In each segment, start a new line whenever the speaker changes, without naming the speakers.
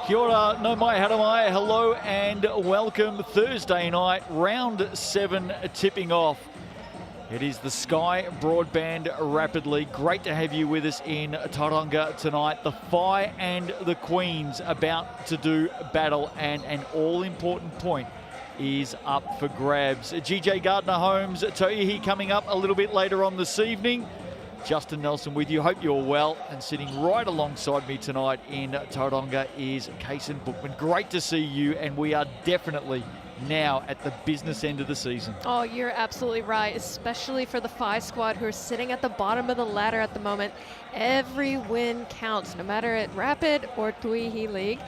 Kia ora, no mai, hara mai, hello and welcome. Thursday night, round 7 tipping off. It is the Sky Broadband Rapid League. Great to have you with us in Tauranga tonight. The Whai and the Queens about to do battle, and an all-important point is up for grabs. GJ Gardner-Holmes, Toihi coming up a little bit later on this evening. Justin Nelson with you. Hope you're well. And sitting right alongside me tonight in Tauranga is Kason Bookman. Great to see you, and we are definitely now at the business end of the season. Oh,
you're absolutely right, especially for the Whai squad who are sitting at the bottom of the ladder at the moment. Every win counts, no matter at Rapid or Toihi League.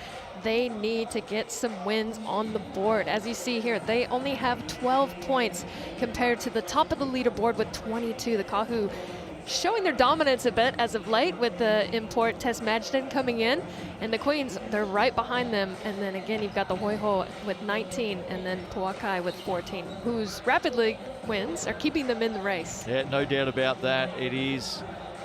They need to get some wins on the board. As you see here, they only have 12 points compared to the top of the leaderboard with 22. The Kahu showing their dominance a bit as of late with the import Tess Madgen coming in, and the Queens, they're right behind them. And then again, you've got the Hoiho with 19, and then Puakai with 14, whose Rapid League wins are keeping them in the race.
Yeah, no doubt about that. It is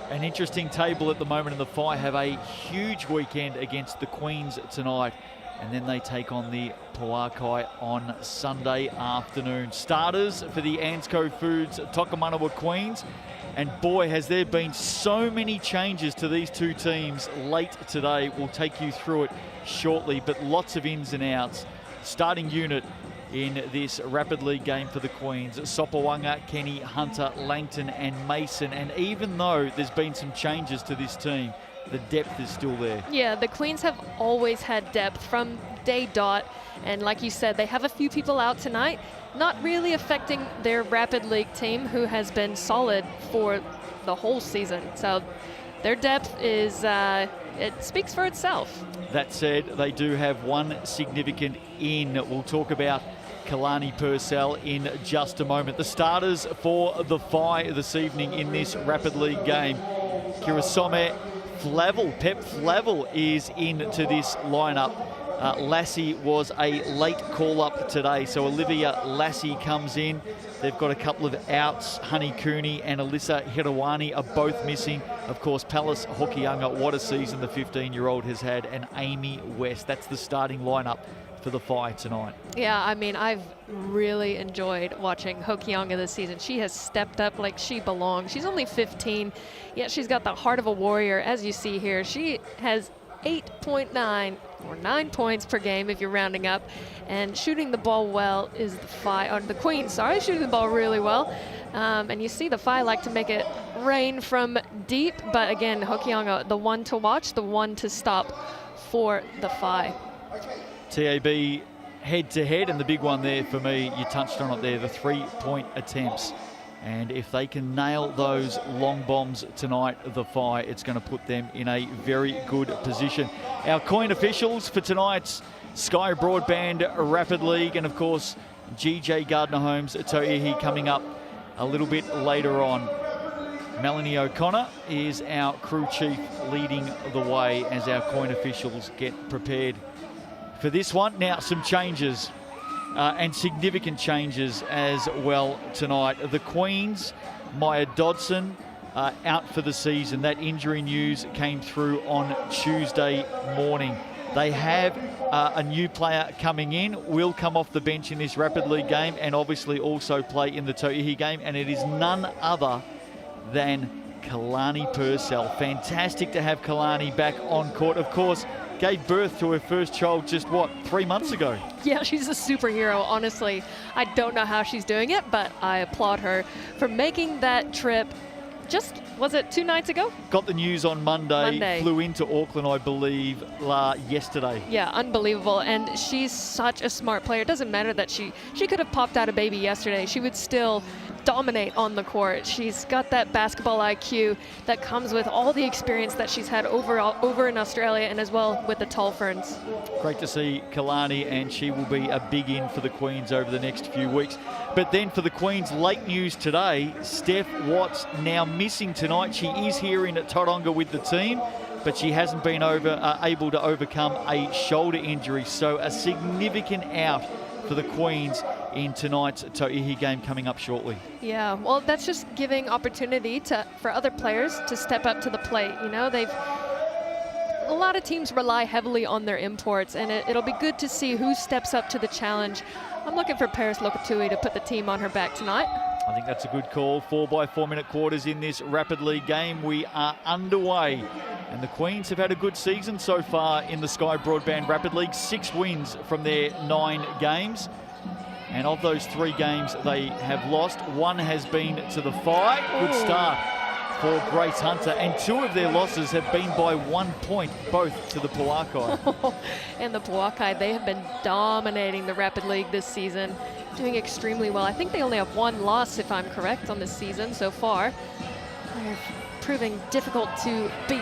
an interesting table at the moment, and the Whai have a huge weekend against the Queens tonight, and then they take on the Puakai on Sunday afternoon. Starters for the Ansco Foods Tokomanawa Queens. And boy, has there been so many changes to these two teams late today. We'll take you through it shortly, but lots of ins and outs. Starting unit in this Rapid League game for the Queens: Sopawanga, Kenny, Hunter, Langton and Mason. And even though there's been some changes to this team, the depth is still there.
Yeah, the Queens have always had depth from day dot. And like you said, they have a few people out tonight, not really affecting their Rapid League team, who has been solid for the whole season. So their depth is, it speaks for itself.
That said, they do have one significant in. We'll talk about Kalani Purcell in just a moment. The starters for the Whai this evening in this Rapid League game: Kirasome Flavel, Pep Flavel is into this lineup. Lassie was a late call-up today, so Olivia Lassie comes in. They've got a couple of outs. Honey Cooney and Alyssa Hirawani are both missing. Of course, Palace Hokianga, what a season the 15-year-old has had, and Amy West. That's the starting lineup for the Whai tonight.
Yeah, I mean, I've really enjoyed watching Hokianga this season. She has stepped up like she belongs. She's only 15, yet she's got the heart of a warrior, as you see here. She has 8.9 or 9 points per game if you're rounding up, and shooting the ball well is the Whai, or the Queens, sorry, shooting the ball really well. And you see the Whai like to make it rain from deep, but again, Hokianga, the one to watch, the one to stop for the Whai.
TAB head-to-head, and the big one there for me, you touched on it there, the 3-point attempts. And if they can nail those long bombs tonight, the Whai, it's going to put them in a very good position. Our coin officials for tonight's Sky Broadband Rapid League, and of course, GJ Gardner-Holmes, Toihi coming up a little bit later on. Melanie O'Connor is our crew chief leading the way as our coin officials get prepared for this one. Now, some changes. And significant changes as well tonight. The Queens, Maya Dodson, out for the season. That injury news came through on Tuesday morning. They have a new player coming in, will come off the bench in this Rapid League game, and obviously also play in the Toihi game, and it is none other than Kalani Purcell. Fantastic to have Kalani back on court. Of course, gave birth to her first child just, what, 3 months ago? Yeah,
she's a superhero, honestly. I don't know how she's doing it, but I applaud her for making that trip just, was it 2 nights ago?
Got the news on Monday. Flew into Auckland, I believe, yesterday.
Yeah, unbelievable. And she's such a smart player. It doesn't matter that she could have popped out a baby yesterday. She would still dominate on the court. She's got that basketball IQ that comes with all the experience that she's had over in Australia, and as well with the Tall Ferns.
Great to see Kalani, and she will be a big in for the Queens over the next few weeks. But then for the Queens, late news today, Steph Watts now missing tonight. She is here in Tauranga with the team, but she hasn't been able to overcome a shoulder injury. So a significant out for the Queens in tonight's Toihi game coming up shortly.
Yeah, well, that's just giving opportunity for other players to step up to the plate. You know, a lot of teams rely heavily on their imports, and it'll be good to see who steps up to the challenge. I'm looking for Paris Lokatui to put the team on her back tonight.
I think that's a good call. 4x4 minute quarters in this Rapid League game. We are underway. And the Queens have had a good season so far in the Sky Broadband Rapid League. 6 wins from their 9 games. And of those 3 games they have lost, 1 has been to the Whai. Good start for Grace Hunter. And 2 of their losses have been by 1 point, both to the Puakai.
And the Puakai, they have been dominating the Rapid League this season, doing extremely well. I think they only have 1 loss, if I'm correct, on this season so far. They're proving difficult to beat.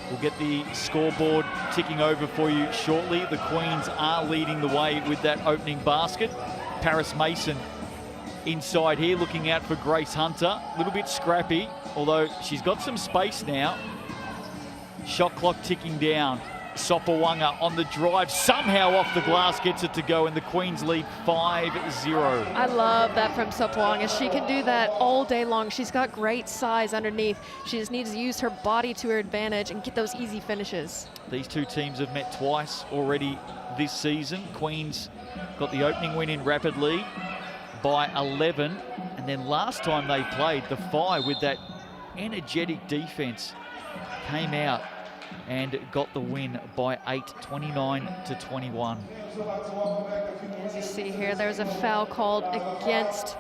We'll get the scoreboard ticking over for you shortly. The Queens are leading the way with that opening basket. Paris Mason inside here, looking out for Grace Hunter. A little bit scrappy, although she's got some space now. Shot clock ticking down. Sopawanga on the drive, somehow off the glass, gets it to go, and the Queens lead 5-0.
I love that from Sopawanga. She can do that all day long. She's got great size underneath. She just needs to use her body to her advantage and get those easy finishes.
These 2 teams have met twice already this season. Queens got the opening win in Rapid League by 11, and then last time they played, the Whai, with that energetic defense, came out and got the win by 8, 29-21.
As you see here, there's a foul called against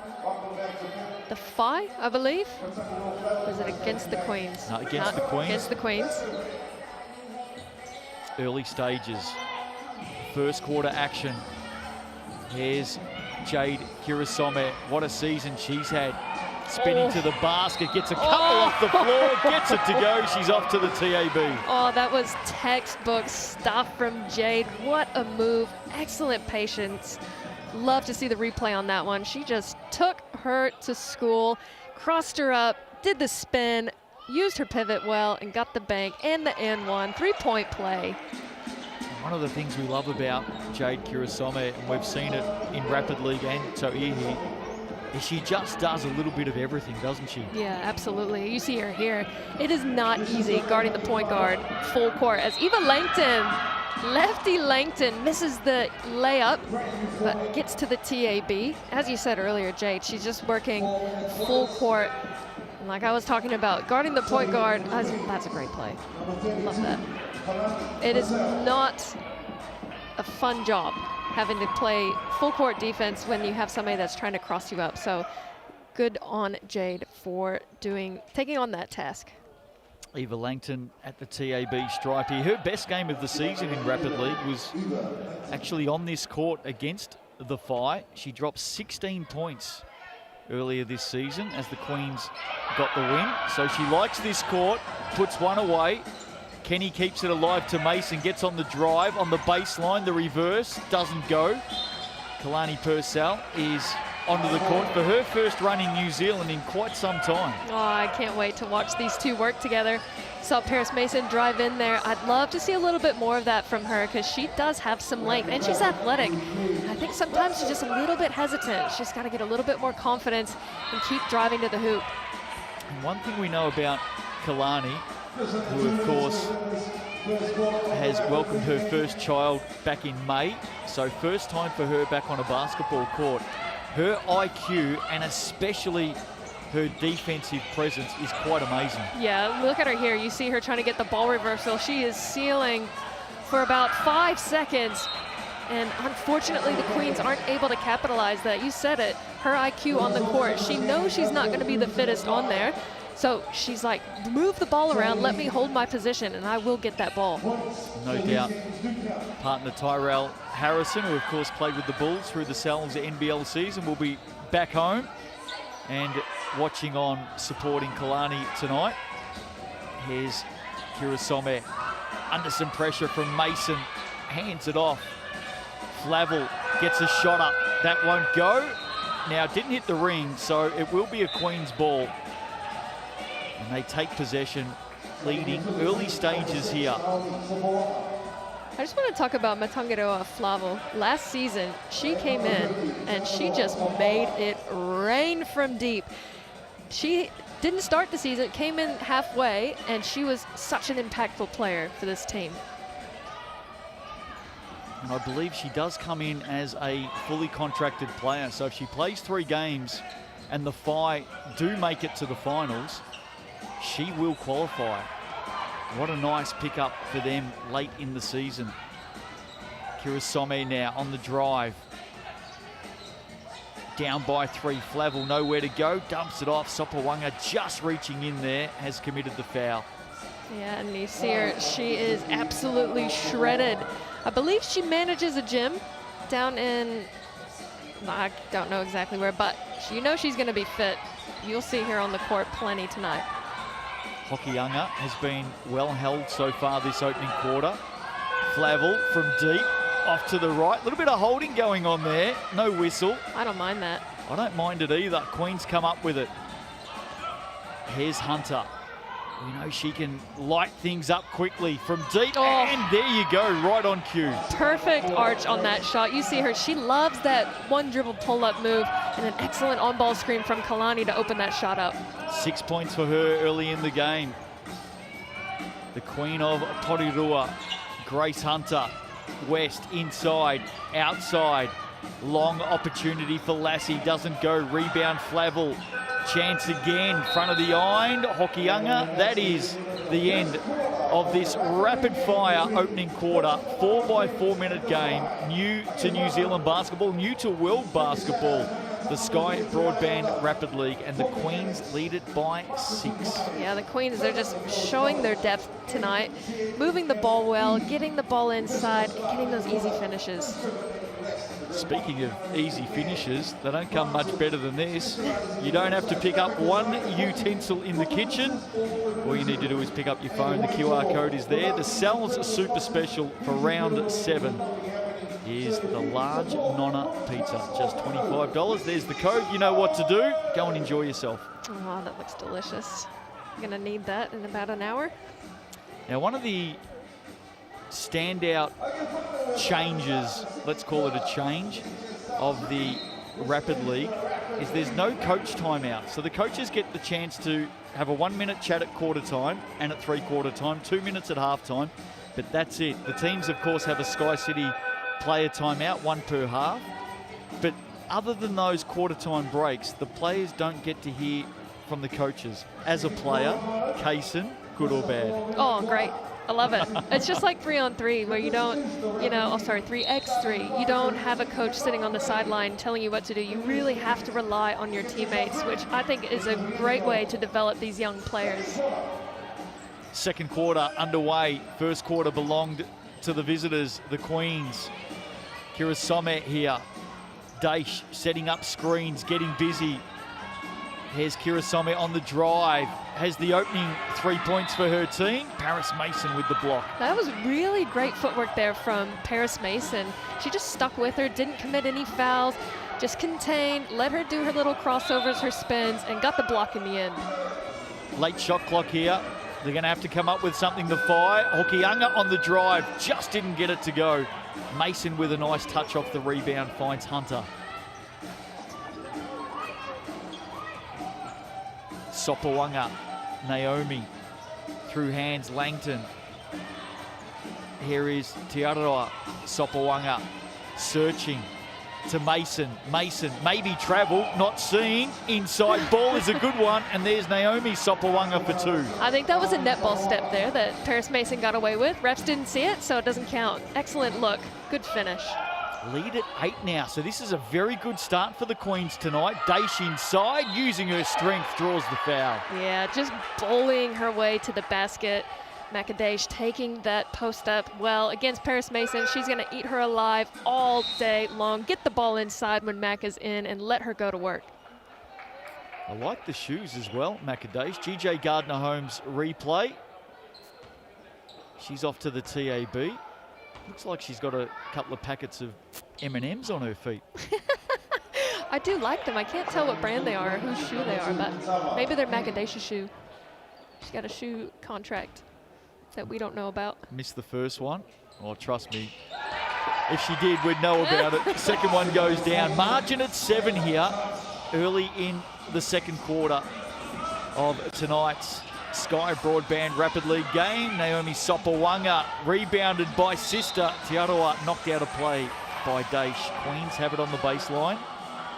the Whai, I believe. Or is it against the Queens?
No, against the Queens.
Against the Queens.
Early stages. First quarter action. Here's Jade Kirasome. What a season she's had. Spinning to the basket, gets a couple off the floor, gets it to go. She's off to the TAB.
Oh, that was textbook stuff from Jade. What a move. Excellent patience. Love to see the replay on that one. She just took her to school, crossed her up, did the spin, used her pivot well, and got the bank and the and one. 3-point play.
One of the things we love about Jade Kirasome, and we've seen it in Rapid League and Tauihi, is she just does a little bit of everything, doesn't she?
Yeah, absolutely. You see her here. It is not easy guarding the point guard full court as Eva Langton, lefty Langton, misses the layup, but gets to the TAB. As you said earlier, Jade, she's just working full court. And like I was talking about, guarding the point guard, that's a great play. Love that. It is not a fun job having to play full court defense when you have somebody that's trying to cross you up. So good on Jade for taking on that task.
Eva Langton at the TAB stripe here. Her best game of the season in Rapid League was actually on this court against the Whai. She dropped 16 points earlier this season as the Queens got the win. So she likes this court, puts one away. Kenny keeps it alive to Mason, gets on the drive, on the baseline, the reverse, doesn't go. Kalani Purcell is onto the court for her first run in New Zealand in quite some time.
Oh, I can't wait to watch these two work together. Saw Paris Mason drive in there. I'd love to see a little bit more of that from her because she does have some length and she's athletic. I think sometimes she's just a little bit hesitant. She's got to get a little bit more confidence and keep driving to the hoop.
And one thing we know about Kalani, who of course has welcomed her first child back in May, so first time for her back on a basketball court. Her IQ and especially her defensive presence is quite amazing.
Yeah, look at her here. You see her trying to get the ball reversal. She is sealing for about 5 seconds. And unfortunately, the Queens aren't able to capitalize that. You said it, her IQ on the court. She knows she's not going to be the fittest on there. So she's like, move the ball around, let me hold my position, and I will get that ball.
No doubt. Partner Tyrell Harrison, who of course played with the Bulls through the Sal's NBL season, will be back home and watching on, supporting Kalani tonight. Here's Kirasome under some pressure from Mason, hands it off. Flavel gets a shot up, that won't go. Now it didn't hit the ring, so it will be a Queens ball. And they take possession, leading early stages here.
I just want to talk about Matangaroa Flavel. Last season, she came in and she just made it rain from deep. She Didn't start the season, came in halfway, and she was such an impactful player for this team.
And I believe she does come in as a fully contracted player. So if she plays 3 games and the Whai do make it to the finals, she will qualify. What a nice pickup for them late in the season. Kirasome now on the drive. Down by 3, Flavel nowhere to go, dumps it off. Sopawanga just reaching in there, has committed the foul.
Yeah, and you see her, she is absolutely shredded. I believe she manages a gym down in, I don't know exactly where, but you know she's going to be fit. You'll see her on the court plenty tonight.
Hokianga has been well held so far this opening quarter. Flavel from deep, off to the right. A little bit of holding going on there. No whistle.
I don't mind that.
I don't mind it either. Queen's come up with it. Here's Hunter. We know she can light things up quickly from deep, and there you go, right on cue.
Perfect arch on that shot. You see her, she loves that one dribble pull-up move, and an excellent on-ball screen from Kalani to open that shot up.
6 points for her early in the game. The queen of Torirua, Grace Hunter. West, inside, outside. Long opportunity for Lassie, doesn't go. Rebound, Flavel. Chance again, front of the iron. Hokianga, that is the end of this rapid-fire opening quarter. 4x4 minute game, new to New Zealand basketball, new to world basketball. The Sky Broadband Rapid League, and the Queens lead it by 6.
Yeah, the Queens, they're just showing their depth tonight, moving the ball well, getting the ball inside, and getting those easy finishes.
Speaking of easy finishes, they don't come much better than this. You don't have to pick up one utensil in the kitchen. All you need to do is pick up your phone. The QR code is there. The Sal's Super Special for round 7 is the large Nonna pizza, just $25. There's the code. You know what to do. Go and enjoy yourself.
Oh, that looks delicious. I'm gonna need that in about an hour.
Now, one of the standout changes, let's call it a change, of the Rapid League is there's no coach timeout. So the coaches get the chance to have a 1 minute chat at quarter time and at 3/4 time, 2 minutes at half time, but that's it. The teams, of course, have a Sky City player timeout, 1 per half. But other than those quarter time breaks, the players don't get to hear from the coaches. As a player, Kaysen, good or bad?
Oh, great. I love it. It's just like 3-on-3 where you don't, 3x3. You don't have a coach sitting on the sideline telling you what to do. You really have to rely on your teammates, which I think is a great way to develop these young players.
Second quarter underway. First quarter belonged to the visitors, the Queens. Kirasome here. Daish setting up screens, getting busy. Here's Kirasome on the drive. Has the opening 3 points for her team. Paris Mason with the block.
That was really great footwork there from Paris Mason. She just stuck with her, didn't commit any fouls, just contained, let her do her little crossovers, her spins, and got the block in the end.
Late shot clock here. They're going to have to come up with something to fire. Hokianga on the drive, just didn't get it to go. Mason with a nice touch off the rebound, finds Hunter. Sopawanga, Naomi, through hands, Langton. Here is Aotearoa, Sopawanga, searching to Mason. Mason, maybe travel, not seen. Inside ball is a good one, and there's Naomi Sopawanga for 2.
I think that was a netball step there that Paris Mason got away with. Refs didn't see it, so it doesn't count. Excellent look, good finish.
Lead at 8 now, so this is a very good start for the Queens tonight. Daish inside, using her strength, draws the foul.
Yeah, just bullying her way to the basket. Macadash taking that post up well against Paris Mason. She's going to eat her alive all day long. Get the ball inside when Mac is in and let her go to work.
I like the shoes as well, Macadash. GJ Gardner-Holmes replay. She's off to the TAB. Looks like she's got a couple of packets of M&Ms on her feet.
I do like them. I can't tell what brand they are or whose shoe they are, but maybe they're Macadash's shoe. She's got a shoe contract that we don't know about.
Missed the first one. Oh, trust me. If she did, we'd know about it. Second one goes down. Margin at 7 here, early in the second quarter. of tonight's Sky Broadband Rapid League game. Naomi Sopawanga rebounded by sister. Aotearoa knocked out of play by Daesh. Queens have it on the baseline.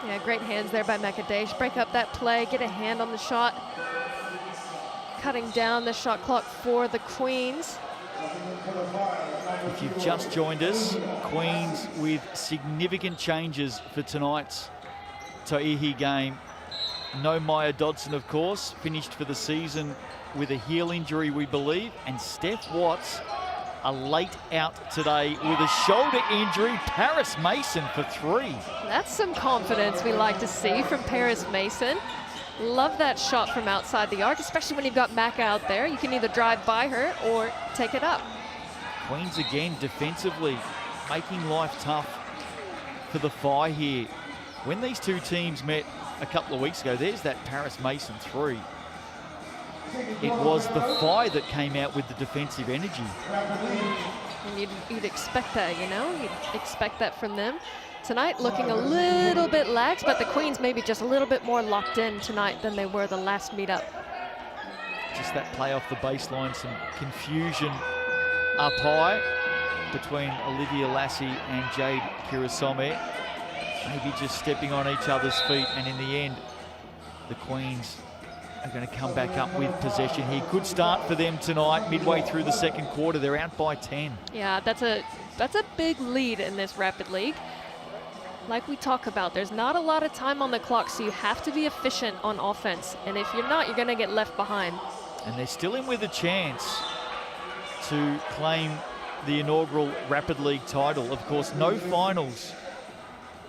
Yeah, great hands there by Daesh. Break up that play, get a hand on the shot. Cutting down the shot clock for the Queens.
If you've just joined us, Queens with significant changes for tonight's Tauihi game. No Maya Dodson, of course, finished for the season with a heel injury, we believe. And Steph Watts, a late out today with a shoulder injury. Paris Mason for 3.
That's some confidence we like to see from Paris Mason. Love that shot from outside the arc, especially when you've got Mac out there. You can either drive by her or take it up.
Queens again defensively, making life tough for the Whai here. When these two teams met a couple of weeks ago, there's that Paris Mason 3. It was the Whai that came out with the defensive energy.
And you'd expect that, you know? You'd expect that from them. Tonight looking a little bit lax, but the Queens maybe just a little bit more locked in tonight than they were the last meetup.
Just that play off the baseline, some confusion up high between Olivia Lassie and Jade Kirasome. Maybe just stepping on each other's feet, and in the end, the Queens are going to come back up with possession here. Good start for them tonight, midway through the second quarter. They're out by 10.
Yeah, that's a big lead in this Rapid League. Like we talk about, there's not a lot of time on the clock, so you have to be efficient on offense. And if you're not, you're going to get left behind.
And they're still in with a chance to claim the inaugural Rapid League title. Of course, no finals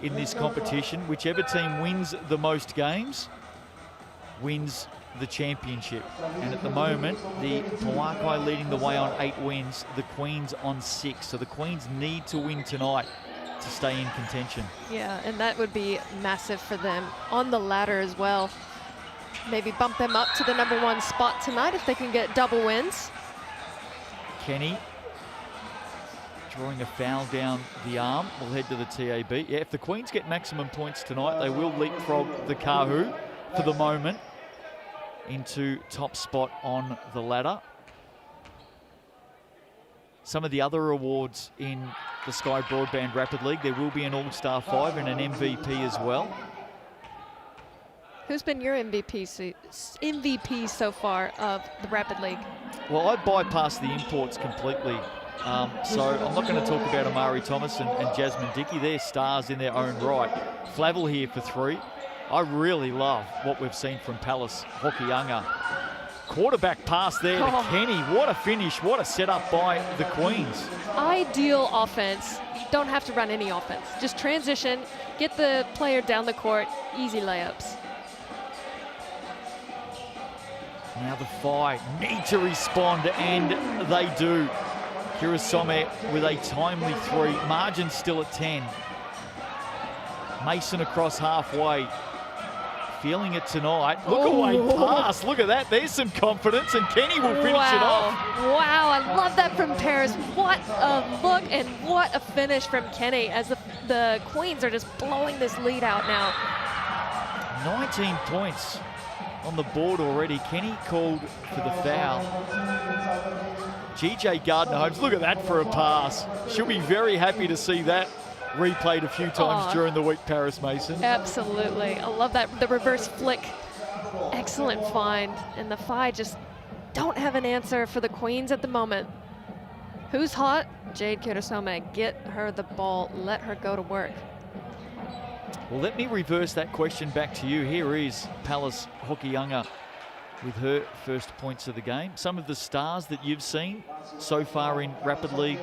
in this competition. Whichever team wins the most games wins the championship. And at the moment, the Pauakai leading the way on 8 wins, the Queens on 6. So the Queens need to win tonight to stay in contention.
Yeah, and that would be massive for them on the ladder as well. Maybe bump them up to the #1 spot tonight if they can get double wins.
Kenny drawing a foul down the arm. We'll head to the TAB. Yeah, if the Queens get maximum points tonight, they will leapfrog the Kahu for the moment into top spot on the ladder. Some of the other awards in the Sky Broadband Rapid League, there will be an All-Star 5 and an MVP as well.
Who's been your MVP so far of the Rapid League?
Well, I bypassed the imports completely. So I'm not going to talk about Amari Thomas and Jasmine Dickey. They're stars in their own right. Flavel here for 3. I really love what we've seen from Palace Hokianga. Quarterback pass there to Kenny. What a finish. What a setup by the Queens.
Ideal offense. You don't have to run any offense. Just transition, get the player down the court, easy layups.
Now the Whai need to respond, and they do. Kirasome with a timely 3. Margin still at 10. Mason across halfway. Feeling it tonight. Look away pass. Look at that. There's some confidence, and Kenny will finish it off.
Wow, I love that from Paris. What a look and what a finish from Kenny as the Queens are just blowing this lead out now.
19 points on the board already. Kenny called for the foul. GJ Gardner-Holmes, look at that for a pass. She'll be very happy to see that replayed a few times during the week, Paris Mason.
Absolutely. I love that. The reverse flick. Excellent find. And the Whai just don't have an answer for the Queens at the moment. Who's hot? Jade Kirasome. Get her the ball. Let her go to work.
Well, let me reverse that question back to you. Here is Palace Hokianga with her first points of the game. Some of the stars that you've seen so far in Rapid League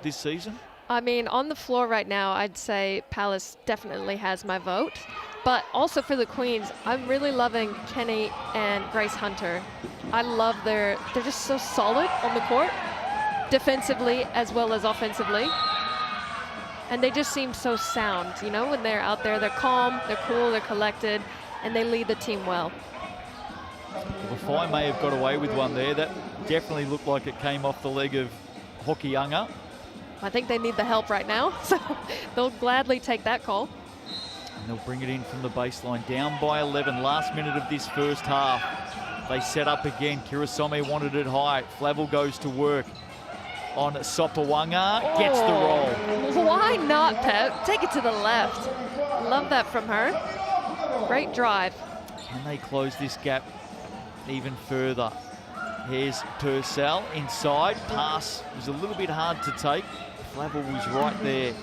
this season?
I mean, on the floor right now, I'd say Palace definitely has my vote. But also for the Queens, I'm really loving Kenny and Grace Hunter. I love they're just so solid on the court, defensively as well as offensively. And they just seem so sound, you know, when they're out there. They're calm, they're cool, they're collected, and they lead the team well.
Well, the Whai may have got away with one there. That definitely looked like it came off the leg of Hokianga.
I think they need the help right now, so they'll gladly take that call. And
they'll bring it in from the baseline, down by 11, last minute of this first half. They set up again. Kirasome wanted it high. Flavel goes to work on Sopawanga. Gets the roll.
Why not, Pep? Take it to the left. Love that from her. Great drive.
Can they close this gap even further? Here's Purcell inside. Pass was a little bit hard to take. Flavel was right there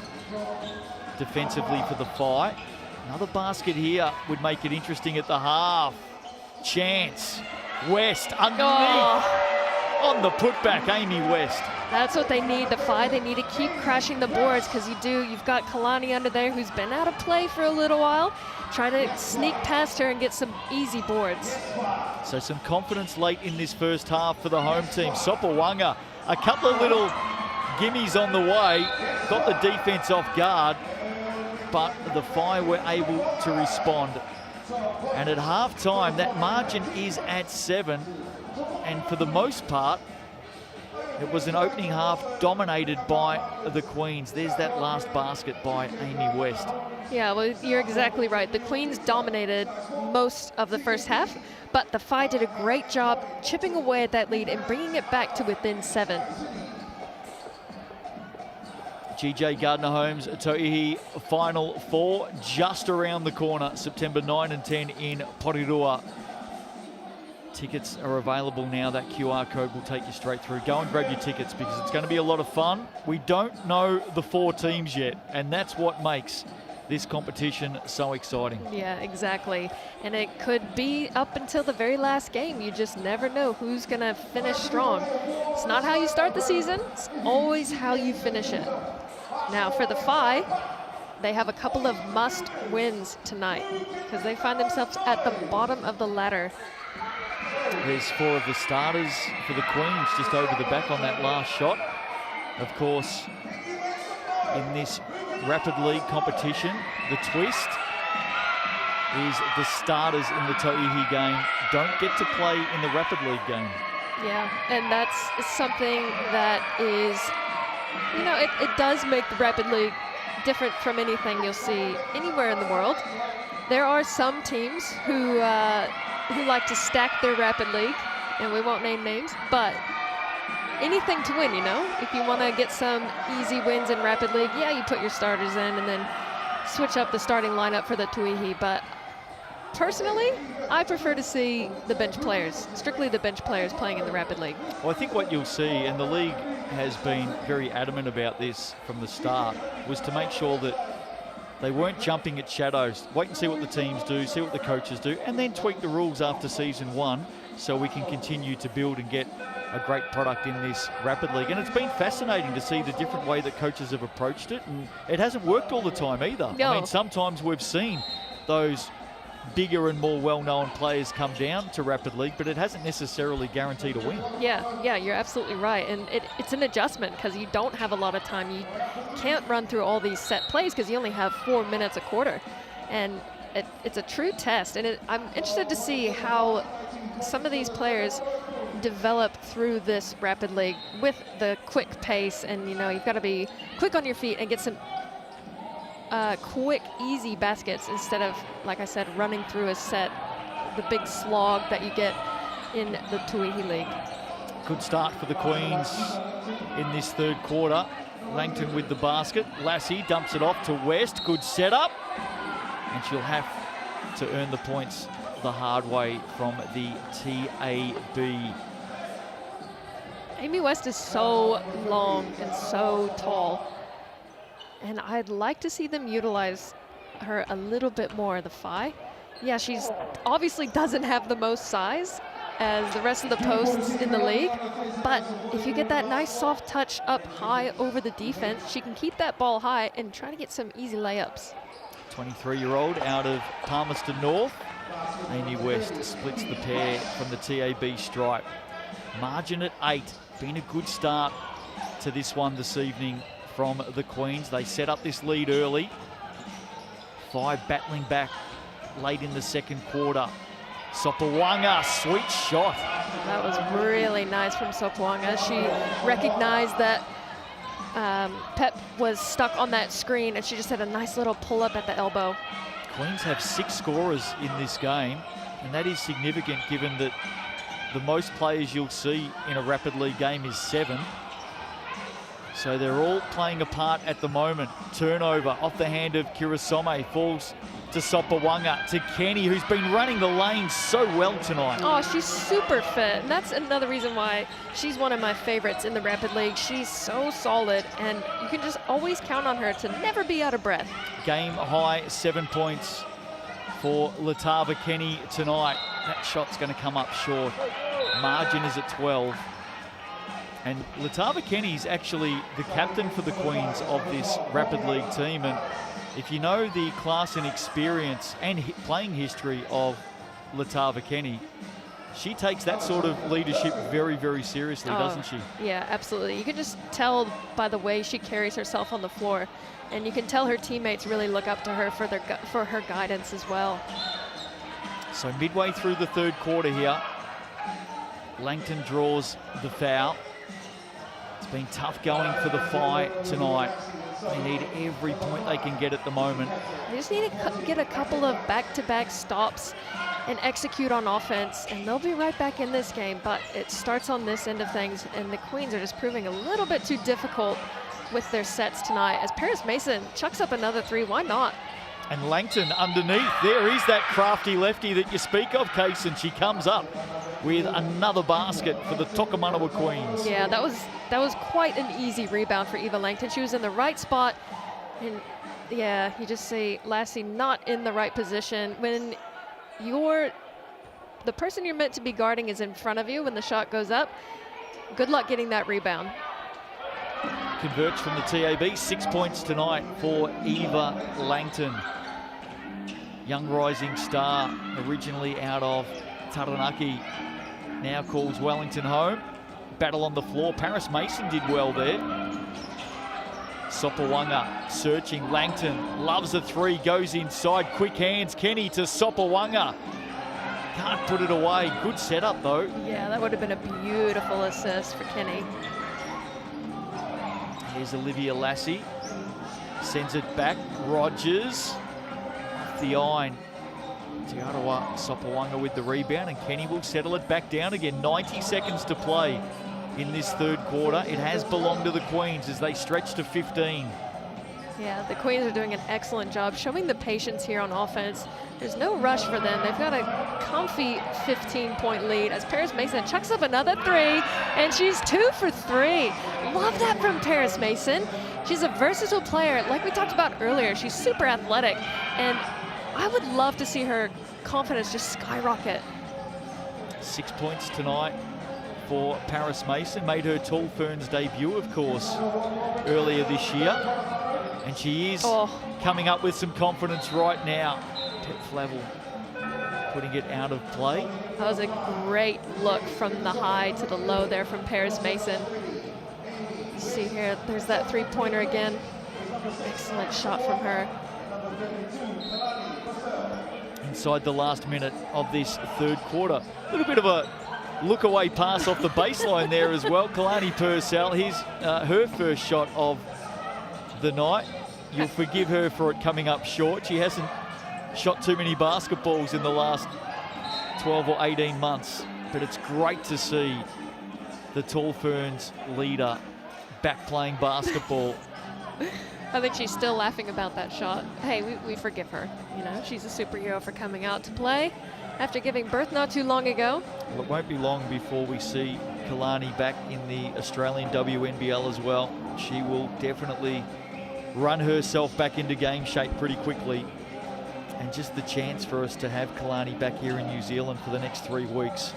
defensively for the Whai. Another basket here would make it interesting at the half. Chance. West underneath. On the putback, Amy West.
That's what they need, the Whai. They need to keep crashing the boards because you've got Kalani under there who's been out of play for a little while. Try to sneak past her and get some easy boards.
So some confidence late in this first half for the home team. Sopawanga, a couple of little gimmies on the way, got the defense off guard, but the Whai were able to respond. And at halftime, that margin is at 7. And for the most part, it was an opening half dominated by the Queens. There's that last basket by Amy West.
Yeah, well, you're exactly right. The Queens dominated most of the first half, but the Whai did a great job chipping away at that lead and bringing it back to within 7.
GJ Gardner-Holmes, Tauihi Final 4, just around the corner, September 9 and 10 in Porirua. Tickets are available now. That QR code will take you straight through. Go and grab your tickets because it's going to be a lot of fun. We don't know the 4 teams yet, and that's what makes this competition so exciting.
Yeah, exactly. And it could be up until the very last game. You just never know who's going to finish strong. It's not how you start the season. It's always how you finish it. Now for the Whai, they have a couple of must wins tonight because they find themselves at the bottom of the ladder.
There's 4 of the starters for the Queens just over the back on that last shot. Of course, in this Rapid League competition, the twist is the starters in the Tauihi game don't get to play in the Rapid League game.
Yeah, and that's something that is, it does make the Rapid League different from anything you'll see anywhere in the world. There are some teams who like to stack their Rapid League, and we won't name names, but anything to win, If you want to get some easy wins in Rapid League, yeah, you put your starters in and then switch up the starting lineup for the Tauihi. But personally, I prefer to see the bench players, strictly the bench players playing in the Rapid League.
Well, I think what you'll see, and the league has been very adamant about this from the start, was to make sure that they weren't jumping at shadows. Wait and see what the teams do, see what the coaches do, and then tweak the rules after season 1 so we can continue to build and get a great product in this Rapid League. And it's been fascinating to see the different way that coaches have approached it, and it hasn't worked all the time either.
No.
I mean, sometimes we've seen those bigger and more well-known players come down to Rapid League, but it hasn't necessarily guaranteed a win.
Yeah, you're absolutely right. And it's an adjustment because you don't have a lot of time. You can't run through all these set plays because you only have 4 minutes a quarter. And it's a true test. And I'm interested to see how some of these players develop through this Rapid League with the quick pace. And, you've got to be quick on your feet and get some quick, easy baskets instead of, like I said, running through a set, the big slog that you get in the Tauihi League.
Good start for the Queens in this third quarter. Langton with the basket. Lassie dumps it off to West. Good setup. And she'll have to earn the points the hard way from the TAB.
Amy West is so long and so tall. And I'd like to see them utilize her a little bit more, the Whai. Yeah, she's obviously doesn't have the most size as the rest of the posts in the league, but if you get that nice soft touch up high over the defense, she can keep that ball high and try to get some easy layups.
23-year-old out of Palmerston North. Amy West splits the pair from the TAB stripe. Margin at 8. Been a good start to this one this evening from the Queens. They set up this lead early. Whai battling back late in the second quarter. Sopawanga, sweet shot.
That was really nice from Sopawanga. She recognized that Pep was stuck on that screen and she just had a nice little pull up at the elbow.
Queens have 6 scorers in this game, and that is significant given that The most players you'll see in a Rapid League game is 7. So they're all playing a part at the moment. Turnover off the hand of Kirasome, falls to Sopawanga, to Kenny, who's been running the lanes so well tonight.
Oh, she's super fit, and that's another reason why she's one of my favorites in the Rapid League. She's so solid, and you can just always count on her to never be out of breath.
Game high 7 points for Latava Kenny tonight. That shot's going to come up short. Margin is at 12. And Latava Kenny's actually the captain for the Queens of this Rapid League team. And if you know the class and experience and playing history of Latava Kenny, she takes that sort of leadership very, very seriously, doesn't she?
Yeah, absolutely. You can just tell by the way she carries herself on the floor. And you can tell her teammates really look up to her for her guidance as well.
So midway through the third quarter here, Langton draws the foul. It's been tough going for the Whai tonight. They need every point they can get at the moment.
They just need to get a couple of back-to-back stops and execute on offense, and they'll be right back in this game. But it starts on this end of things, and the Queens are just proving a little bit too difficult with their sets tonight. As Paris Mason chucks up another 3, why not?
And Langton underneath. There is that crafty lefty that you speak of, Case, and she comes up with another basket for the Tokomanawa Queens.
Yeah, that was quite an easy rebound for Eva Langton. She was in the right spot, and yeah, you just say, Lassie, not in the right position. When the person you're meant to be guarding is in front of you when the shot goes up, good luck getting that rebound.
Converts from the TAB, 6 points tonight for Eva Langton. Young rising star, originally out of Taranaki, now calls Wellington home. Battle on the floor. Paris Mason did well there. Sopawanga searching. Langton loves a 3, goes inside. Quick hands. Kenny to Sopawanga. Can't put it away. Good setup though.
Yeah, that would have been a beautiful assist for Kenny.
Here's Olivia Lassie. Sends it back. Rogers. Off the iron. Aotearoa Sopawanga with the rebound, and Kenny will settle it back down again. 90 seconds to play in this third quarter. It has belonged to the Queens as they stretch to 15.
Yeah, the Queens are doing an excellent job showing the patience here on offense. There's no rush for them. They've got a comfy 15-point lead as Paris Mason chucks up another 3, and she's 2 for 3. Love that from Paris Mason. She's a versatile player. Like we talked about earlier, she's super athletic, and I would love to see her confidence just skyrocket.
6 points tonight for Paris Mason. Made her Tall Ferns debut, of course, earlier this year. And she is coming up with some confidence right now. Pep Flavel putting it out of play.
That was a great look from the high to the low there from Paris Mason. See here, there's that 3-pointer again. Excellent shot from her.
Inside the last minute of this third quarter. A little bit of a look away pass off the baseline there as well. Kalani Purcell, here's her first shot of the night. You'll forgive her for it coming up short. She hasn't shot too many basketballs in the last 12 or 18 months, but it's great to see the Tall Ferns leader back playing basketball.
I think she's still laughing about that shot. Hey, we forgive her. You know, she's a superhero for coming out to play after giving birth not too long ago.
Well, it won't be long before we see Kalani back in the Australian WNBL as well. She will definitely run herself back into game shape pretty quickly. And just the chance for us to have Kalani back here in New Zealand for the next 3 weeks.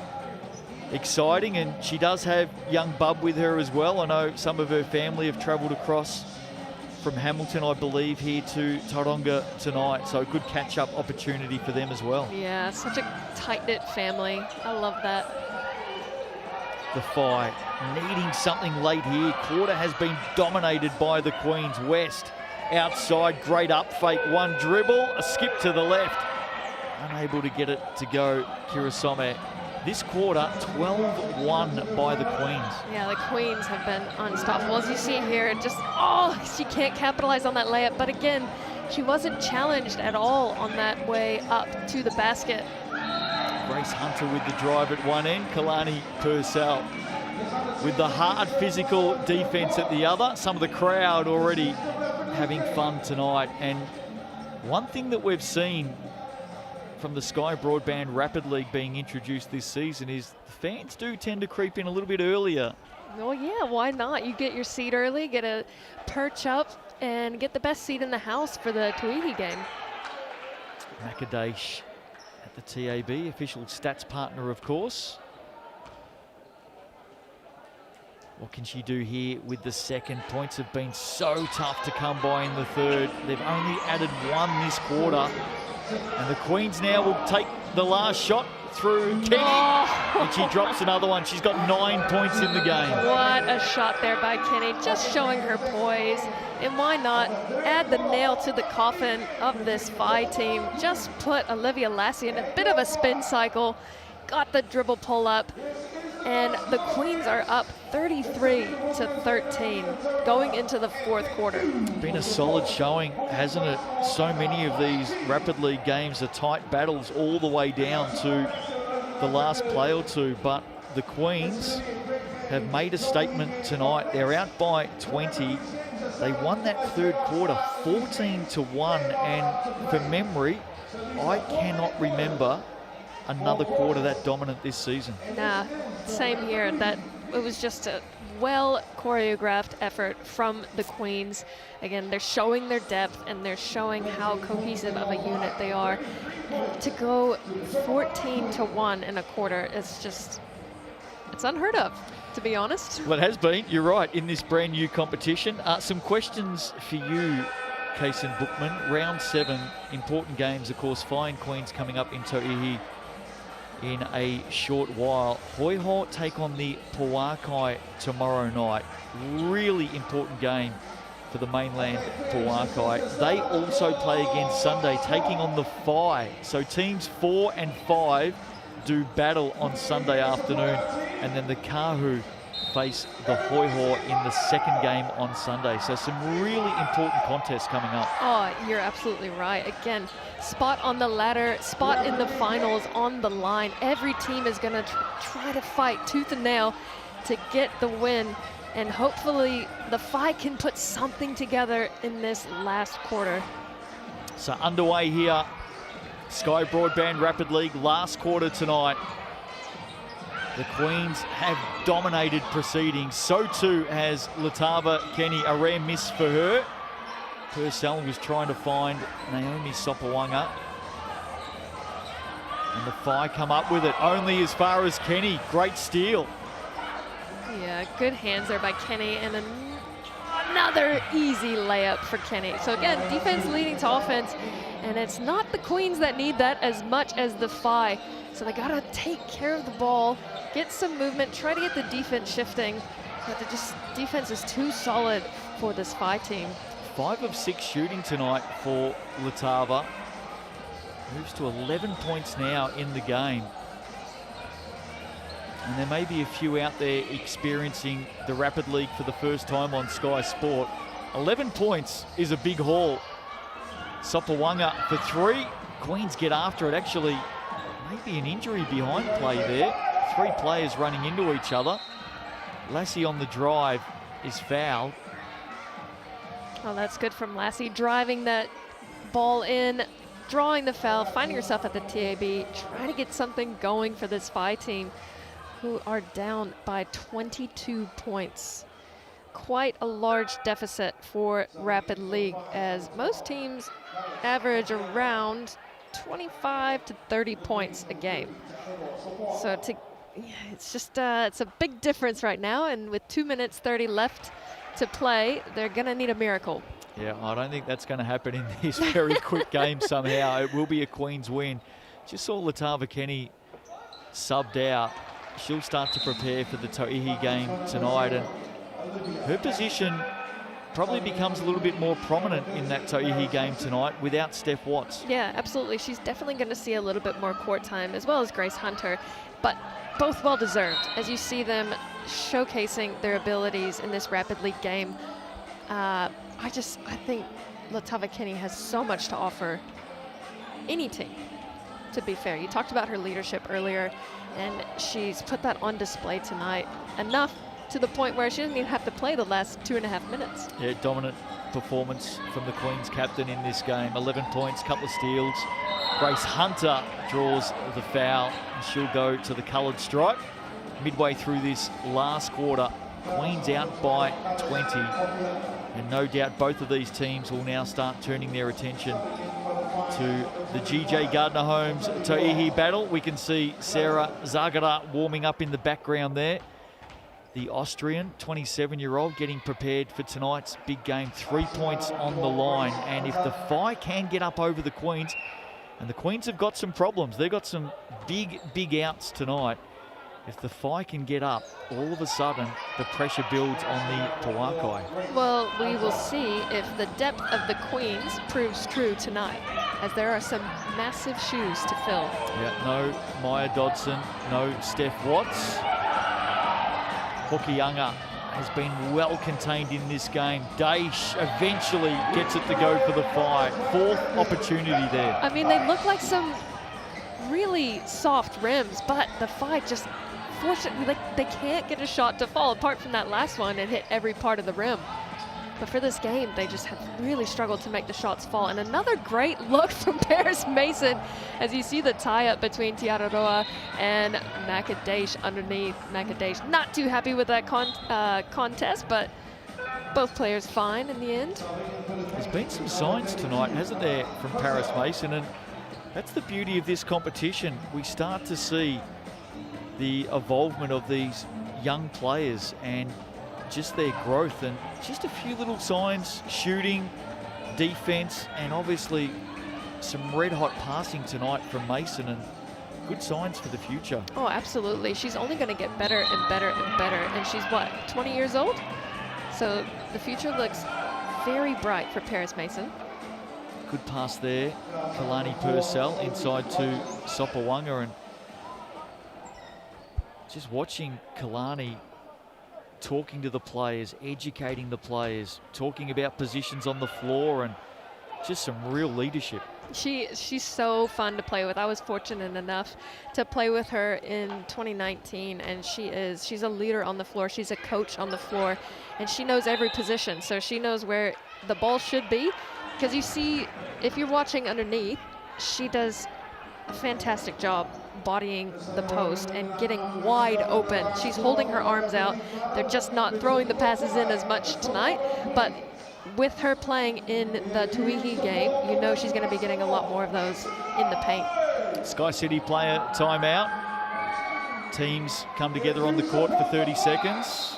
Exciting, and she does have young Bub with her as well. I know some of her family have travelled across from Hamilton, I believe, here to Tauranga tonight. So a good catch-up opportunity for them as well.
Yeah, such a tight-knit family. I love that.
The Whai needing something late here. Quarter has been dominated by the Queens. West outside, great up fake, 1 dribble, a skip to the left. Unable to get it to go, Kirasome. This quarter, 12-1 by the Queens.
Yeah, the Queens have been unstoppable. As you see here, it just, she can't capitalize on that layup. But again, she wasn't challenged at all on that way up to the basket.
Grace Hunter with the drive at one end. Kalani Purcell with the hard physical defense at the other. Some of the crowd already having fun tonight. And one thing that we've seen from the Sky Broadband Rapid League being introduced this season is the fans do tend to creep in a little bit earlier.
Oh yeah, why not? You get your seat early, get a perch up, and get the best seat in the house for the Tauihi game.
Macadash at the TAB, official stats partner, of course. What can she do here with the second? Points have been so tough to come by in the third. They've only added one this quarter. And the Queens now will take the last shot through Kenny.
Oh.
And she drops another one. She's got 9 points in the game.
What a shot there by Kenny, just showing her poise. And why not add the nail to the coffin of this Whai team? Just put Olivia Lassie in a bit of a spin cycle, got the dribble pull up, and the Queens are up 33-13 going into the fourth quarter.
Been a solid showing, hasn't it? So many of these Rapid League games are tight battles all the way down to the last play or two, but the Queens have made a statement tonight. They're out by 20. They won that third quarter 14-1, and from memory, I cannot remember another quarter that dominant this season.
Nah, same here. That it was just a well choreographed effort from the Queens. Again, they're showing their depth and they're showing how cohesive of a unit they are. And to go 14-1 in a quarter is just, it's unheard of, to be honest.
Well, it has been, you're right, in this brand new competition. Some questions for you, Kaysen Bookman. Round 7, important games, of course. Whai Queens coming up in Toihi in a short while. Whai take on the Pauakai tomorrow night. Really important game for the mainland Pauakai. They also play again Sunday, taking on the Whai. So teams 4 and 5 do battle on Sunday afternoon, and then the Kahu face the Whai in the second game on Sunday. So some really important contests coming up.
Oh, you're absolutely right. Again, spot on the ladder, spot in the finals on the line. Every team is going to try to fight tooth and nail to get the win. And hopefully the Whai can put something together in this last quarter.
So underway here, Sky Broadband Rapid League, last quarter tonight. The Queens have dominated proceedings. So too has Latava Kenny. A rare miss for her. Purcell was trying to find Naomi Sopawanga. And the Whai come up with it only as far as Kenny. Great steal.
Yeah, good hands there by Kenny, and another easy layup for Kenny. So again, defense leading to offense, and it's not the Queens that need that as much as the Whai. So they gotta take care of the ball, get some movement, try to get the defense shifting. But defense is too solid for this Whai team.
5 of 6 shooting tonight for Latava. Moves to 11 points now in the game. And there may be a few out there experiencing the Rapid League for the first time on Sky Sport. 11 points is a big haul. Sopawanga for 3. Queens get after it. Actually, maybe an injury behind play there. 3 players running into each other. Lassie on the drive is fouled.
Oh, that's good from Lassie, driving that ball in, drawing the foul, finding herself at the TAB, trying to get something going for this Whai team, who are down by 22 points. Quite a large deficit for Rapid League, as most teams average around 25 to 30 points a game. So it's just it's a big difference right now, and with 2 minutes 30 left to play, they're gonna need a miracle.
Yeah, I don't think that's going to happen in this very quick game somehow. It will be a Queens win. Just saw Latava Kenny subbed out. She'll start to prepare for the Toihi game tonight, and her position probably becomes a little bit more prominent in that Toihi game tonight without Steph Watts.
Yeah, absolutely. She's definitely going to see a little bit more court time, as well as Grace Hunter, but both well-deserved as you see them showcasing their abilities in this Rapid League game. I think Latava Kenny has so much to offer any team. to be fair. You talked about her leadership earlier, and she's put that on display tonight. Enough to the point where she doesn't even have to play the last 2.5 minutes.
Yeah, dominant performance from the Queens captain in this game. 11 points, couple of steals. Grace Hunter draws the foul, and she'll go to the coloured stripe. Midway through this last quarter, Queens out by 20. And no doubt both of these teams will now start turning their attention to the GJ Gardner-Holmes Tauihi battle. We can see Sarah Zagara warming up in the background there. The Austrian 27-year-old getting prepared for tonight's big game. 3 points on the line. And if the Whai can get up over the Queens, and the Queens have got some problems. They've got some big outs tonight. If the Whai can get up, all of a sudden the pressure builds on the Tawakai.
Well, we will see if the depth of the Queens proves true tonight, as there are some massive shoes to fill.
Yeah, no Maya Dodson, no Steph Watts. Hokianga has been well contained in this game. Daish eventually gets it to go for the Whai. Fourth opportunity there.
I mean, they look like some really soft rims, but the Whai just, fortunately, they can't get a shot to fall, apart from that last one and hit every part of the rim. But for this game, they just have really struggled to make the shots fall. And another great look from Paris Mason, as you see the tie-up between Aotearoa and Macadash underneath. Macadash not too happy with that contest, but both players fine in the end.
There's been some signs tonight, hasn't there, from Paris Mason, and that's the beauty of this competition. We start to see the evolvement of these young players and just their growth, and just a few little signs, shooting, defense, and obviously some red hot passing tonight from Mason, and good signs for the future.
Oh, absolutely. She's only going to get better and better and better. And she's what, 20 years old? So the future looks very bright for Paris Mason.
Good pass there. Kalani Purcell inside to Sopawanga, and just watching Kalani talking to the players, educating the players, talking about positions on the floor, and just some real leadership.
She's so fun to play with. I was fortunate enough to play with her in 2019, and she's a leader on the floor. She's a coach on the floor, and she knows every position. So she knows where the ball should be, because you see, if you're watching underneath, she does a fantastic job bodying the post and getting wide open. She's holding her arms out. They're just not throwing the passes in as much tonight, but with her playing in the Tauihi game, you know she's going to be getting a lot more of those in the paint.
Sky City player timeout. Teams come together on the court for 30 seconds.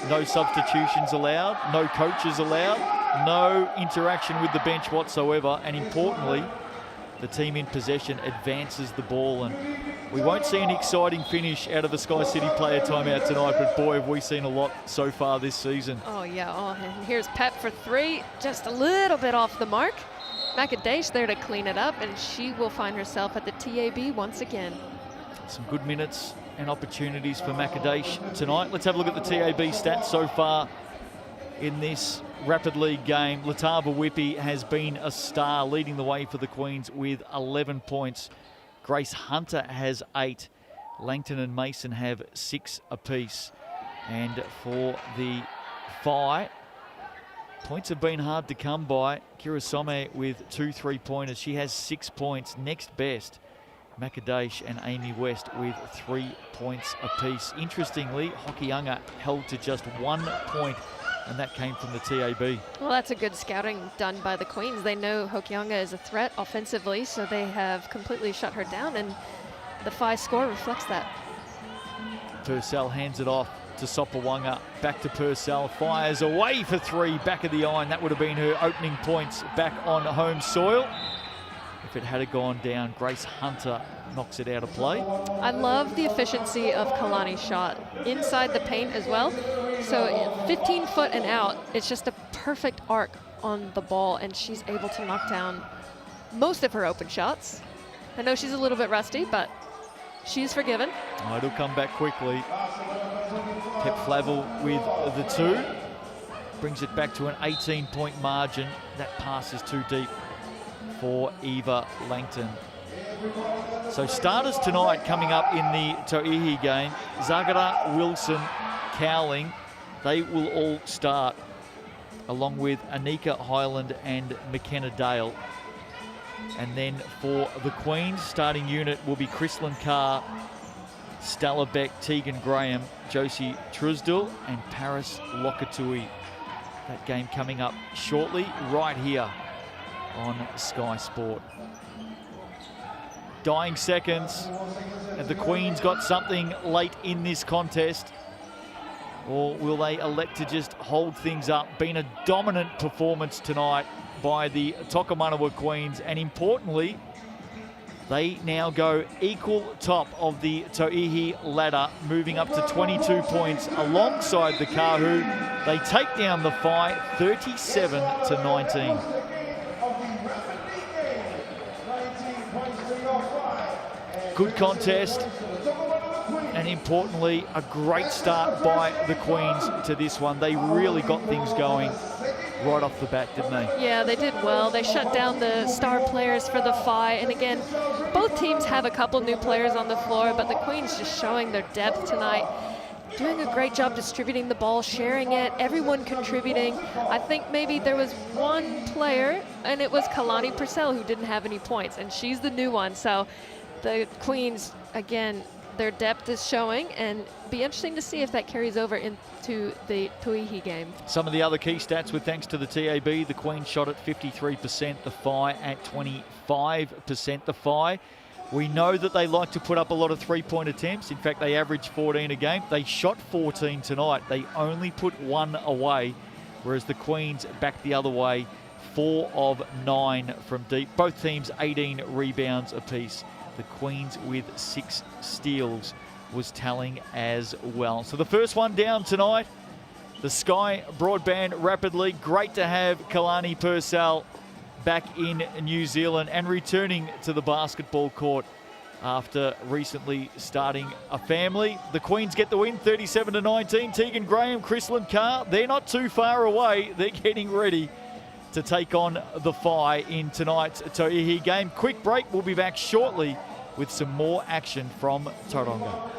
No substitutions allowed, no coaches allowed, no interaction with the bench whatsoever, and importantly, the team in possession advances the ball, and we won't see an exciting finish out of a Sky City player timeout tonight, but boy, have we seen a lot so far this season.
Oh yeah, and here's Pep for three, just a little bit off the mark. Macadash there to clean it up, and she will find herself at the TAB once again.
Some good minutes and opportunities for Macadash tonight. Let's have a look at the TAB stats so far in this Rapid League game. Latava Whippy has been a star, leading the way for the Queens with 11 points. Grace Hunter has 8. Langton and Mason have 6 apiece. And for the Whai, points have been hard to come by. Kira Some with 2 3-pointers. She has 6 points. Next best, Macadash and Amy West with 3 points apiece. Interestingly, Hokianga held to just 1 point, and that came from the TAB.
Well, that's a good scouting done by the Queens. They know Hokianga is a threat offensively, so they have completely shut her down, and the Whai score reflects that.
Purcell hands it off to Sopawanga. Back to Purcell. Fires away for 3, back of the iron. That would have been her opening points back on home soil. If it had gone down, Grace Hunter knocks it out of play.
I love the efficiency of Kalani's shot inside the paint as well. So 15 foot and out, it's just a perfect arc on the ball, and she's able to knock down most of her open shots. I know she's a little bit rusty, but she's forgiven.
Oh, it'll come back quickly. Pep Flavel with the 2. Brings it back to an 18-point margin. That pass is too deep for Eva Langton. So starters tonight coming up in the Tauihi game, Zagara, Wilson, Cowling, they will all start, along with Anika Highland and McKenna Dale. And then for the Queens, starting unit will be Chrislyn Carr, Stella Beck, Tegan Graham, Josie Trusdell and Paris Lokatui. That game coming up shortly right here on Sky Sport. Dying seconds. Have the Queens got something late in this contest? Or will they elect to just hold things up? Been a dominant performance tonight by the Tokomanawa Queens, and importantly, they now go equal top of the Toihi ladder, moving up to 22 points alongside the Kahu. They take down the Whai 37-19. Good contest, and importantly, a great start by the Queens to this one. They really got things going right off the bat, didn't they?
Yeah, they did well. They shut down the star players for the Whai. And again, both teams have a couple new players on the floor, but the Queens just showing their depth tonight. Doing a great job distributing the ball, sharing it, everyone contributing. I think maybe there was one player, and it was Kalani Purcell, who didn't have any points, and she's the new one. So the Queens, again, their depth is showing, and be interesting to see if that carries over into the Toihi game.
Some of the other key stats with thanks to the TAB, the Queens shot at 53%, the Whai at 25%. The Whai, we know that they like to put up a lot of three-point attempts. In fact, they average 14 a game. They shot 14 tonight. They only put one away, whereas the Queens back the other way, 4 of 9 from deep. Both teams 18 rebounds apiece. The Queens with 6 steals was telling as well. So the first one down tonight, the Sky Broadband Rapidly. Great to have Kalani Purcell back in New Zealand and returning to the basketball court after recently starting a family. The Queens get the win, 37-19. Tegan Graham, Chrislyn Carr, they're not too far away. They're getting ready to take on the Whai in tonight's Toihi game. Quick break, we'll be back shortly with some more action from Tauranga.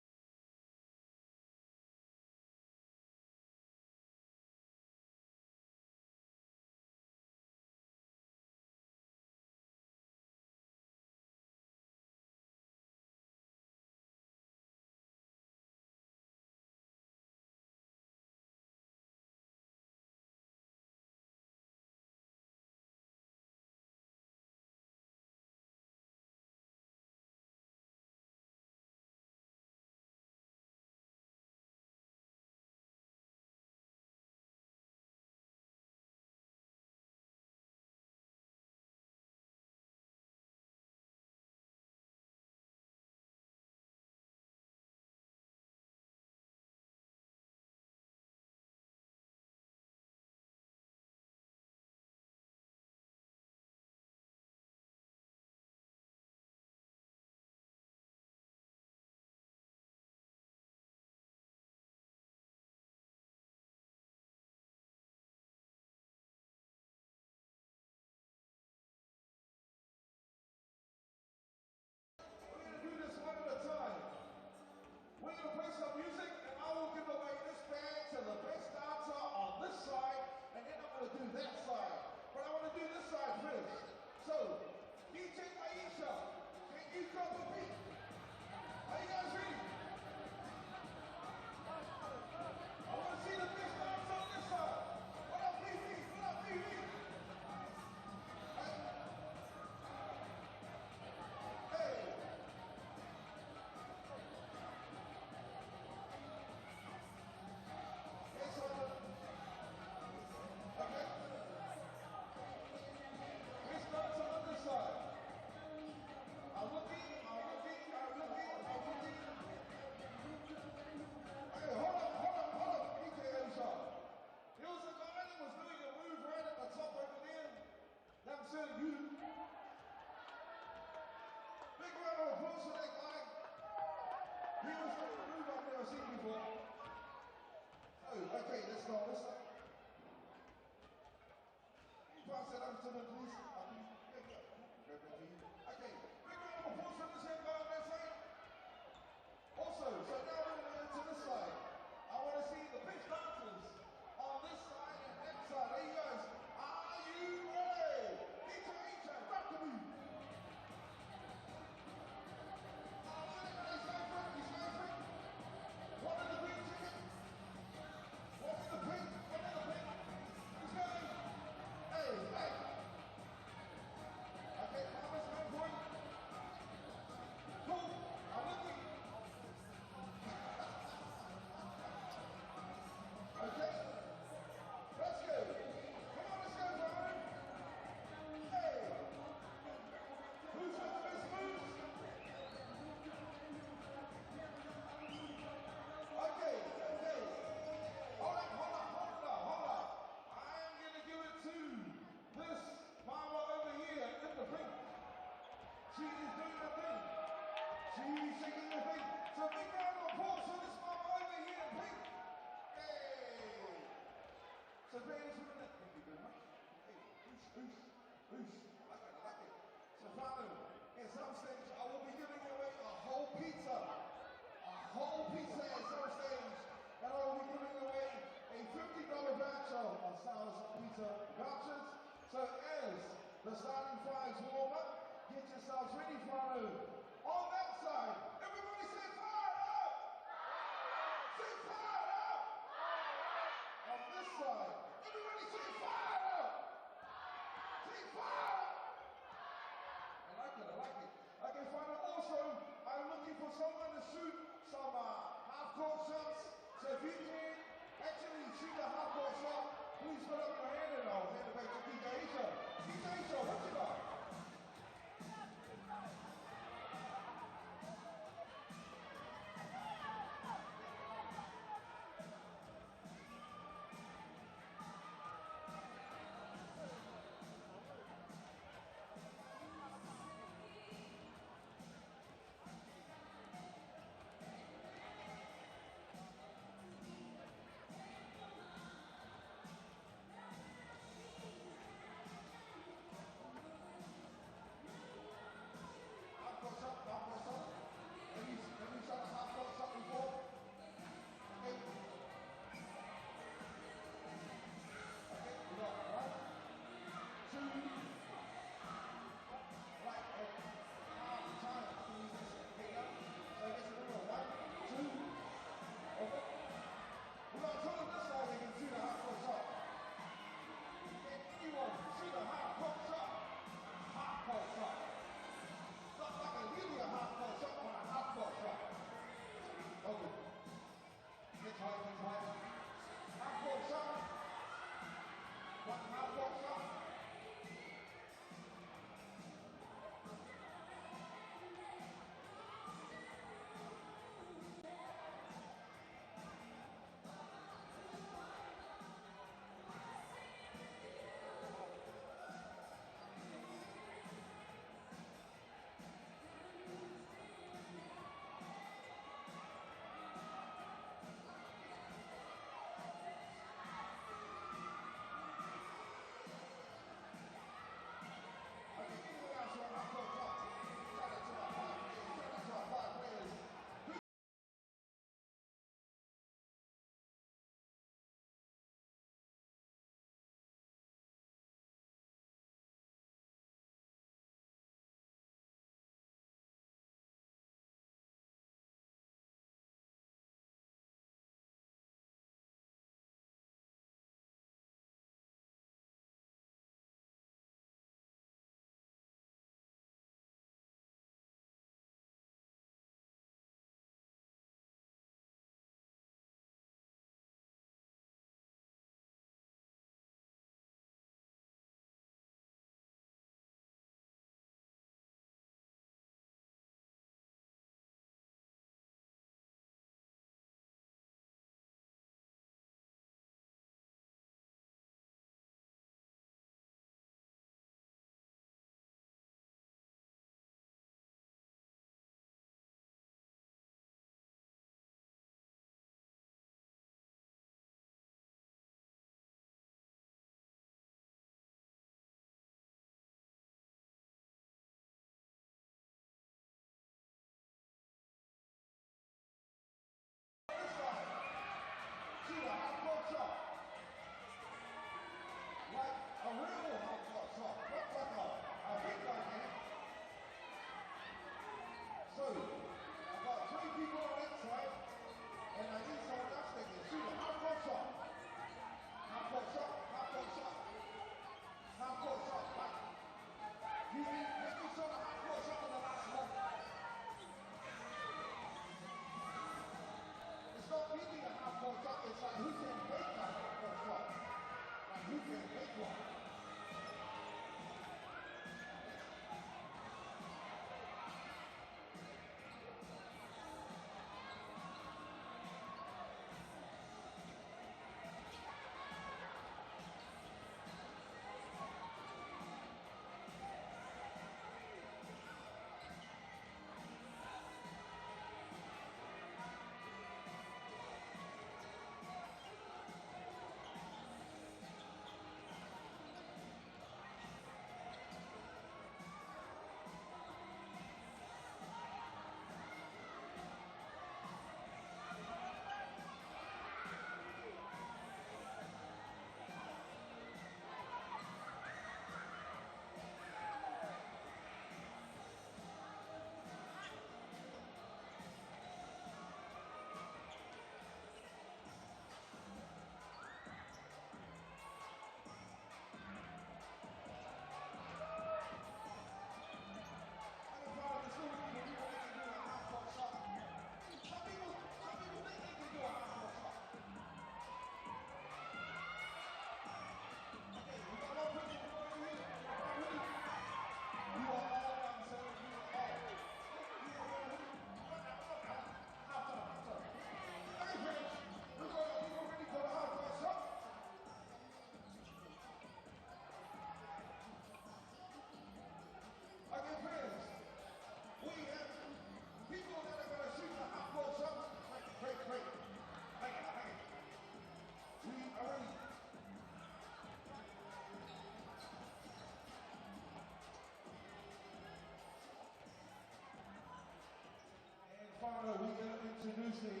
introducing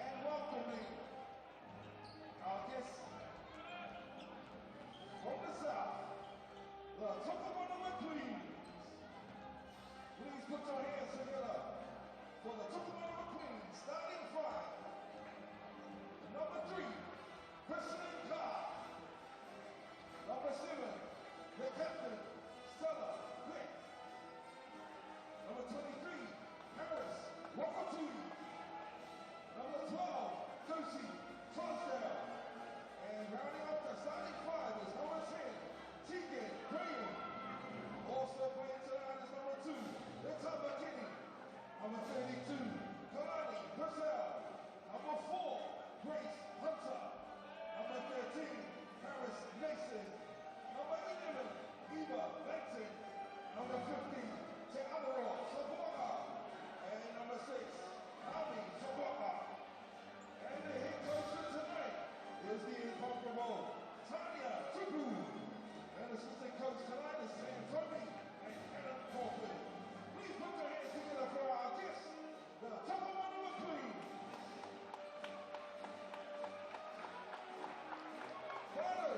and welcoming our guests from the south, the Tokomanawa Queens. Please put your hands together for the Tokomanawa Queens, starting 5. Number 3, President Carr. Number 7, the captain, Stella Quick. Number 23, Harris Wakatui. Number 12, Toshi Trousdale. And rounding up the starting 5 is number 10, Tegan Graham. Also playing tonight is number 2, Letaba Kenny. Number 32, Kalani Purcell. Number 4, Grace Hunter. Number 13, Harris Mason. Number 11, Eva Benton. Number 15, Tauihi Basketball. And number 6, Ami Sabaka. And the head coach for tonight is the incomparable Tanya Tupu. And assistant coach tonight is Sam Tony and Hannah Corbin. Please put your hands together for our guests, the Tokomanawa Queens. Hello,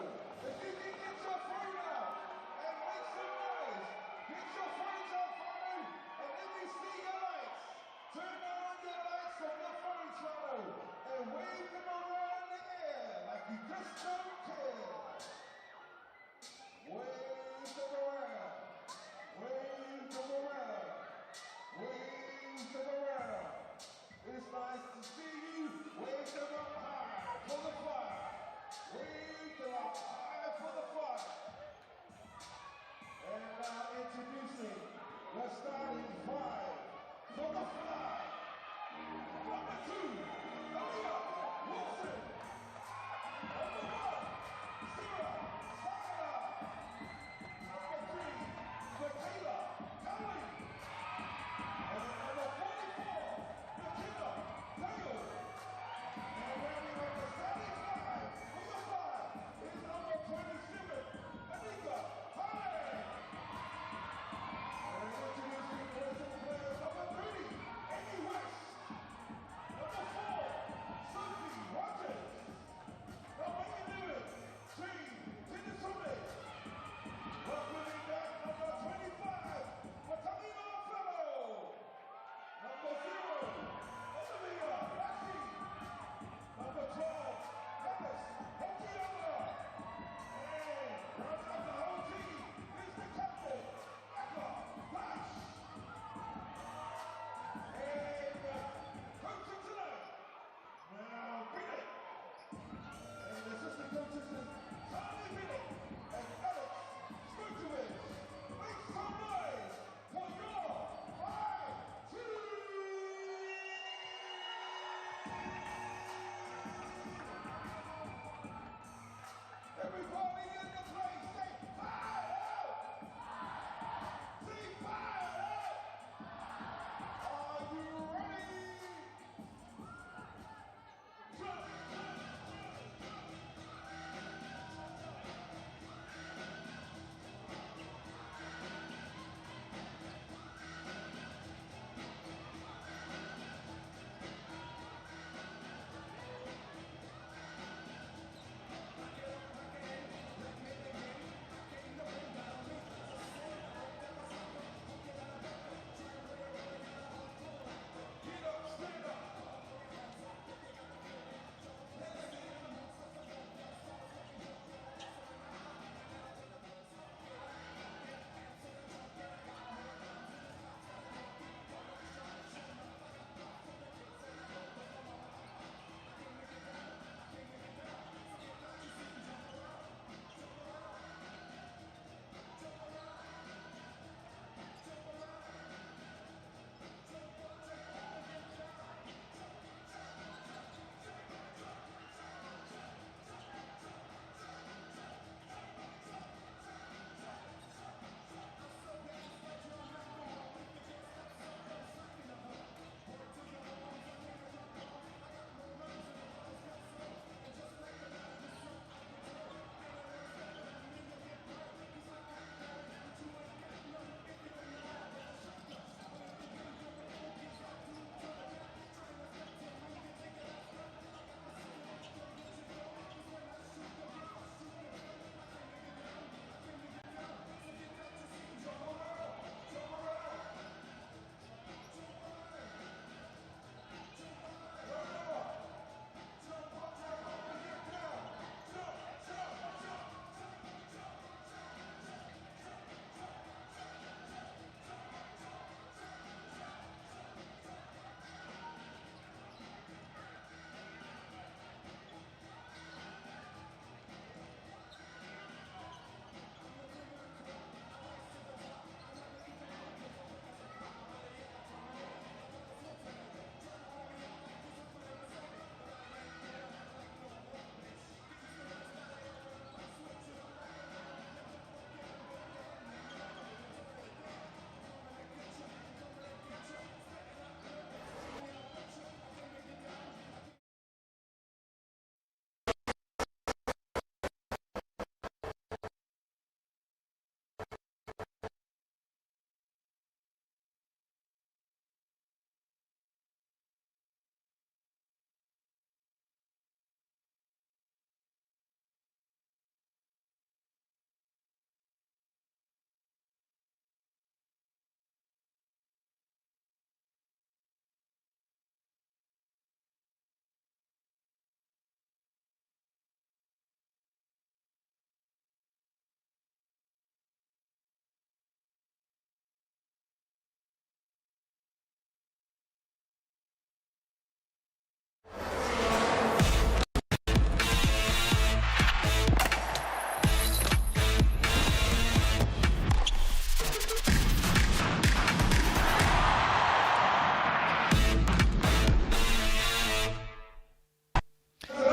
if you can get your phone out and make some noise, get your phones out for me, and let me see your lights. Turn on your lights on your phones, fellow, and wave them around the air like you just don't care. Wave them around, wave them around, wave them around. It's nice to see you. Wave them up high for the fire. Wave them up high for the fire. And now introducing the starting 5 for the fly. Number 2, Elliot Wilson. Number 1,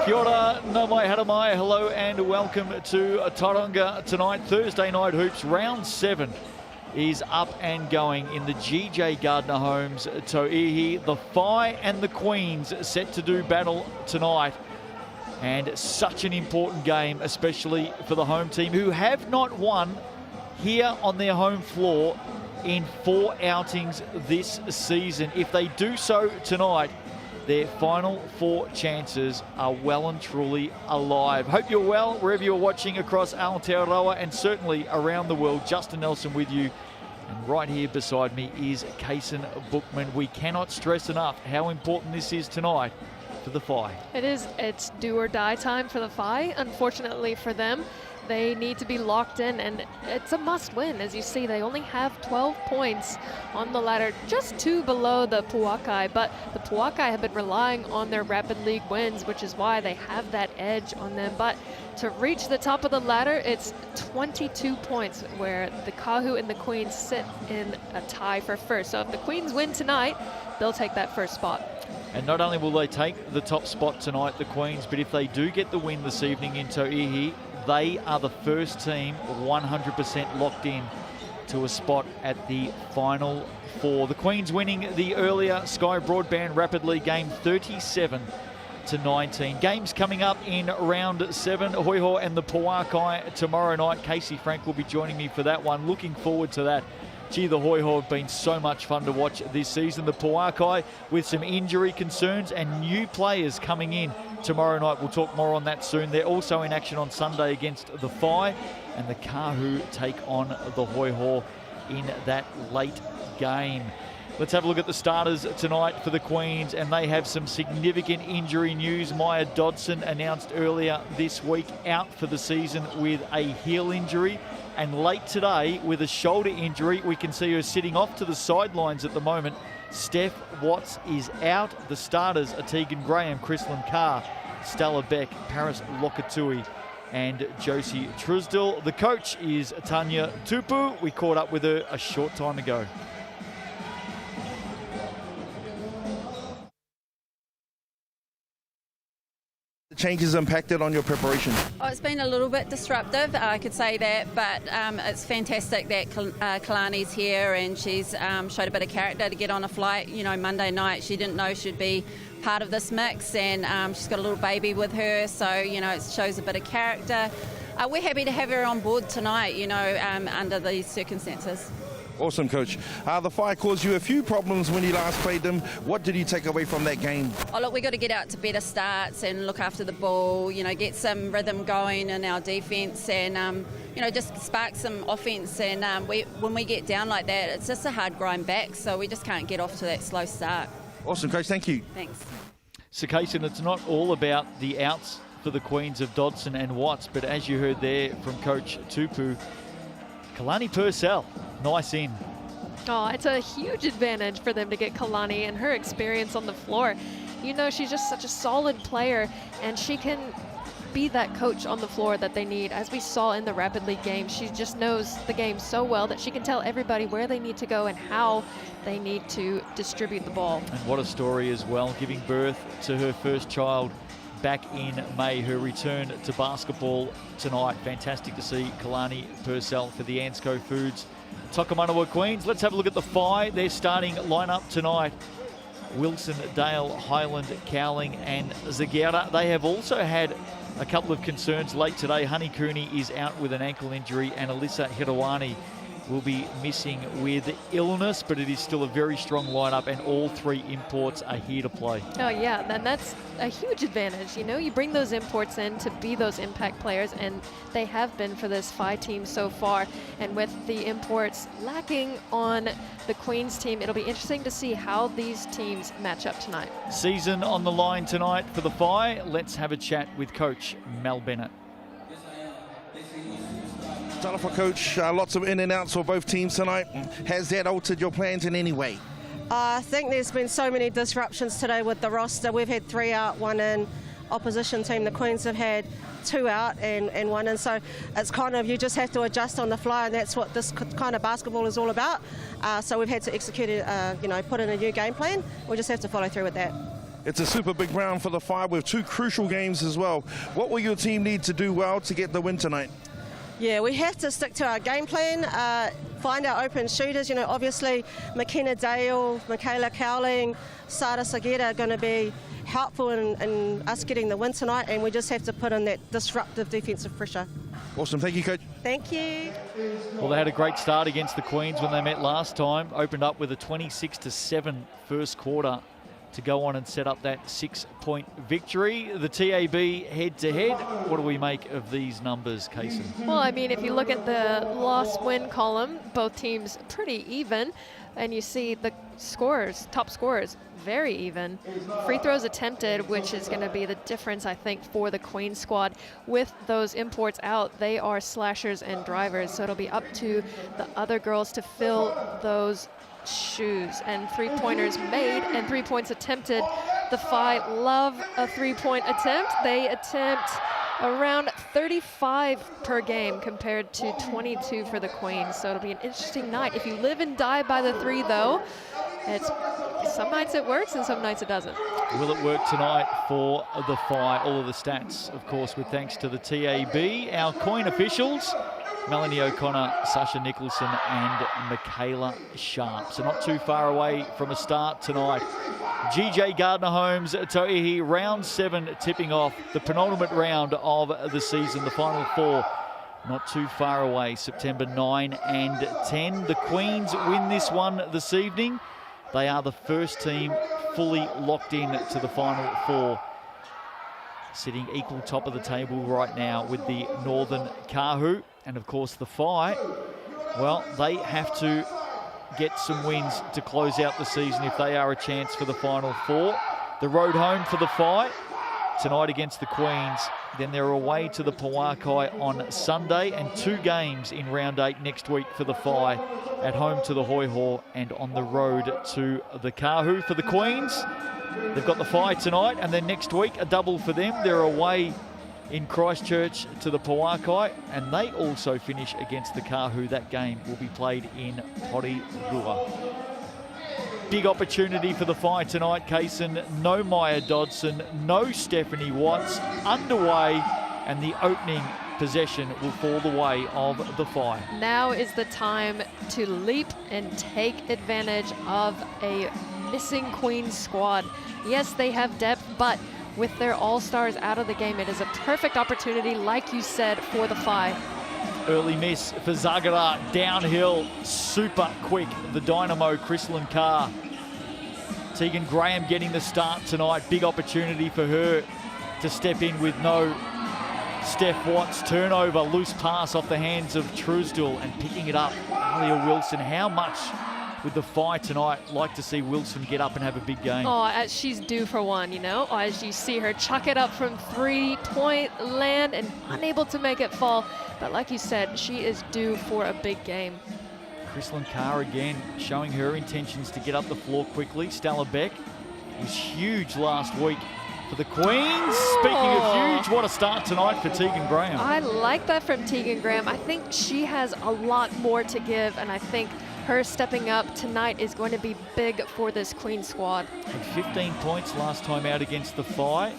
Kia ora, nā mai, hara mai, hello and welcome to Tauranga tonight. Thursday night hoops, round 7 is up and going in the GJ Gardner Homes Tauihi. The Whai and the Queens set to do battle tonight. And such an important game, especially for the home team, who have not won here on their home floor in 4 outings this season. If they do so tonight, their final 4 chances are well and truly alive. Hope you're well wherever you're watching across Aotearoa and certainly around the world. Justin Nelson with you. And right here beside me is Kason Bookman. We cannot stress enough how important this is tonight for the Whai.
It is. It's do or die time for the Whai. Unfortunately for them, they need to be locked in, and it's a must win. As you see, they only have 12 points on the ladder, just 2 below the Puakai, but the Puakai have been relying on their Rapid League wins, which is why they have that edge on them. But to reach the top of the ladder, it's 22 points, where the Kahu and the Queens sit in a tie for first. So if the Queens win tonight, they'll take that first spot.
And not only will they take the top spot tonight, the Queens, but if they do get the win this evening in Toihi, they are the first team 100% locked in to a spot at the Final 4. The Queens winning the earlier Sky Broadband Rapid League game 37-19. Games coming up in round 7. Hoiho and the Puakai tomorrow night. Casey Frank will be joining me for that one. Looking forward to that. Gee, the Hoiho have been so much fun to watch this season. The Puakai with some injury concerns and new players coming in tomorrow night. We'll talk more on that soon. They're also in action on Sunday against the Whai, and the Kahu take on the Hoiho in that late game. Let's have a look at the starters tonight for the Queens, and they have some significant injury news. Maya Dodson announced earlier this week out for the season with a heel injury. And late today with a shoulder injury. We can see her sitting off to the sidelines at the moment. Steph Watts is out. The starters are Tegan Graham, Chrislyn Carr, Stella Beck, Paris Lokatui and Josie Trusdell. The coach is Tanya Tupu. We caught up with her a short time ago.
The changes impacted on your preparation?
Oh, it's been a little bit disruptive, I could say that, but it's fantastic that Kalani's here, and she's showed a bit of character to get on a flight. You know, Monday night she didn't know she'd be part of this mix, and she's got a little baby with her, so, you know, it shows a bit of character. We're happy to have her on board tonight, you know, under these circumstances.
Awesome, Coach. The Whai caused you a few problems when you last played them. What did you take away from that game?
Oh, look, we've got to get out to better starts and look after the ball, you know, get some rhythm going in our defence, and, you know, just spark some offence. And when we get down like that, it's just a hard grind back, so we just can't get off to that slow start.
Awesome, Coach. Thank you.
Thanks.
So, Kason, it's not all about the outs for the Queens of Dodson and Watts, but as you heard there from Coach Tupu, Kalani Purcell, nice in.
Oh, it's a huge advantage for them to get Kalani and her experience on the floor. You know, she's just such a solid player, and she can be that coach on the floor that they need. As we saw in the Rapid League game, she just knows the game so well that she can tell everybody where they need to go and how they need to distribute the ball.
And what a story as well, giving birth to her first child back in May. Her return to basketball tonight. Fantastic to see Kalani Purcell for the Ansco Foods Tokomanawa Queens. Let's have a look at the Whai. Their starting lineup tonight: Wilson, Dale, Highland, Cowling and Zagera. They have also had a couple of concerns late today. Honey Cooney is out with an ankle injury, and Alyssa Hirawani will be missing with illness, but it is still a very strong lineup, and all 3 imports are here to play.
Oh yeah, then that's a huge advantage. You know, you bring those imports in to be those impact players, and they have been for this Whai team so far. And with the imports lacking on the Queens team, it'll be interesting to see how these teams match up tonight.
Season on the line tonight for the Whai. Let's have a chat with Coach Mel Bennett.
Start off, Coach. Lots of in and outs for both teams tonight. Has that altered your plans in any way?
I think there's been so many disruptions today with the roster. We've had 3 out, 1 in. Opposition team, the Queens, have had 2 out and 1 in. So it's kind of, you just have to adjust on the fly, and that's what this kind of basketball is all about. So we've had to execute it, you know, put in a new game plan. We just have to follow through with that.
It's a super big round for the Whai with 2 crucial games as well. What will your team need to do well to get the win tonight?
Yeah, we have to stick to our game plan, find our open shooters. You know, obviously McKenna Dale, Michaela Cowling, Sara Sageta are going to be helpful in us getting the win tonight, and we just have to put in that disruptive defensive pressure.
Awesome. Thank you, Coach.
Thank you.
Well, they had a great start against the Queens when they met last time. Opened up with a 26-7 first quarter to go on and set up that 6-point victory. The TAB head-to-head, what do we make of these numbers, Kaysen?
Well, I mean, if you look at the loss-win column, both teams pretty even, and you see the scorers, top scorers, very even. Free throws attempted, which is going to be the difference, I think, for the Queen squad. With those imports out, they are slashers and drivers, so it'll be up to the other girls to fill those shoes. And 3-pointers made and 3 points attempted. The Whai love a 3-point attempt. They attempt around 35 per game compared to 22 for the Queens. So it'll be an interesting night. If you live and die by the 3, though, some nights it works and some nights it doesn't.
Will it work tonight for the Whai? All of the stats, of course, with thanks to the TAB. Our coin officials, Melanie O'Connor, Sasha Nicholson and Michaela Sharp. So not too far away from a start tonight. GJ Gardner-Holmes, Tauihi, round 7 tipping off the penultimate round of the season, the final 4. Not too far away, September 9 and 10. The Queens win this one this evening. They are the first team fully locked in to the final 4. Sitting equal top of the table right now with the Northern Kahu. And of course the Whai, well, they have to get some wins to close out the season if they are a chance for the final 4. The road home for the Whai tonight against the Queens. Then they're away to the Pauakai on Sunday, and 2 games in round 8 next week for the Whai. At home to the Hoiho and on the road to the Kahu for the Queens. They've got the Whai tonight, and then next week a double for them. They're away in Christchurch to the Pauakai, and they also finish against the Kahu. That game will be played in Porirua. Big opportunity for the Whai tonight, Kaysen. No Maya Dodson, no Stephanie Watts. Underway, and the opening possession will fall the way of the Whai.
Now is the time to leap and take advantage of a missing Queens squad. Yes, they have depth, but with their all-stars out of the game, it is a perfect opportunity, like you said, for the Whai.
Early miss for Zagara, downhill, super quick, the dynamo Chrislyn Carr. Tegan Graham getting the start tonight. Big opportunity for her to step in with no Steph Watts. Turnover, loose pass off the hands of Truesdell, and picking it up, Alia Wilson. How much with the Whai tonight like to see Wilson get up and have a big game?
Oh, she's due for one, you know, as you see her chuck it up from 3-point land and unable to make it fall. But like you said, she is due for a big game.
Chrislyn Carr again showing her intentions to get up the floor quickly. Stella Beck was huge last week for the Queens. Speaking of huge, what a start tonight for Tegan Graham.
I like that from Tegan Graham. I think she has a lot more to give, and I think her stepping up tonight is going to be big for this Queen squad.
Had 15 points last time out against the Whai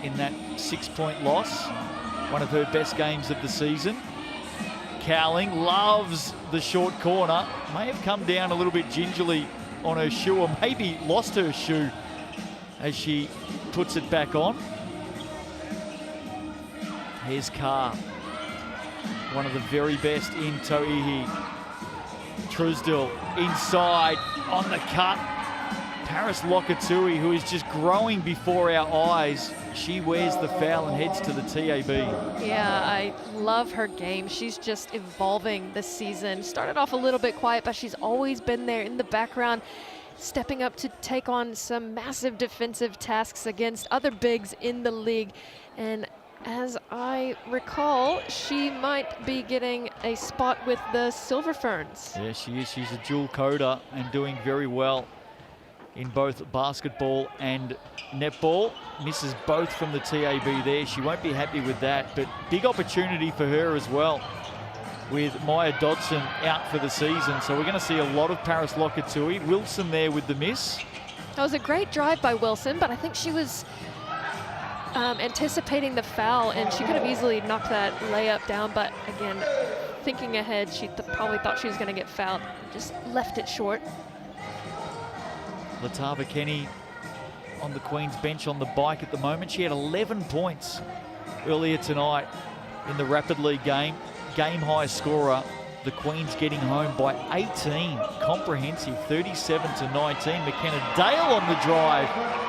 in that 6-point loss. One of her best games of the season. Cowling loves the short corner. May have come down a little bit gingerly on her shoe, or maybe lost her shoe as she puts it back on. Here's Carr, one of the very best in Tauihi. Truesdell inside on the cut. Paris Lokatui, who is just growing before our eyes. She wears the foul and heads to the TAB.
Yeah, I love her game. She's just evolving this season. Started off a little bit quiet, but she's always been there in the background, stepping up to take on some massive defensive tasks against other bigs in the league. And as I recall, she might be getting a spot with the Silver Ferns.
Yeah, she is. She's a dual coder and doing very well in both basketball and netball. Misses both from the TAB there. She won't be happy with that, but big opportunity for her as well, with Maya Dodson out for the season. So we're going to see a lot of Paris Lokatui. Wilson there with the miss.
That was a great drive by Wilson, but I think she was anticipating the foul, and she could have easily knocked that layup down, but again, thinking ahead, she probably thought she was going to get fouled, just left it short.
Latava Kenny on the Queen's bench on the bike at the moment. She had 11 points earlier tonight in the Rapid League game. Game high scorer. The Queens getting home by 18. Comprehensive, 37-19. McKenna Dale on the drive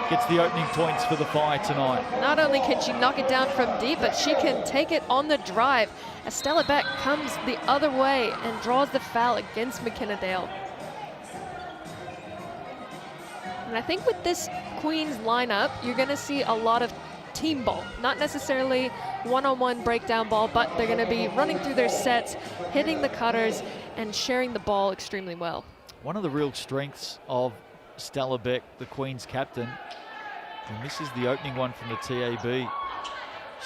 gets the opening points for the Whai tonight.
Not only can she knock it down from deep, but she can take it on the drive. Estella Beck comes the other way and draws the foul against McKenna Dale. And I think with this Queens lineup, you're going to see a lot of team ball, not necessarily one-on-one breakdown ball, but they're going to be running through their sets, hitting the cutters, and sharing the ball extremely well.
One of the real strengths of Stella Beck, the Queen's captain, and this is the opening one from the TAB.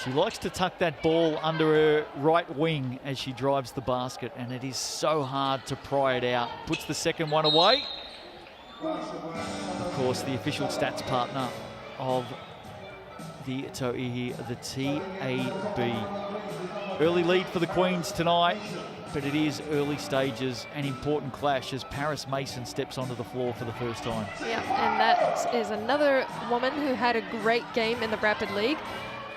She likes to tuck that ball under her right wing as she drives the basket, and it is so hard to pry it out. Puts the second one away. Of course, the official stats partner of the Tauihi, the TAB. Early lead for the Queens tonight, but it is early stages, an important clash as Paris Mason steps onto the floor for the first time.
Yeah, and that is another woman who had a great game in the Rapid League.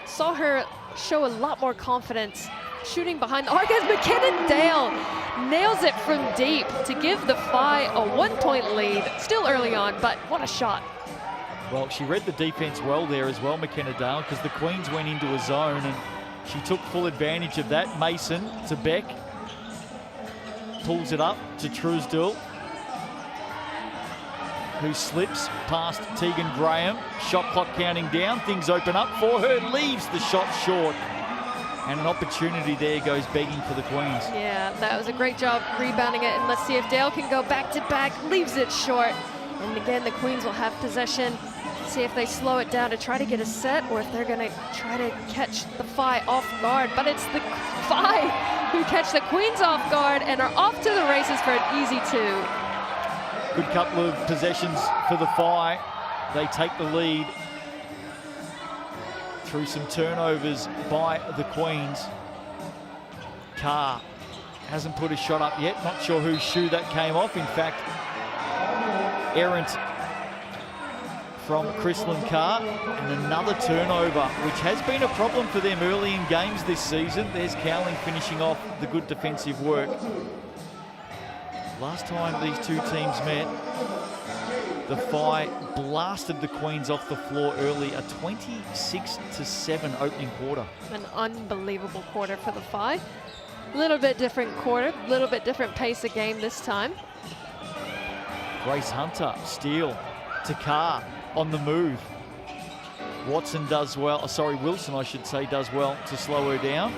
Saw her show a lot more confidence shooting behind the arc as McKenna Dale nails it from deep to give the Whai a 1-point lead. Still early on, but what a shot.
Well, she read the defense well there as well, McKenna Dale, because the Queens went into a zone and she took full advantage of that. Mason to Beck. Pulls it up to Truesdell, who slips past Tegan Graham. Shot clock counting down. Things open up for her. Leaves the shot short. And an opportunity there goes begging for the Queens.
Yeah, that was a great job rebounding it. And let's see if Dale can go back to back. Leaves it short. And again, the Queens will have possession. See if they slow it down to try to get a set, or if they're going to try to catch the Whai off guard. But it's the Whai who catch the Queens off guard and are off to the races for an easy 2.
Good couple of possessions for the Whai. They take the lead through some turnovers by the Queens. Carr hasn't put a shot up yet. Not sure whose shoe that came off. In fact, errant from Chrislyn Carr, and another turnover, which has been a problem for them early in games this season. There's Cowling finishing off the good defensive work. Last time these two teams met, the Whai blasted the Queens off the floor early, a 26-7 opening quarter.
An unbelievable quarter for the Whai. A little bit different quarter, a little bit different pace of game this time.
Grace Hunter, steal to Carr on the move. Wilson does well to slow her down.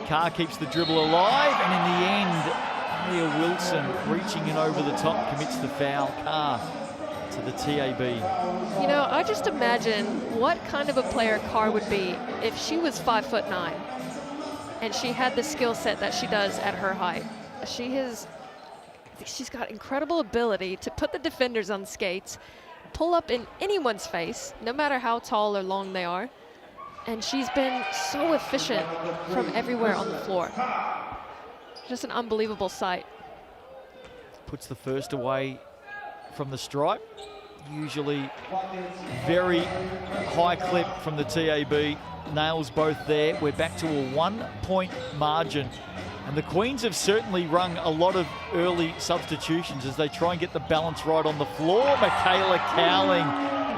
Carr keeps the dribble alive, and in the end, Leah Wilson reaching in over the top commits the foul. Carr to the TAB.
You know, I just imagine what kind of a player Carr would be if she was 5'9" and she had the skill set that she does at her height. She's got incredible ability to put the defenders on skates, pull up in anyone's face, no matter how tall or long they are. And she's been so efficient from everywhere on the floor. Just an unbelievable sight.
Puts the first away from the stripe. Usually very high clip from the TAB. Nails both there. We're back to a 1-point margin. And the Queens have certainly rung a lot of early substitutions as they try and get the balance right on the floor. Michaela Cowling,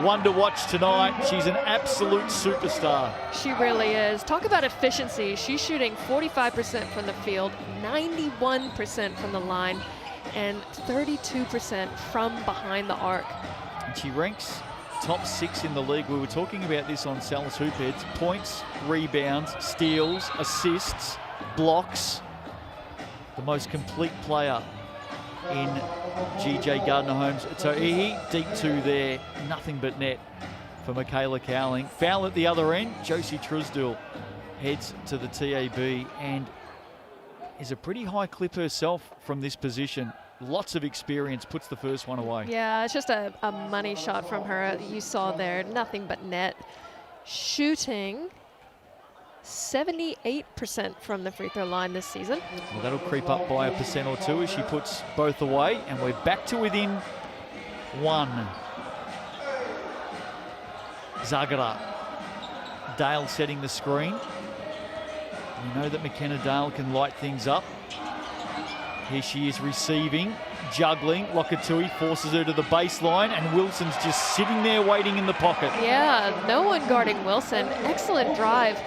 one to watch tonight. She's an absolute superstar.
She really is. Talk about efficiency. She's shooting 45% from the field, 91% from the line, and 32% from behind the arc.
And she ranks top 6 in the league. We were talking about this on Sal's Hoopheads. Points, rebounds, steals, assists, blocks. The most complete player in GJ Gardner-Holmes. Tauihi, deep 2 there, nothing but net for Michaela Cowling. Foul at the other end. Josie Truesdell heads to the TAB and is a pretty high clip herself from this position. lots of experience, puts the first one away.
Yeah, it's just a money shot from her. You saw there, nothing but net. Shooting 78% from the free throw line this season.
Well, that'll creep up by 1% or 2 as she puts both away, and we're back to within 1. Zagara. Dale setting the screen. We know that McKenna Dale can light things up. Here she is receiving, juggling. Lokatui forces her to the baseline, and Wilson's just sitting there waiting in the pocket.
Yeah, no one guarding Wilson. Excellent drive.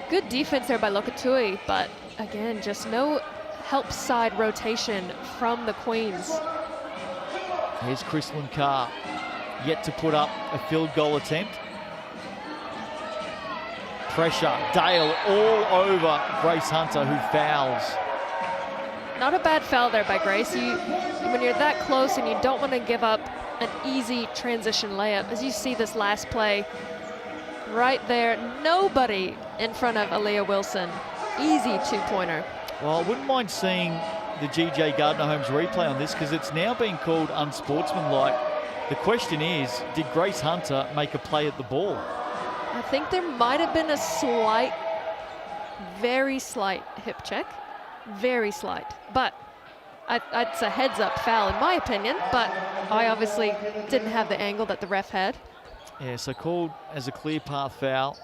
Good defense there by Lokatui, but again, just no help side rotation from the Queens.
Here's Chrislyn Carr, yet to put up a field goal attempt. Pressure, Dale all over Grace Hunter, who fouls.
Not a bad foul there by Grace. When you're that close and you don't want to give up an easy transition layup, as you see this last play, right there, nobody in front of Aaliyah Wilson. Easy two-pointer.
Well, I wouldn't mind seeing the GJ Gardner-Holmes replay on this, because it's now being called unsportsmanlike. The question is, did Grace Hunter make a play at the ball?
I think there might have been a slight, very slight hip check. Very slight. But it's a heads-up foul in my opinion, but I obviously didn't have the angle that the ref had.
Yeah, so called as a clear path foul.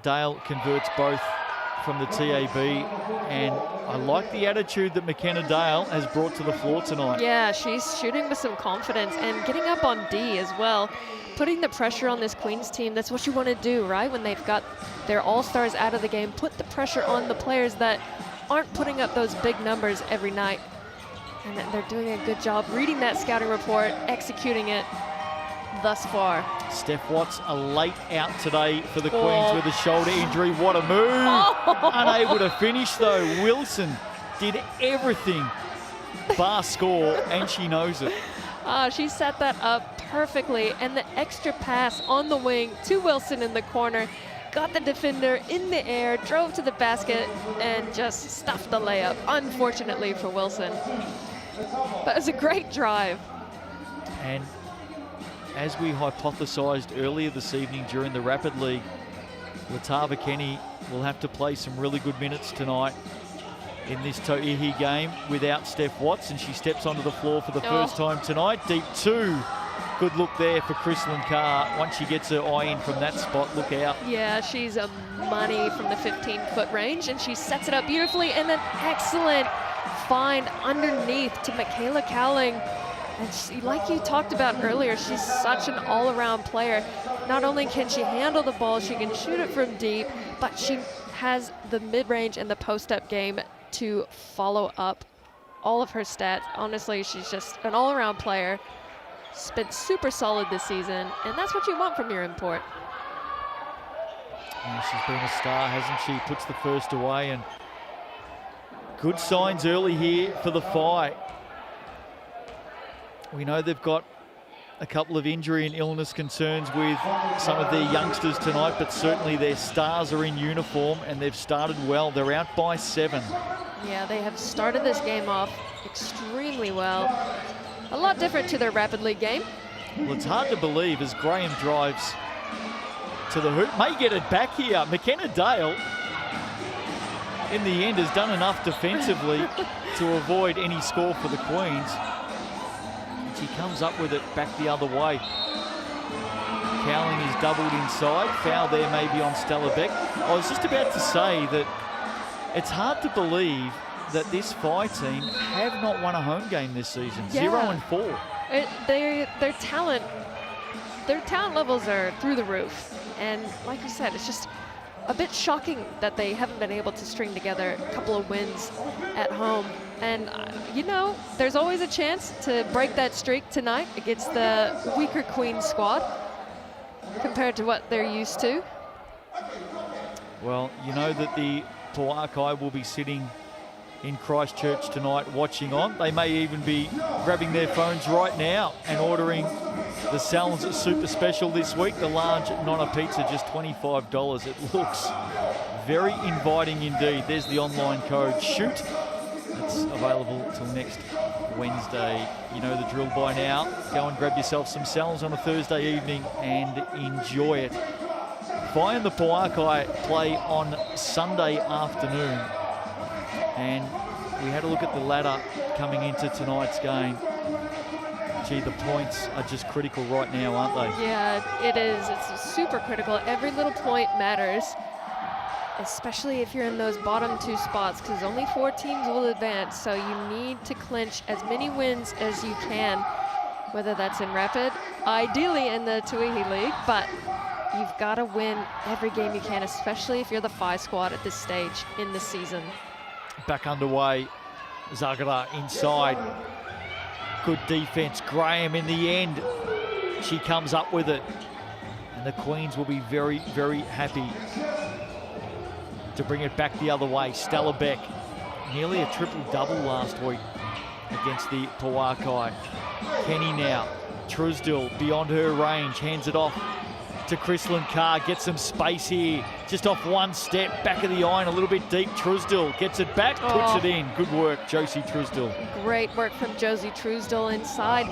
Dale converts both from the TAB, and I like the attitude that McKenna Dale has brought to the floor tonight.
Yeah, she's shooting with some confidence and getting up on D as well. Putting the pressure on this Queens team, that's what you want to do, right? When they've got their all-stars out of the game, put the pressure on the players that aren't putting up those big numbers every night. And they're doing a good job reading that scouting report, executing it thus far.
Steph Watts a late out today for the Queens with a shoulder injury. What a move. Unable to finish though. Wilson did everything bar score, and she knows it.
She set that up perfectly, and the extra pass on the wing to Wilson in the corner, got the defender in the air, drove to the basket, and just stuffed the layup, unfortunately for Wilson. But it was a great drive.
And as we hypothesized earlier this evening during the Rapid League, Latava Kenny will have to play some really good minutes tonight in this Tauihi game without Steph Watts, and she steps onto the floor for the first time tonight. Deep 2. Good look there for Chrislyn Carr. Once she gets her eye in from that spot, look out.
Yeah, she's a money from the 15-foot range, and she sets it up beautifully, and an excellent find underneath to Michaela Cowling. And she, like you talked about earlier, she's such an all-around player. Not only can she handle the ball, she can shoot it from deep, but she has the mid-range and the post-up game to follow up all of her stats. Honestly, she's just an all-around player. She's been super solid this season, and that's what you want from your import.
Yeah, she's been a star, hasn't she? Puts the first away, and good signs early here for the Whai. We know they've got a couple of injury and illness concerns with some of their youngsters tonight, but certainly their stars are in uniform and they've started well. They're out by 7.
Yeah, they have started this game off extremely well. A lot different to their Rapid League game.
Well, it's hard to believe as Graham drives to the hoop. May get it back here. McKenna Dale, in the end, has done enough defensively to avoid any score for the Queens. She comes up with it back the other way. Cowling is doubled inside. Foul there maybe on Stella Beck. I was just about to say that it's hard to believe that this Whai team have not won a home game this season.
Yeah.
0-4.
Their talent levels are through the roof. And like you said, it's just a bit shocking that they haven't been able to string together a couple of wins at home. And, you know, there's always a chance to break that streak tonight against the weaker Queens squad compared to what they're used to.
Well, you know that the Pauakai will be sitting in Christchurch tonight watching on. They may even be grabbing their phones right now and ordering the Sal's Super Special this week. The large Nonna Pizza, just $25. It looks very inviting indeed. There's the online code, SHOOT. It's available till next Wednesday. You know the drill by now. Go and grab yourself some sal's on a Thursday evening and enjoy it. Whai and the Pauakai play on Sunday afternoon. And we had a look at the ladder coming into tonight's game. Gee, the points are just critical right now, aren't they?
Yeah, it is. It's super critical. Every little point matters, especially if you're in those bottom 2 spots, because only 4 teams will advance. So you need to clinch as many wins as you can, whether that's in Rapid, ideally in the Tauihi League, but you've got to win every game you can, especially if you're the Whai squad at this stage in the season.
Back underway. Zagara inside. Good defense. Graham in the end. She comes up with it. And the Queens will be very, very happy to bring it back the other way. Stella Beck, nearly a triple-double last week against the Pauakai. Kenny now. Trusdill beyond her range. Hands it off to Chrislyn Carr. Gets some space here. Just off one step. Back of the iron, a little bit deep. Trusdill gets it back, puts it in. Good work, Josie Trusdill.
Great work from Josie Trusdill inside.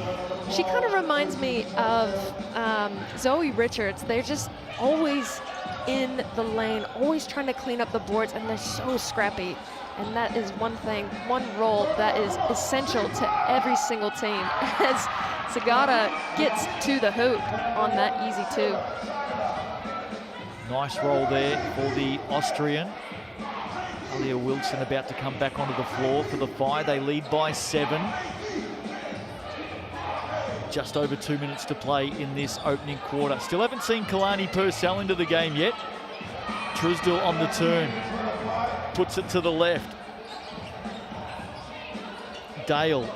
She kind of reminds me of Zoe Richards. They're just always in the lane, always trying to clean up the boards, and they're so scrappy. And that is one thing, one role that is essential to every single team, as Zagara gets to the hoop on that easy 2.
Nice roll there for the Austrian. Alia Wilson about to come back onto the floor for the Whai. They lead by 7. Just over 2 minutes to play in this opening quarter. Still haven't seen Kalani Purcell into the game yet. Trusdill on the turn. Puts it to the left. Dale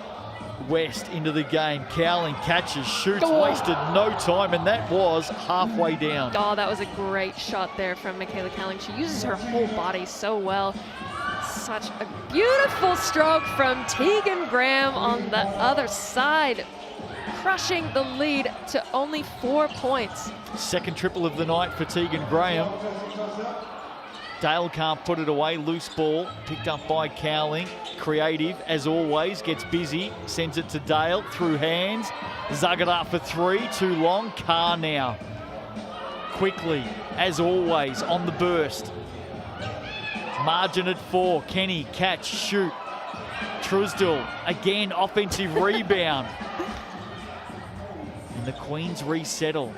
West into the game. Cowling catches, shoots, wasted no time, and that was halfway down.
Oh, that was a great shot there from Michaela Cowling. She uses her whole body so well. Such a beautiful stroke from Tegan Graham on the other side, crushing the lead to only 4 points.
Second triple of the night for Tegan Graham. Dale can't put it away. Loose ball picked up by Cowling. Creative, as always, gets busy. Sends it to Dale through hands. Zagara for 3, too long. Carr now. Quickly, as always, on the burst. Margin at 4. Kenny, catch, shoot. Trusdill, again, offensive rebound. And the Queens resettle.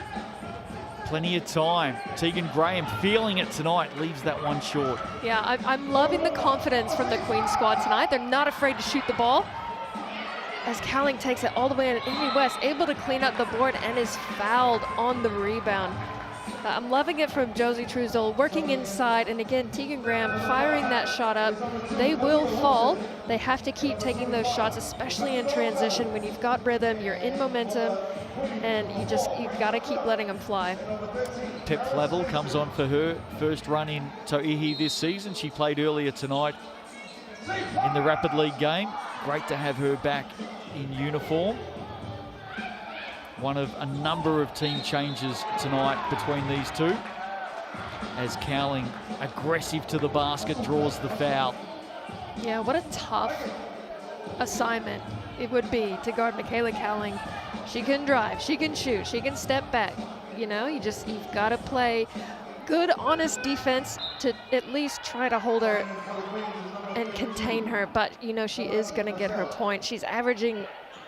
Plenty of time. Tegan Graham feeling it tonight, leaves that one short.
Yeah, I'm loving the confidence from the Queen squad tonight. They're not afraid to shoot the ball. As Cowling takes it all the way in, Amy West able to clean up the board and is fouled on the rebound. I'm loving it from Josie Trusdill, working inside, and again, Tegan Graham firing that shot up. They will fall. They have to keep taking those shots, especially in transition. When you've got rhythm, you're in momentum, and you've got to keep letting them fly.
Pep Flavel comes on for her first run in Toihi this season. She played earlier tonight in the Rapid League game. Great to have her back in uniform. One of a number of team changes tonight between these two, as Cowling, aggressive to the basket, draws the foul.
Yeah, what a tough assignment it would be to guard Michaela Cowling. She can drive, she can shoot, she can step back. You know, you've got to play good, honest defense to at least try to hold her and contain her. But, you know, she is going to get her point. She's averaging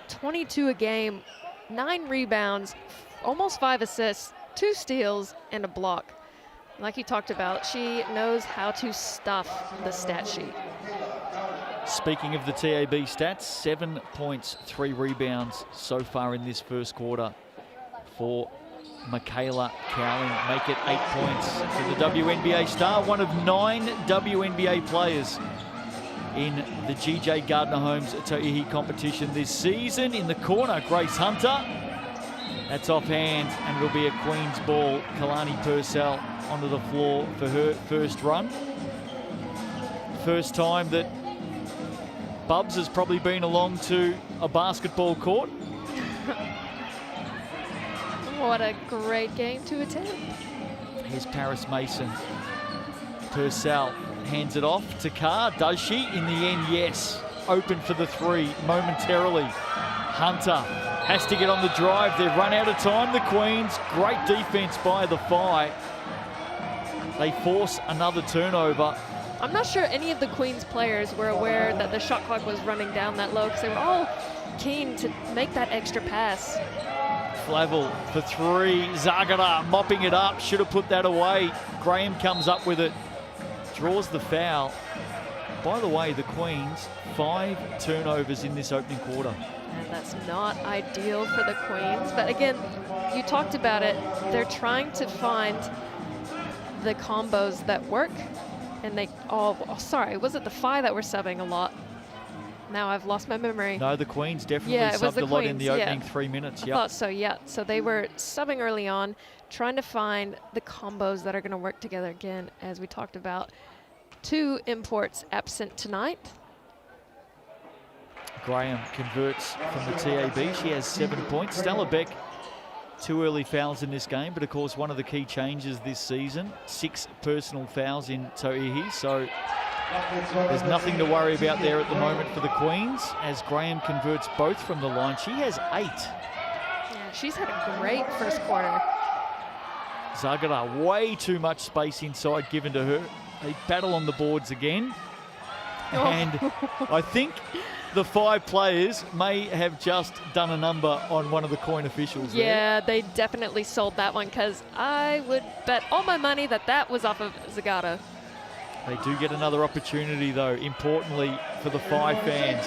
22 a game, 9 rebounds, almost 5 assists, 2 steals, and a block. Like you talked about, she knows how to stuff the stat sheet.
Speaking of the TAB stats, 7 points, 3 rebounds so far in this first quarter for Michaela Cowling. Make it 8 points for the WNBA star, one of 9 WNBA players in the GJ Gardner Holmes Toihi competition this season. In the corner, Grace Hunter. That's offhand, and it'll be a Queen's ball. Kalani Purcell onto the floor for her first run. First time that Bubs has probably been along to a basketball court.
What a great game to attend.
Here's Paris Mason. Purcell hands it off to Carr. Does she? In the end, yes. open for the three momentarily. Hunter has to get on the drive. They've run out of time, the Queens. Great defense by the Whai. They force another turnover.
I'm not sure any of the Queens players were aware that the shot clock was running down that low because they were all keen to make that extra pass.
Flavel for three. Zagara mopping it up. Should have put that away. Graham comes up with it. Draws the foul. By the way, the Queens, 5 turnovers in this opening quarter.
And that's not ideal for the Queens. But again, you talked about it. They're trying to find the combos that work. And they, sorry, was it the Whai that were subbing a lot? Now I've lost my memory.
No, the Queens definitely subbed a lot in the opening 3 minutes.
I thought so, yeah. So they were subbing early on, trying to find the combos that are going to work together again, as we talked about. 2 imports absent tonight.
Graham converts from the TAB. She has 7 points. Stella Beck, 2 early fouls in this game, but of course one of the key changes this season, 6 personal fouls in Tauihi, so there's nothing to worry about there at the moment for the Queens as Graham converts both from the line. She has 8.
Yeah, she's had a great first quarter.
Zagara, way too much space inside given to her. They battle on the boards again. And I think the 5 players may have just done a number on one of the coin officials there.
Yeah, they definitely sold that one because I would bet all my money that that was off of Zagara.
They do get another opportunity though, importantly for the 5 fans.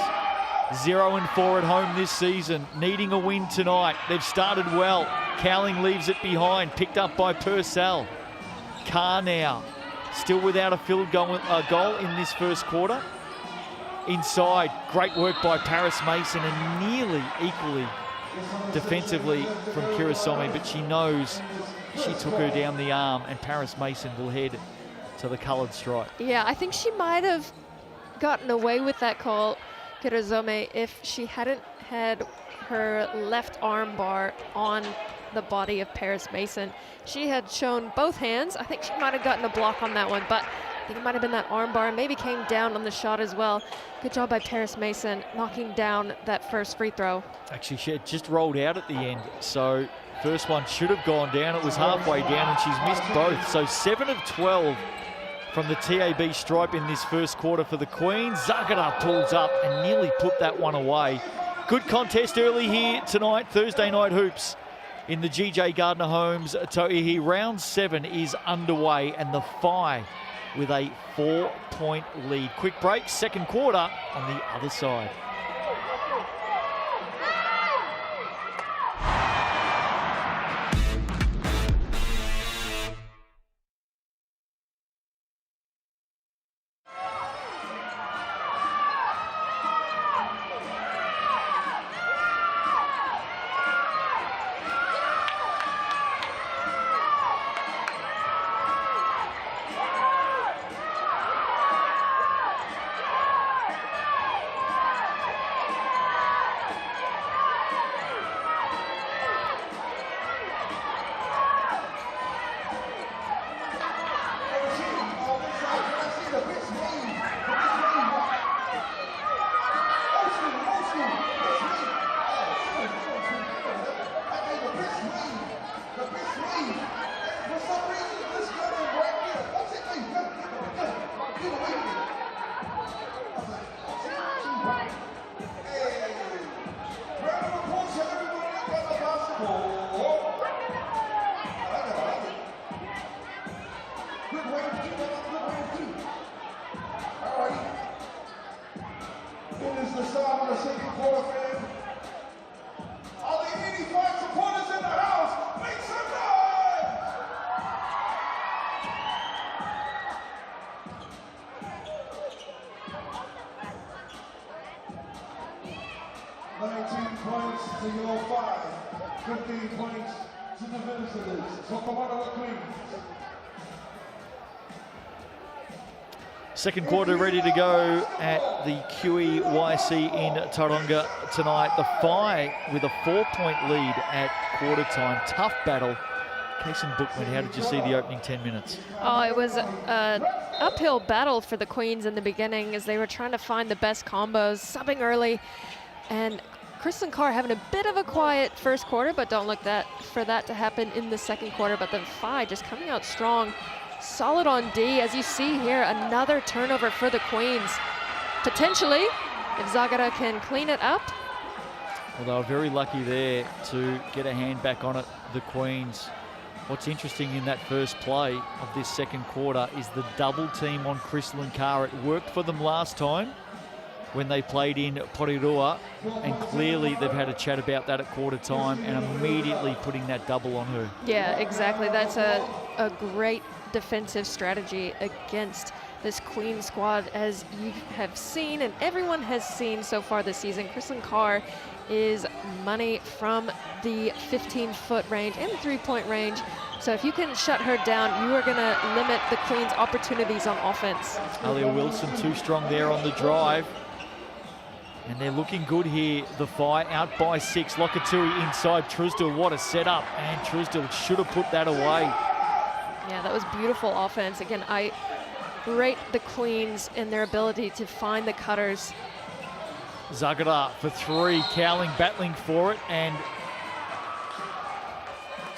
0-4 at home this season, needing a win tonight. They've started well. Cowling leaves it behind, picked up by Purcell. Carr now, still without a field goal in this first quarter. Inside, great work by Paris Mason and nearly equally defensively from Kirasami, but she knows she took her down the arm and Paris Mason will head to the coloured stripe.
Yeah, I think she might have gotten away with that call, Kirasami, if she hadn't had her left arm bar on the body of Paris Mason. She had shown both hands. I think she might have gotten a block on that one, but I think it might have been that arm bar, maybe came down on the shot as well. Good job by Paris Mason knocking down that first free throw.
Actually, she had just rolled out at the end, so first one should have gone down. It was halfway down and she's missed both. So 7 of 12 from the TAB stripe in this first quarter for the Queens. Zagara pulls up and nearly put that one away. Good contest early here tonight, Thursday night hoops in the GJ Gardner Homes Toihi. Round 7 is underway and the Whai with a 4-point lead. Quick break, second quarter on the other side. Second quarter ready to go at the QEYC in Tauranga tonight. The Whai with a 4-point lead at quarter time. Tough battle Kason Bookman, how did you see the opening 10 minutes?
Oh, it was an uphill battle for the Queens in the beginning as they were trying to find the best combos, subbing early. And Kristen Carr having a bit of a quiet first quarter, but don't look for that to happen in the second quarter. But the Whai just coming out strong, solid on D. As you see here, another turnover for the Queens. Potentially, if Zagara can clean it up.
Well, they were very lucky there to get a hand back on it, the Queens. What's interesting in that first play of this second quarter is the double team on Crystalline Carr. It worked for them last time when they played in Porirua, and clearly they've had a chat about that at quarter time and immediately putting that double on her.
Yeah, exactly. That's a great defensive strategy against this Queen squad. As you have seen and everyone has seen so far this season, Kristen Carr is money from the 15-foot range and the three-point range. So if you can shut her down, you are going to limit the Queens' opportunities on offense.
Alia Wilson too strong there on the drive. And they're looking good here. The Whai out by 6. Lokatui inside Truesdale. What a setup. And Truesdale should have put that away.
Yeah, that was beautiful offense. Again, I rate the Queens in their ability to find the cutters.
Zagara for 3. Cowling battling for it. And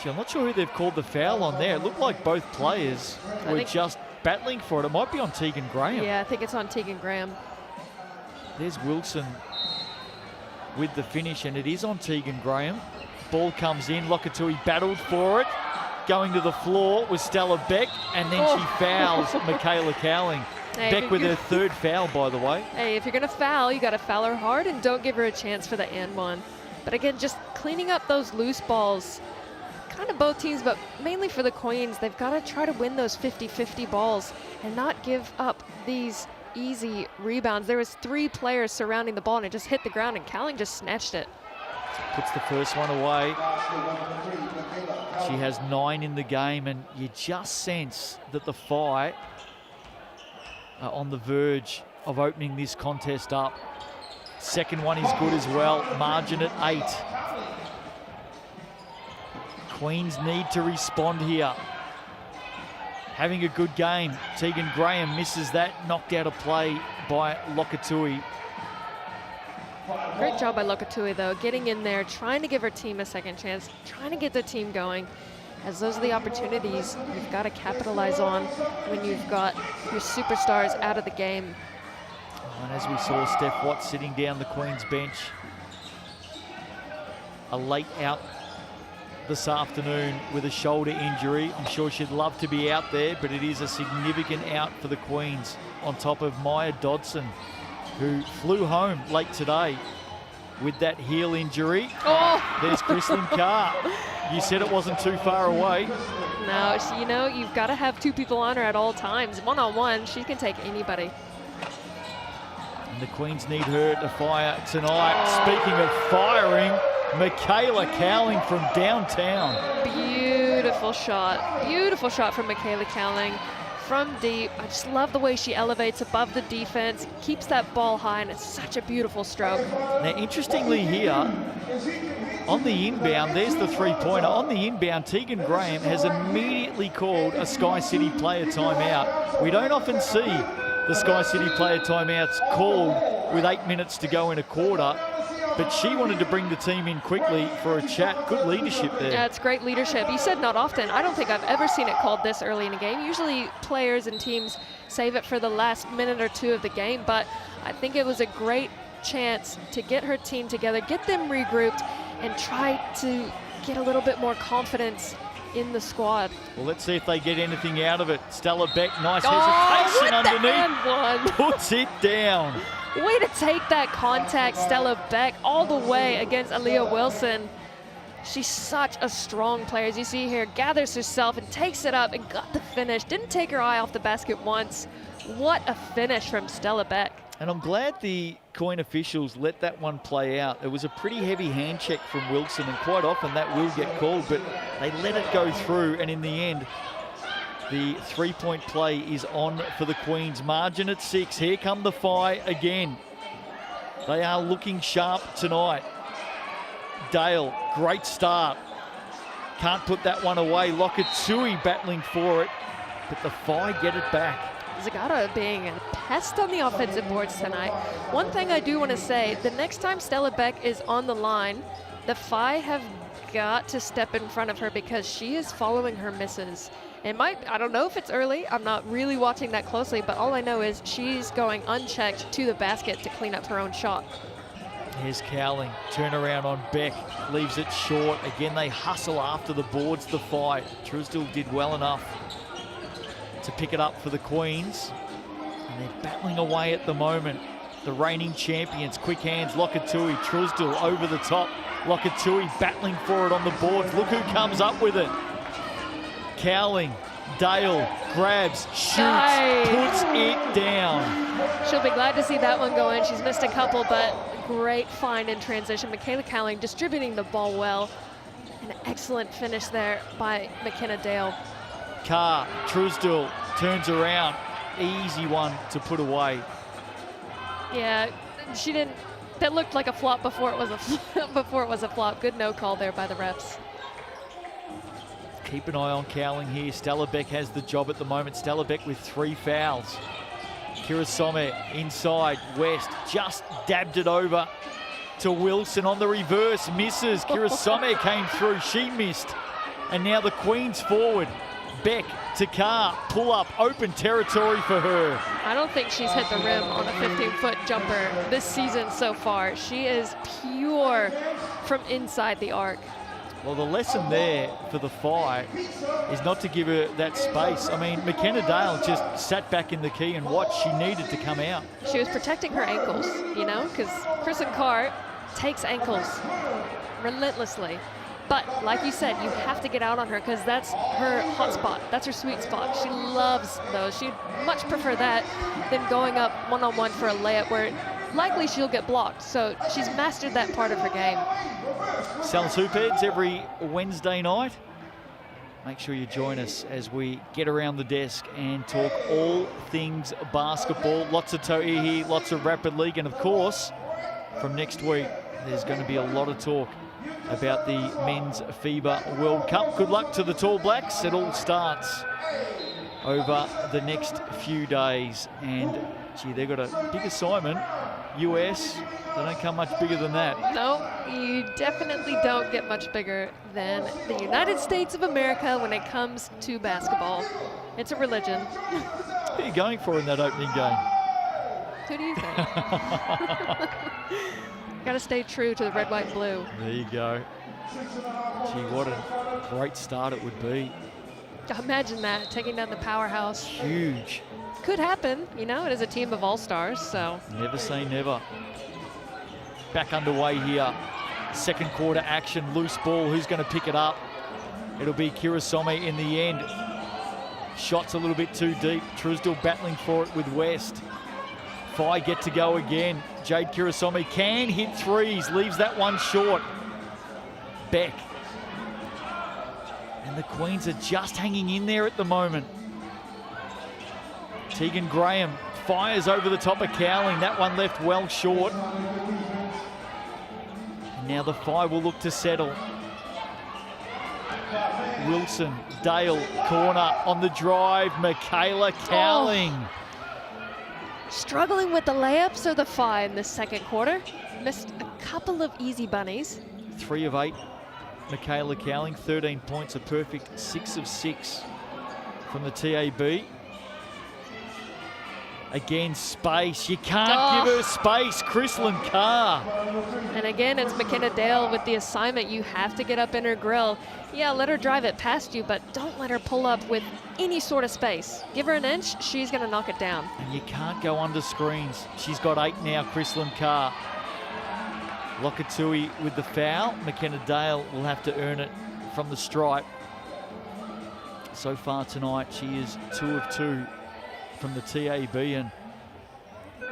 gee, I'm not sure who they've called the foul on there. It looked like both players were just battling for it. It might be on Tegan Graham.
Yeah, I think it's on Tegan Graham.
There's Wilson with the finish, and it is on Tegan Graham. Ball comes in, Lokatui battled for it. Going to the floor was Stella Beck, and then she fouls Michaela Cowling.
Hey,
Beck with her third foul, by the way.
Hey, if you're going to foul, you got to foul her hard and don't give her a chance for the and one. But again, just cleaning up those loose balls. Kind of both teams, but mainly for the Queens, they've got to try to win those 50-50 balls and not give up these easy rebounds. There was 3 players surrounding the ball and it just hit the ground and Cowling just snatched it.
Puts the first one away. She has 9 in the game, and you just sense that the Whai are on the verge of opening this contest up. Second one is good as well. Margin at 8. Queens need to respond here. Having a good game. Tegan Graham misses that. Knocked out of play by Lokatui.
Great job by Lokatui, though, getting in there, trying to give her team a second chance, trying to get the team going, as those are the opportunities you've got to capitalize on when you've got your superstars out of the game.
And as we saw, Steph Watt sitting down the Queen's bench. A late out this afternoon with a shoulder injury. I'm sure she'd love to be out there, but it is a significant out for the Queens, on top of Maya Dodson, who flew home late today with that heel injury.
Oh!
There's Kristen Carr. You said it wasn't too far away.
No, you know, you've got to have 2 people on her at all times. One-on-one, she can take anybody.
And the Queens need her to fire tonight. Speaking of firing, Michaela Cowling from downtown.
Beautiful shot from Michaela Cowling from deep. I just love the way she elevates above the defense, keeps that ball high, and it's such a beautiful stroke.
Now, interestingly here, on the inbound, there's the three-pointer. On the inbound, Tegan Graham has immediately called a Sky City player timeout. We don't often see the Sky City player timeouts called with 8 minutes to go in a quarter, but she wanted to bring the team in quickly for a chat. Good leadership there.
Yeah, it's great leadership. You said not often. I don't think I've ever seen it called this early in a game. Usually players and teams save it for the last minute or 2 of the game, but I think it was a great chance to get her team together, get them regrouped, and try to get a little bit more confidence in the squad.
Well, let's see if they get anything out of it. Stella Beck, nice hesitation underneath. Puts it down.
Way to take that contact, Stella Beck, all the way against Aaliyah Wilson. She's such a strong player. As you see here, gathers herself and takes it up and got the finish. Didn't take her eye off the basket once. What a finish from Stella Beck.
And I'm glad the Coin officials let that one play out. It was a pretty heavy hand check from Wilson, and quite often that will get called, but they let it go through, and in the end, the three-point play is on for the Queens. Margin at 6. Here come the Whai again. They are looking sharp tonight. Dale, great start. can't put that one away. Lokatui battling for it, but the Whai get it back.
Zagata being a pest on the offensive boards tonight. One thing I do want to say, the next time Stella Beck is on the line, the Whai have got to step in front of her because she is following her misses. I don't know if it's early, I'm not really watching that closely, but all I know is she's going unchecked to the basket to clean up her own shot.
Here's Cowling, turnaround on Beck, leaves it short. Again, they hustle after the boards, the Whai. Truesdale did well enough to pick it up for the Queens. And they're battling away at the moment. The reigning champions, quick hands, Lokatui, Truesdale over the top. Lokatui battling for it on the boards. Look who comes up with it. Cowling, Dale grabs, shoots, puts it down.
She'll be glad to see that one go in. She's missed a couple, but great find in transition. Michaela Cowling distributing the ball well. An excellent finish there by McKenna Dale.
Carr, Truesdale turns around. Easy one to put away.
Yeah, she didn't. That looked like a flop before it was a flop. Good no call there by the refs.
Keep an eye on Cowling here. Stella Beck has the job at the moment. Stella Beck with 3 fouls. Kirasome inside. West just dabbed it over to Wilson on the reverse. Misses. Kirasome came through. She missed. And now the Queens forward. Beck to Carr. Pull up. Open territory for her.
I don't think she's hit the rim on a 15-foot jumper this season so far. She is pure from inside the arc.
Well, the lesson there for the Whai is not to give her that space. I mean, McKenna Dale just sat back in the key and watched. She needed to come out.
She was protecting her ankles, you know, because Kristen Carr takes ankles relentlessly. But like you said, you have to get out on her because that's her hot spot. That's her sweet spot. She loves those. She'd much prefer that than going up one-on-one for a layup where likely she'll get blocked. So she's mastered that part of her game.
Sal's Hoop Heads every Wednesday night. Make sure you join us as we get around the desk and talk all things basketball. Lots of Tauihi, lots of Rapid League, and of course, from next week, there's going to be a lot of talk about the Men's FIBA World Cup. Good luck to the Tall Blacks. It all starts over the next few days. And, gee, they've got a big assignment. US, they don't come much bigger than that.
No, you definitely don't get much bigger than the United States of America when it comes to basketball. It's a religion.
Who are you going for in that opening game?
Who do you think? Got to stay true to the red, white, and blue.
There you go. Gee, what a great start it would be.
Imagine that, taking down the powerhouse.
Huge.
Could happen, you know, it is a team of all-stars, so.
Never say never. Back underway here. Second quarter action, loose ball. Who's going to pick it up? It'll be Kirasome in the end. Shots a little bit too deep. Truesdale battling for it with West. Whai get to go again. Jade Kirasome can hit threes, leaves that one short. Beck. And the Queens are just hanging in there at the moment. Tegan Graham fires over the top of Cowling. That one left well short. And now the Whai will look to settle. Wilson, Dale, corner on the drive. Michaela Cowling.
Oh. Struggling with the layups or the Whai in this second quarter. Missed a couple of easy bunnies.
3 of 8. Michaela Cowling, 13 points, a perfect 6 of 6 from the TAB. Again, space. You can't give her space. Chrislyn Carr.
And again, it's McKenna Dale with the assignment. You have to get up in her grill. Yeah, let her drive it past you, but don't let her pull up with any sort of space. Give her an inch, she's going to knock it down.
And you can't go under screens. She's got 8 now, Chrislyn Carr. Lokatui with the foul. McKenna Dale will have to earn it from the stripe. So far tonight, she is 2 of 2 from the TAB, and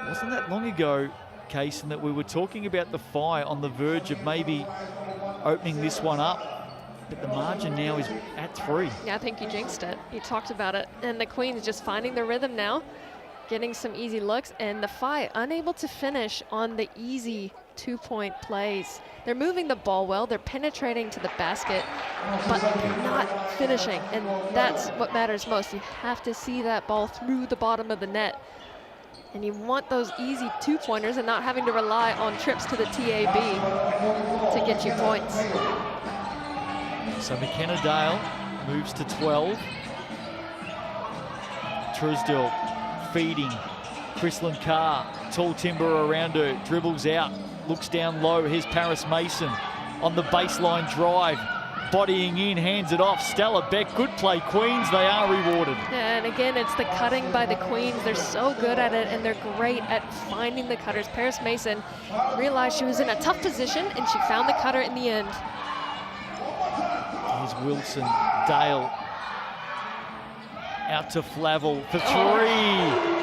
wasn't that long ago, Kaysen, that we were talking about the Whai on the verge of maybe opening this one up, but the margin now is at 3.
Yeah, I think you jinxed it. You talked about it, and the Queens just finding the rhythm now, getting some easy looks, and the Whai unable to finish on the easy 2-point plays. They're moving the ball well, they're penetrating to the basket, but they're not finishing, and that's what matters most. You have to see that ball through the bottom of the net. And you want those easy 2-pointers and not having to rely on trips to the TAB to get you points.
So McKenna Dale moves to 12. Truesdale feeding. Chrislyn Carr, tall timber around her, dribbles out, looks down low. Here's Paris Mason on the baseline drive. Bodying in, hands it off. Stella Beck, good play, Queens. They are rewarded.
And again, it's the cutting by the Queens. They're so good at it, and they're great at finding the cutters. Paris Mason realized she was in a tough position, and she found the cutter in the end.
Here's Wilson, Dale. Out to Flavel for three.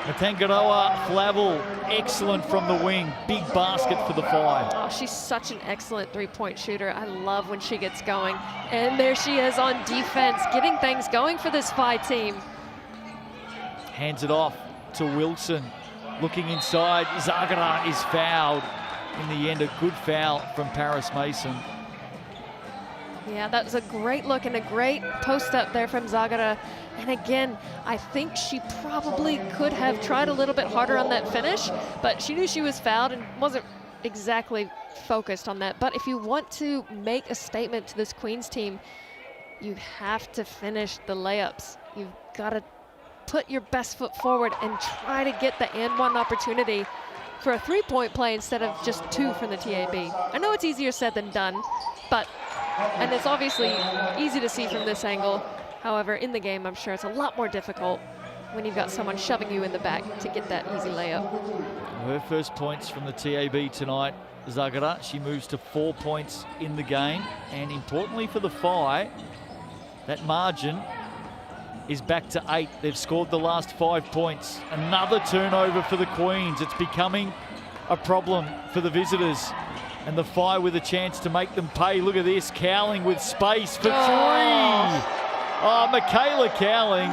Matangaroa, Flavel, excellent from the wing. Big basket for the Whai.
Oh, she's such an excellent three-point shooter. I love when she gets going. And there she is on defense, getting things going for this Whai team.
Hands it off to Wilson. Looking inside, Zagara is fouled. In the end, a good foul from Paris Mason.
Yeah, that was a great look and a great post up there from Zagara. And again, I think she probably could have tried a little bit harder on that finish, but she knew she was fouled and wasn't exactly focused on that. But if you want to make a statement to this Queens team, you have to finish the layups. You've got to put your best foot forward and try to get the and one opportunity for a three-point play instead of just two from the TAB. I know it's easier said than done, but, and it's obviously easy to see from this angle. However, in the game, I'm sure it's a lot more difficult when you've got someone shoving you in the back to get that easy layup.
Her first points from the TAB tonight, Zagara. She moves to 4 points in the game. And importantly for the Whai, that margin is back to 8. They've scored the last 5 points. Another turnover for the Queens. It's becoming a problem for the visitors. And the Whai with a chance to make them pay. Look at this, Cowling with space for three. Oh, Michaela Cowling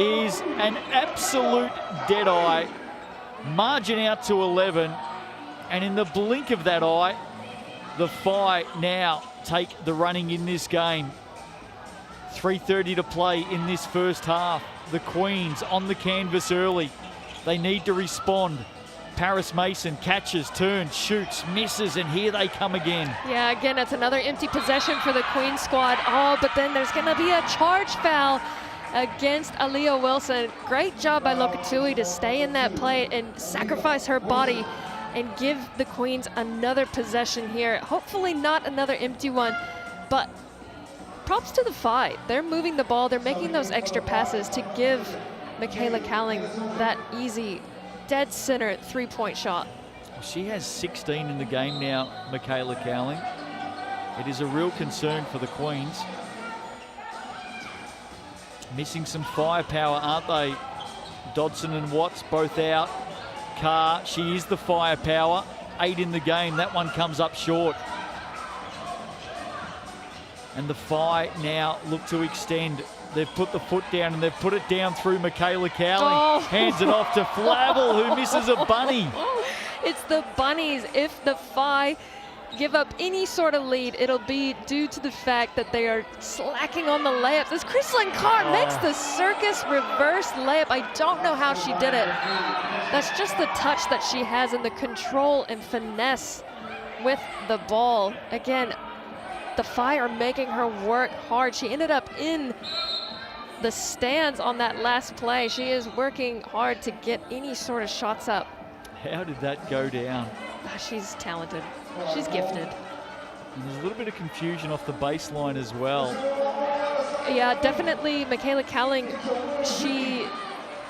is an absolute dead-eye. Margin out to 11. And in the blink of that eye, the Whai now take the running in this game. 3:30 to play in this first half. The Queens on the canvas early. They need to respond. Paris Mason catches, turns, shoots, misses, and here they come again.
Yeah, again, it's another empty possession for the Queen squad. Oh, but then there's going to be a charge foul against Aaliyah Wilson. Great job by Lokatui to stay in that play and sacrifice her body and give the Queens another possession here. Hopefully not another empty one, but props to the Whai. They're moving the ball. They're making those extra passes to give Michaela Cowling that easy, dead center three-point shot.
She has 16 in the game now, Michaela Cowling. It is a real concern for the Queens. Missing some firepower, aren't they? Dodson and Watts both out. Carr, she is the firepower. 8 in the game, that one comes up short. And the Whai now look to extend. They've put the foot down and they've put it down through Michaela Cowling.
Oh.
Hands it off to Flavel, who misses a bunny.
It's the bunnies. If the Whai give up any sort of lead, it'll be due to the fact that they are slacking on the layups. As Chrislyn Carr makes the circus reverse layup. I don't know how she did it. That's just the touch that she has and the control and finesse with the ball. Again, the Whai are making her work hard. She ended up in the stands on that last play. She is working hard to get any sort of shots up.
How did that go down?
She's talented. She's gifted.
And there's a little bit of confusion off the baseline as well.
Yeah, definitely Michaela Cowling, she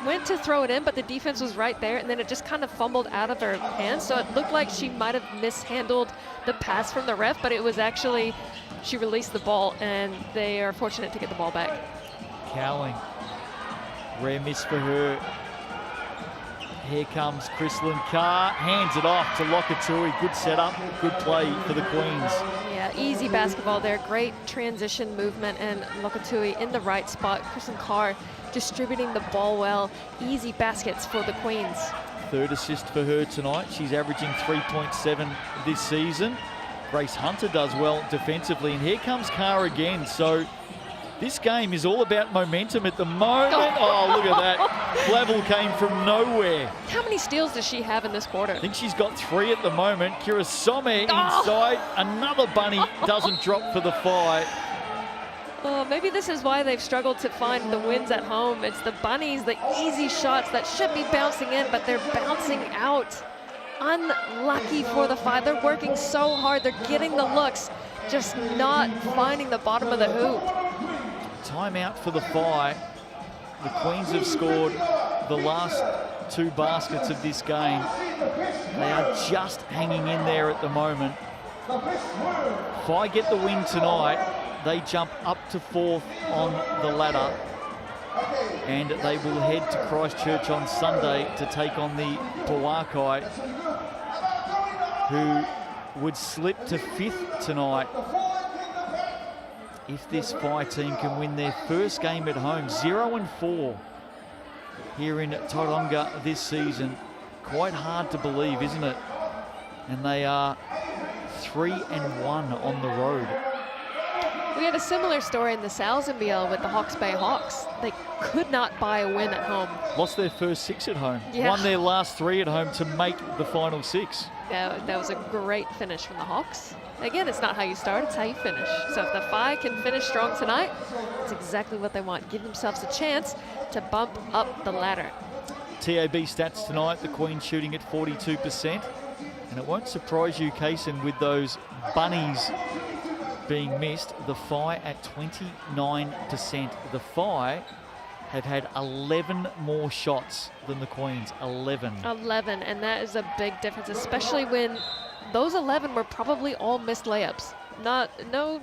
went to throw it in, but the defense was right there, and then it just kind of fumbled out of her hands. So it looked like she might have mishandled the pass from the ref, but it was actually, she released the ball, and they are fortunate to get the ball back.
Cowling, rare miss for her. Here comes Chrislyn Carr, hands it off to Lokatui. Good setup, good play for the Queens.
Yeah, easy basketball there. Great transition movement, and Lokatui in the right spot. Chrislyn Carr distributing the ball well. Easy baskets for the Queens.
third assist for her tonight. She's averaging 3.7 this season. Grace Hunter does well defensively, and here comes Carr again. So this game is all about momentum at the moment. Oh, look at that. Flavel came from nowhere.
How many steals does she have in this quarter?
I think she's got 3 at the moment. Kira Some inside. Another bunny doesn't drop for the Whai.
Oh, maybe this is why they've struggled to find the wins at home. It's the bunnies, the easy shots that should be bouncing in, but they're bouncing out. Unlucky for the Whai. They're working so hard. They're getting the looks, just not finding the bottom of the hoop.
Timeout for the Whai. The Queens have scored the last 2 baskets of this game. They are just hanging in there at the moment. Whai get the win tonight. They jump up to 4th on the ladder, and they will head to Christchurch on Sunday to take on the Pawakai, who would slip to 5th tonight if this Whai team can win their first game at home. 0-4 here in Tauranga this season. Quite hard to believe, isn't it? And they are 3-1 on the road.
We had a similar story in the Sal's NBL with the Hawke's Bay Hawks. They could not buy a win at home.
Lost their first 6 at home.
Yeah.
Won their last 3 at home to make the final 6.
That was a great finish from the Hawks. Again, it's not how you start, it's how you finish. So if the Whai can finish strong tonight, it's exactly what they want. Give themselves a chance to bump up the ladder.
TAB stats tonight, the Queens shooting at 42%. And it won't surprise you, Kaysen, with those bunnies being missed. The Whai at 29%. The Whai have had 11 more shots than the Queens. 11,
and that is a big difference, especially when those 11 were probably all missed layups. No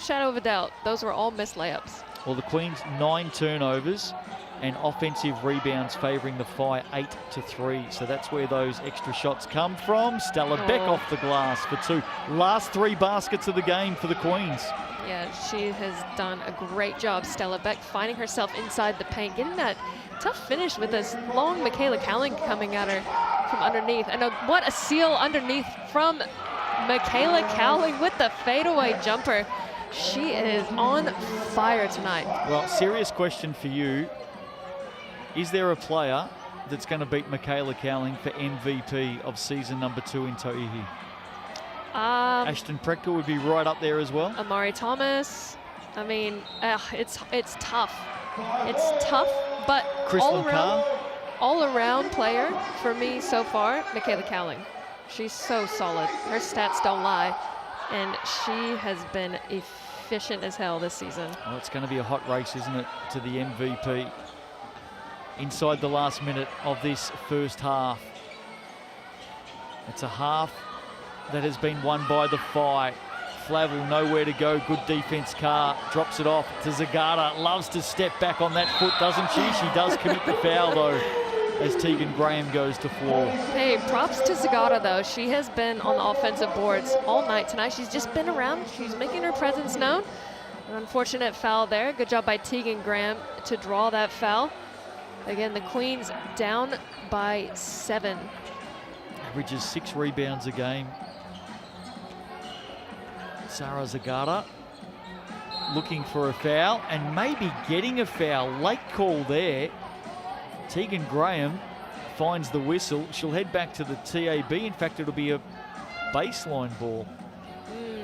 shadow of a doubt, those were all missed layups.
Well, the Queens 9 turnovers and offensive rebounds favouring the Whai 8-3. So that's where those extra shots come from. Stella Beck off the glass for 2. Last 3 baskets of the game for the Queens.
Yeah, she has done a great job, Stella Beck, finding herself inside the paint, getting that tough finish with this long Michaela Cowling coming at her from underneath. And what a seal underneath from Michaela Cowling with the fadeaway jumper. She is on fire tonight.
Well, serious question for you. Is there a player that's going to beat Michaela Cowling for MVP of season number 2 in Tauihi? Ashton Prechter would be right up there as well.
Amari Thomas. I mean, it's tough. It's tough, but all around player for me so far, Michaela Cowling. She's so solid. Her stats don't lie, and she has been efficient as hell this season.
Well, it's going to be a hot race, isn't it, to the MVP inside the last minute of this first half. It's a half that has been won by the Whai. Flavel nowhere to go. Good defense. Carr drops it off to Zagata. Loves to step back on that foot, doesn't she? She does commit the foul, though, as Tegan Graham goes to floor.
Hey, props to Zagata, though. She has been on the offensive boards all night tonight. She's just been around. She's making her presence known. An unfortunate foul there. Good job by Tegan Graham to draw that foul. Again, the Queens down by 7.
Averages 6 rebounds a game. Sarah Zagata looking for a foul and maybe getting a foul. Late call there. Tegan Graham finds the whistle. She'll head back to the TAB. In fact, it'll be a baseline ball.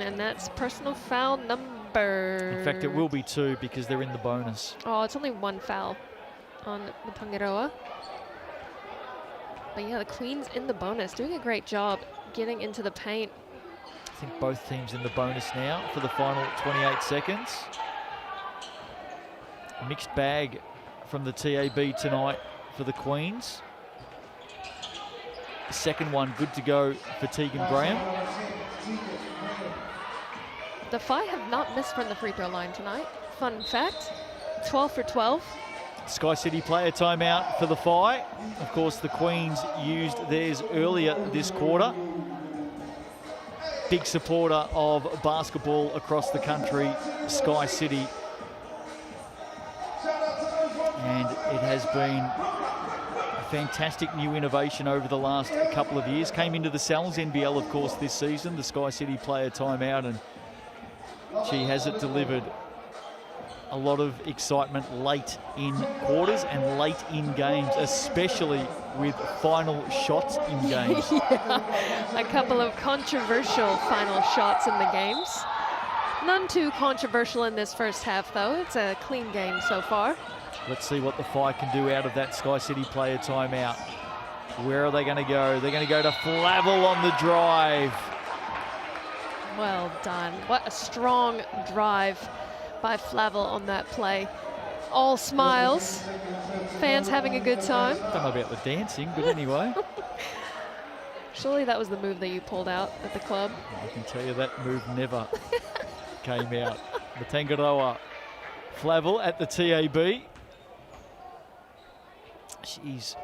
And that's personal foul number.
In fact, it will be 2 because they're in the bonus.
Oh, it's only 1 foul on the Pangaroa. But yeah, the Queens in the bonus, doing a great job getting into the paint.
I think both teams in the bonus now for the final 28 seconds. Mixed bag from the TAB tonight for the Queens. The second one good to go for Tegan Graham.
The Whai have not missed from the free throw line tonight. Fun fact, 12 for 12.
Sky City player timeout for the Whai. Of course, the Queens used theirs earlier this quarter. Big supporter of basketball across the country, Sky City. And it has been fantastic new innovation over the last couple of years. Came into the Sal's NBL, of course, this season, the Sky City player timeout, and she hasn't delivered a lot of excitement late in quarters and late in games, especially with final shots in games.
Yeah, a couple of controversial final shots in the games. None too controversial in this first half, though. It's a clean game so far.
Let's see what the Whai can do out of that Sky City player timeout. Where are they going to go? They're going to go to Flavel on the drive.
Well done. What a strong drive by Flavel on that play. All smiles. Fans having a good time.
I don't know about the dancing, but anyway.
Surely that was the move that you pulled out at the club.
I can tell you that move never came out. Matangaroa. Flavel at the TAB. She's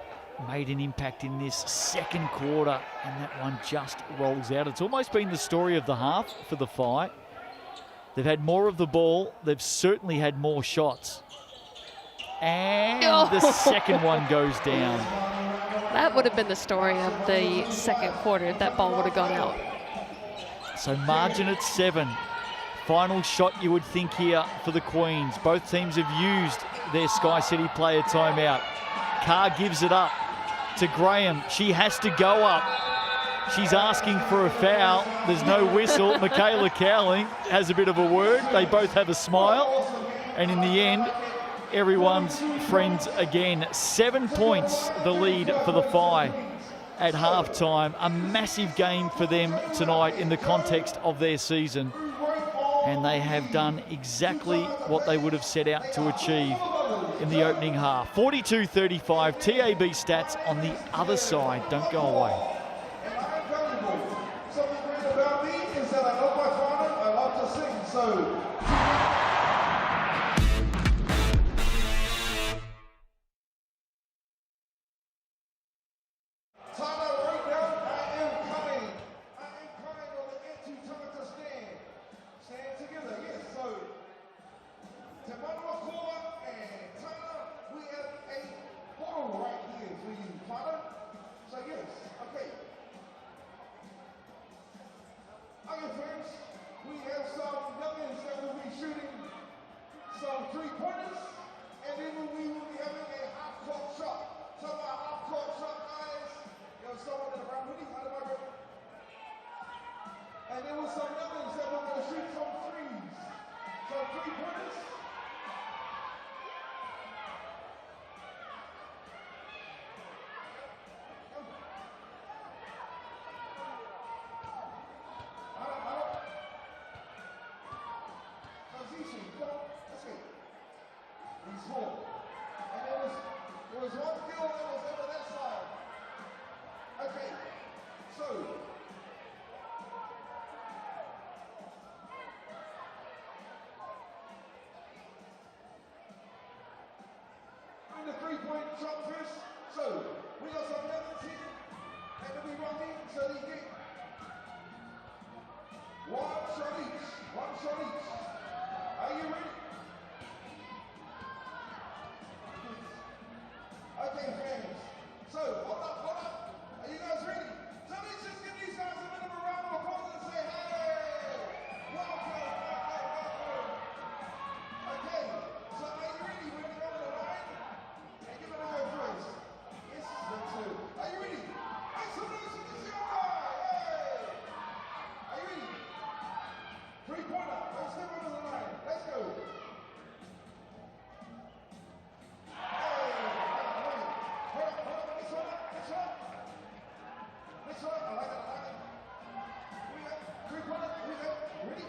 made an impact in this second quarter, and that one just rolls out. It's almost been the story of the half for the Whai. They've had more of the ball. They've certainly had more shots. And the second one goes down.
That would have been the story of the second quarter if that ball would have gone out.
So margin at 7. Final shot you would think here for the Queens. Both teams have used their Sky City player timeout. Carr gives it up to Graham. She has to go up. She's asking for a foul. There's no whistle. Michaela Cowling has a bit of a word. They both have a smile. And in the end, everyone's friends again. 7 points the lead for the Whai at halftime. A massive game for them tonight in the context of their season. And they have done exactly what they would have set out to achieve in the opening half. 42-35, TAB stats on the other side. Don't go away.
And I'm valuable. Something great about me is that I love my father, I love to sing, so. Tyler, right now, I am coming. I am coming on the end to time to stand. Stand together, yes, so. Tokomanawa Koa and Tyler, we have a bottle right here for you, Tyler. So yes, okay. Okay, friends, we have some youngins that will be shooting some 3-pointers, and then we will be having a half-court shot. So our half-court shot, guys, there was someone in the front with you, how do I go? And there was some youngins that were going to shoot some threes. So 3-pointers. There was one girl that was over that side. Okay, so. In the 3-point shot first. So, we got some youngins here. And then we run in so they get one shot each. One shot each. Are you ready? Okay, friends. So, hold up. Are you guys ready? So let's just give these guys a bit of a round of applause and say, hey! Welcome. Okay, so are you ready when we go to the line? And give it a go first. Yes, that's two. Are you ready? Make some noise for this young guy! Hey! Are you ready? 3-pointer. Let's step over the line. Let's go. I like it. We got 3-pointer. We got ready.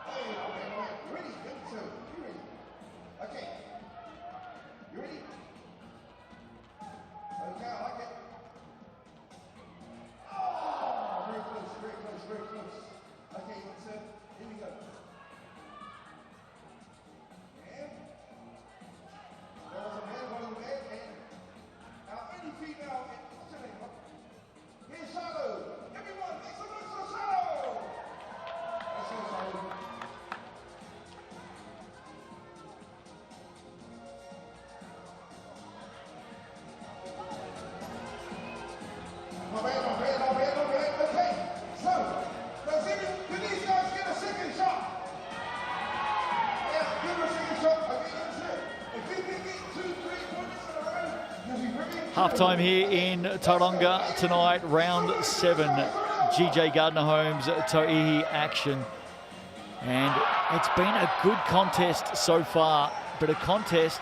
Hey, okay. Ready. Good. So, you ready? Okay. You ready? Okay, I like it. Oh, very close. Okay, so here we go. And there was a man, one of the men, and our only female, what's her name? Here's Charlotte. Everyone, make some noise for Charlotte. That's so Charlotte.
Halftime here in Tauranga tonight, round 7. GJ Gardner-Holmes Tauihi action. And it's been a good contest so far, but a contest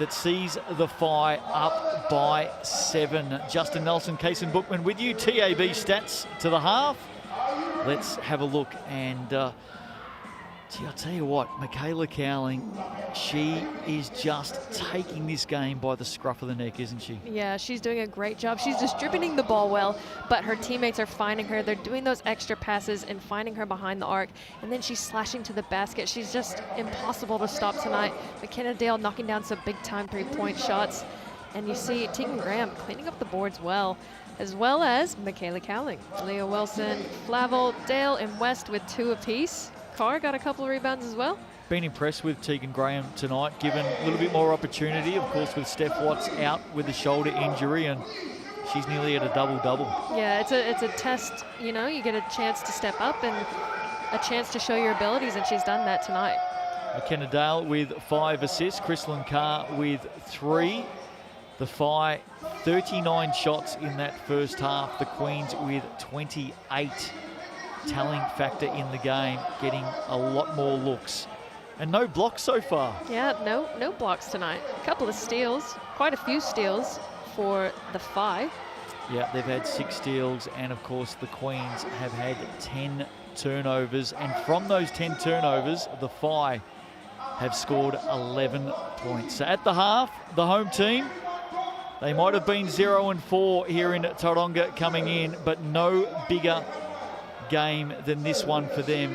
that sees the Whai up by 7. Justin Nelson, Kason Bookman with you. TAB stats to the half. Let's have a look. And gee, I'll tell you what, Michaela Cowling, she is just taking this game by the scruff of the neck, isn't she?
Yeah, she's doing a great job. She's distributing the ball well, but her teammates are finding her. They're doing those extra passes and finding her behind the arc, and then she's slashing to the basket. She's just impossible to stop tonight. McKenna Dale knocking down some big-time three-point shots, and you see Tegan Graham cleaning up the boards well as Michaela Cowling. Leah Wilson, Flavel, Dale, and West with 2 apiece. Carr got a couple of rebounds as well.
Been impressed with Tegan Graham tonight, given a little bit more opportunity, of course, with Steph Watts out with a shoulder injury, and she's nearly at a double-double.
Yeah, it's a test, you know, you get a chance to step up and a chance to show your abilities, and she's done that tonight.
McKenna Dale with 5 assists, Chrislyn Carr with 3. The Whai, 39 shots in that first half. The Queens with 28. Telling factor in the game, getting a lot more looks. And no blocks so far.
Yeah, no blocks tonight. A couple of steals, quite a few steals for the Whai.
Yeah, they've had 6 steals, and of course the Queens have had 10 turnovers. And from those 10 turnovers, the Whai have scored 11 points. So at the half, the home team, they might have been 0-4 here in Tauranga coming in, but no bigger game than this one for them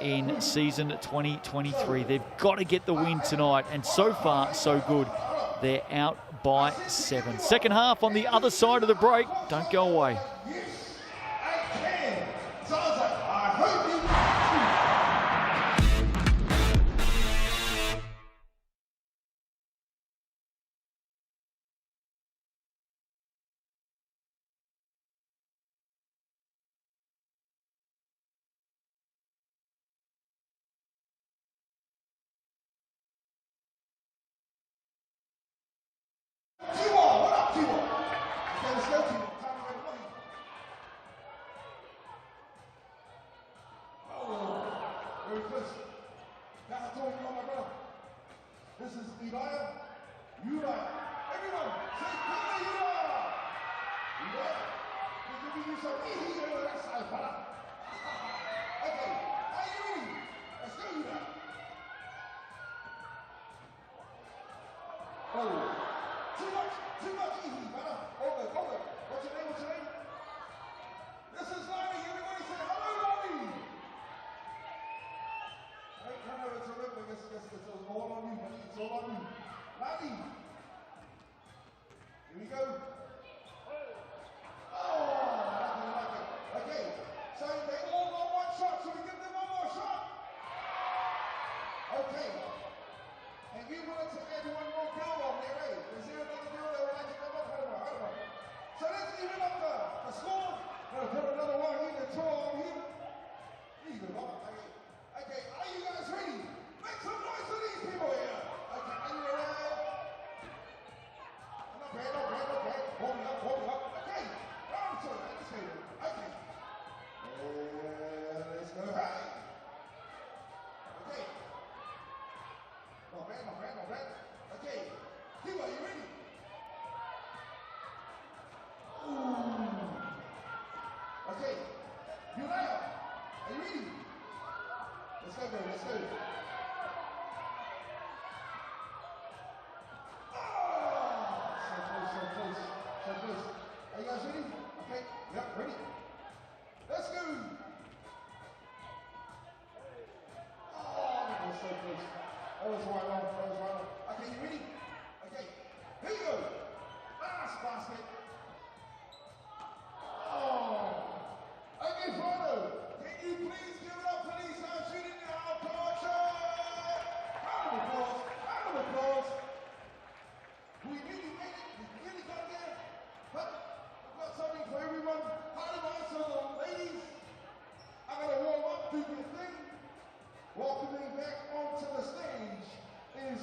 in season 2023. They've got to get the win tonight, and so far so good. They're out by 7. Second half on the other side of the break. Don't go away.
This is Uriah. Uriah. Everyone, say Uriah. Uriah. We're giving you some easy on the left side, fella. Okay, are you ready? Let's go, Uriah. Oh, too much easy, fella. Over. What's your name? This is Lonnie. Everybody say hello, Lonnie. I know it's a rhythm. It's all on you, buddy. It's all on you. Lonnie. Here we go. Oh, I like it. Okay, so they all got one shot. So we give them one more shot. Okay. And we wanted to add one more girl on there, right? Is there another girl that would like to come up? Hold on. So let's even up the score. We'll put another one here, the 2 on here. Either one. Okay, are you guys ready? Make some noise for these people here. Okay, are you ready? Not bad. Hold me up. Okay, round 2. Let's see. Okay. Let's go. Hey. Okay. Not bad. Okay. People, are you ready? Ooh. Okay. Uriah, are you ready? Let's go. So close. Are you guys ready? Okay. Yep, ready. Let's go. Oh, that was so close. That was right on. Okay, you ready? Okay. Here you go. Last basket. Oh. Okay, Frodo. Can you please give it up for these shooting now, culture? Round of applause. We really made it. We really got there. But I've got something for everyone. Also, ladies, I'm going to warm up, do your thing. Welcoming back onto the stage is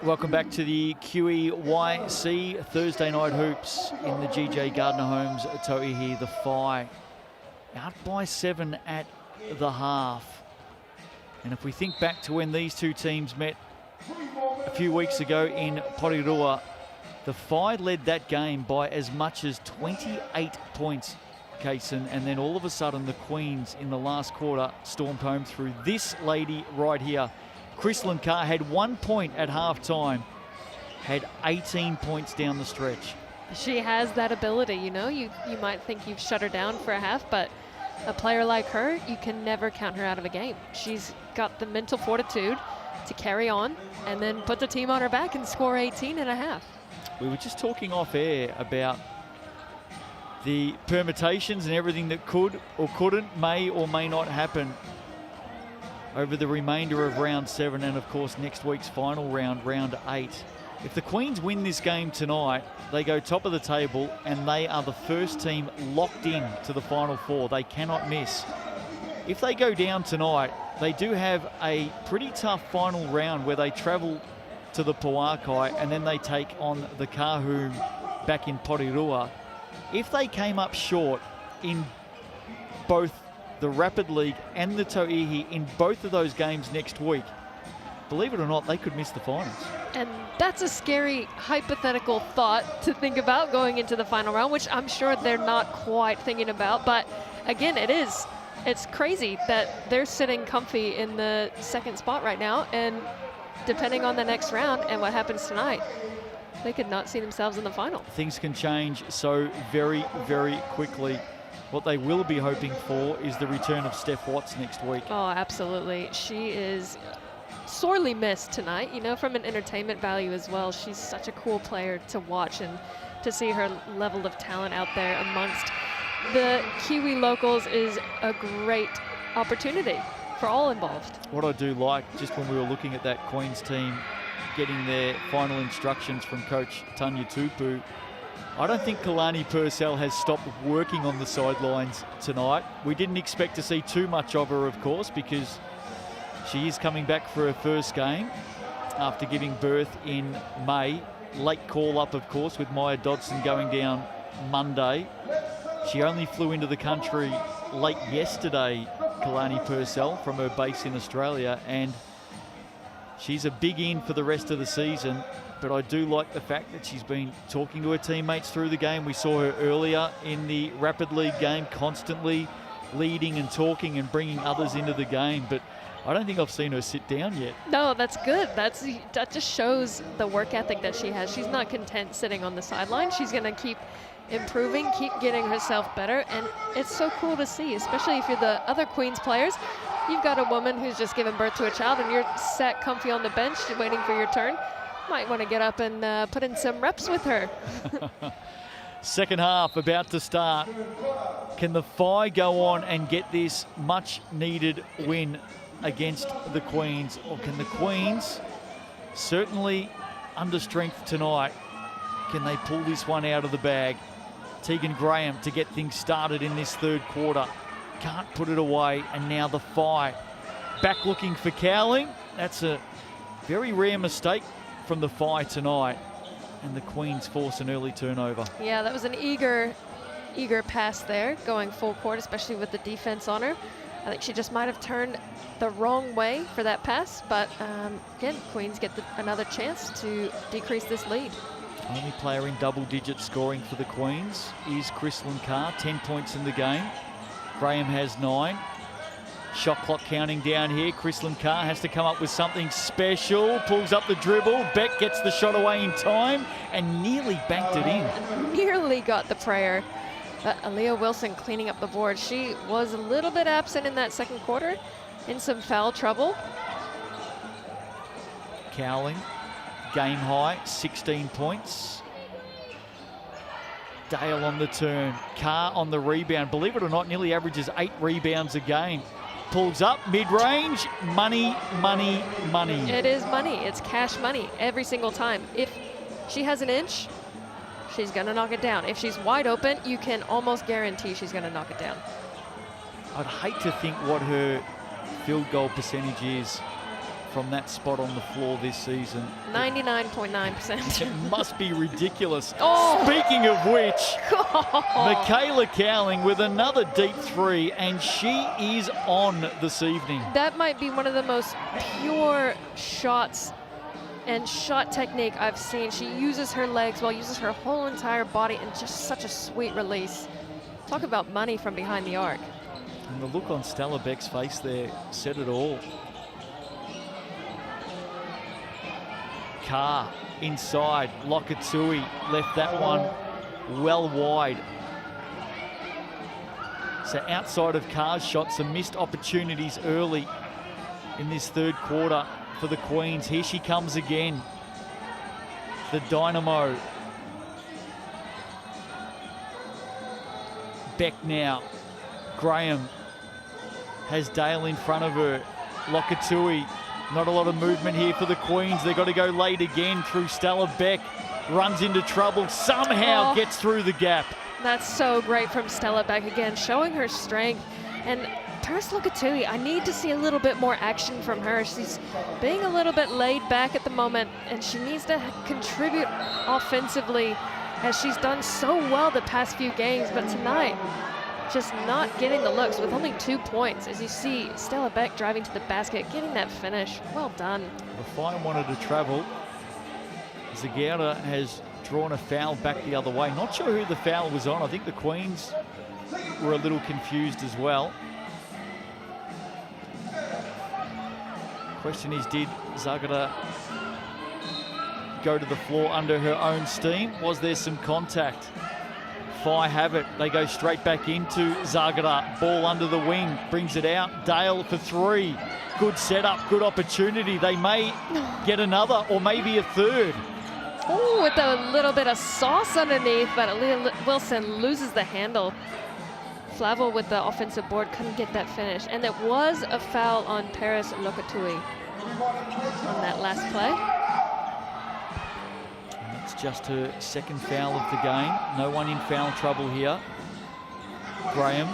Welcome back to the QEYC Thursday Night Hoops in the GJ Gardner Homes Tauihi. The Whai out by 7 at the half. And if we think back to when these two teams met a few weeks ago in Porirua, the Whai led that game by as much as 28 points, Kaysen, and then all of a sudden the Queens in the last quarter stormed home through this lady right here. Chrislyn Carr had 1 point at halftime, had 18 points down the stretch.
She has that ability, you know. You might think you've shut her down for a half, but a player like her, you can never count her out of a game. She's got the mental fortitude to carry on and then put the team on her back and score 18 and a half.
We were just talking off air about the permutations and everything that could or couldn't, may or may not happen over the remainder of round 7 and of course next week's final round, round 8. If the Queens win this game tonight, they go top of the table and they are the first team locked in to the Final Four. They cannot miss. If they go down tonight, they do have a pretty tough final round where they travel to the Pauakai and then they take on the Kahoom back in Porirua. If they came up short in both the Rapid League and the Toihi in both of those games next week, believe it or not, they could miss the finals.
And that's a scary hypothetical thought to think about going into the final round, which I'm sure they're not quite thinking about. But again, it's crazy that they're sitting comfy in the second spot right now, and depending on the next round and what happens tonight, they could not see themselves in the final.
Things can change so very, very quickly. What they will be hoping for is the return of Steph Watts next week.
Oh, absolutely. She is sorely missed tonight, you know, from an entertainment value as well. She's such a cool player to watch, and to see her level of talent out there amongst the Kiwi locals is a great opportunity for all involved.
What I do like, just when we were looking at that Queens team getting their final instructions from Coach Tanya Tupu, I don't think Kalani Purcell has stopped working on the sidelines tonight. We didn't expect to see too much of her, of course, because she is coming back for her first game after giving birth in May. Late call-up, of course, with Maya Dodson going down Monday. She only flew into the country late yesterday, Kalani Purcell, from her base in Australia, and she's a big in for the rest of the season. But I do like the fact that she's been talking to her teammates through the game. We saw her earlier in the Rapid League game, constantly leading and talking and bringing others into the game. But I don't think I've seen her sit down yet.
No, that's good. That just shows the work ethic that she has. She's not content sitting on the sideline. She's going to keep improving, keep getting herself better. And it's so cool to see, especially if you're the other Queens players. You've got a woman who's just given birth to a child and you're sat comfy on the bench waiting for your turn. Might want to get up and put in some reps with her.
Second half about to start. Can the Whai go on and get this much needed win against the Queens, or can the Queens, certainly under strength tonight, can they pull this one out of the bag? Tegan Graham to get things started in this third quarter. Can't put it away, and now the Whai back looking for Cowling. That's a very rare mistake from the Whai tonight, and the Queens force an early turnover.
Yeah, that was an eager pass there, going full court, especially with the defense on her. I think she just might have turned the wrong way for that pass, but again, Queens get another chance to decrease this lead.
Only player in double-digit scoring for the Queens is Chrislyn Carr, 10 points in the game. Graham has 9. Shot clock counting down here. Chrislyn Carr has to come up with something special. Pulls up the dribble. Beck gets the shot away in time and nearly banked it in.
Nearly got the prayer. But Aaliyah Wilson cleaning up the board. She was a little bit absent in that second quarter, in some foul trouble.
Cowling, game high, 16 points. Dale on the turn. Carr on the rebound. Believe it or not, nearly averages 8 rebounds a game. Pulls up, mid-range, money, money, money.
It is money. It's cash money every single time. If she has an inch, she's going to knock it down. If she's wide open, you can almost guarantee she's going to knock it down.
I'd hate to think what her field goal percentage is from that spot on the floor this season.
99.9%.
It must be ridiculous.
Oh.
Speaking of which, Michaela Cowling with another deep three, and she is on this evening.
That might be one of the most pure shots and shot technique I've seen. She uses her legs well, uses her whole entire body, and just such a sweet release. Talk about money from behind the arc.
And the look on Stella Beck's face there said it all. Carr inside, Lokatui left that one well wide. So outside of Carr's shot, some missed opportunities early in this third quarter for the Queens. Here she comes again. The Dynamo. Beck now. Graham has Dale in front of her. Lokatui, not a lot of movement here for the Queens. They've got to go late again through Stella Beck. Runs into trouble, somehow gets through the gap.
That's so great from Stella Beck again, showing her strength. And Paris Lokatui, I need to see a little bit more action from her. She's being a little bit laid back at the moment, and she needs to contribute offensively, as she's done so well the past few games. But tonight, just not getting the looks with only 2 points. As you see, Stella Beck driving to the basket, getting that finish. Well done.
The Fire wanted to travel. Zagauda has drawn a foul back the other way. Not sure who the foul was on. I think the Queens were a little confused as well. Question is, did Zagauda go to the floor under her own steam? Was there some contact? Fire have it. They go straight back into Zagauda. Ball under the wing, brings it out. Dale for three. Good setup, good opportunity. They may get another or maybe a third.
Oh, with a little bit of sauce underneath, but Wilson loses the handle. Flavel with the offensive board couldn't get that finish. And it was a foul on Paris Lokatui on that last play.
And it's just her second foul of the game. No one in foul trouble here. Graham,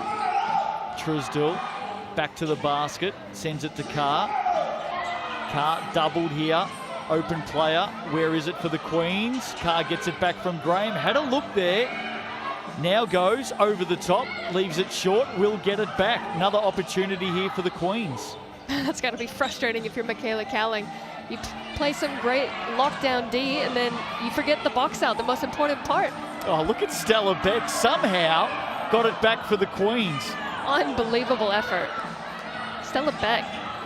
Truesdell, back to the basket, sends it to Carr. Carr doubled here. Open player. Where is it for the Queens? Carr gets it back from Graham. Had a look there. Now goes over the top. Leaves it short. Will get it back. Another opportunity here for the Queens.
That's got to be frustrating if you're Michaela Cowling. You play some great lockdown D, and then you forget the box out, the most important part.
Oh, look at Stella Beck. Somehow got it back for the Queens.
Unbelievable effort. Stella Beck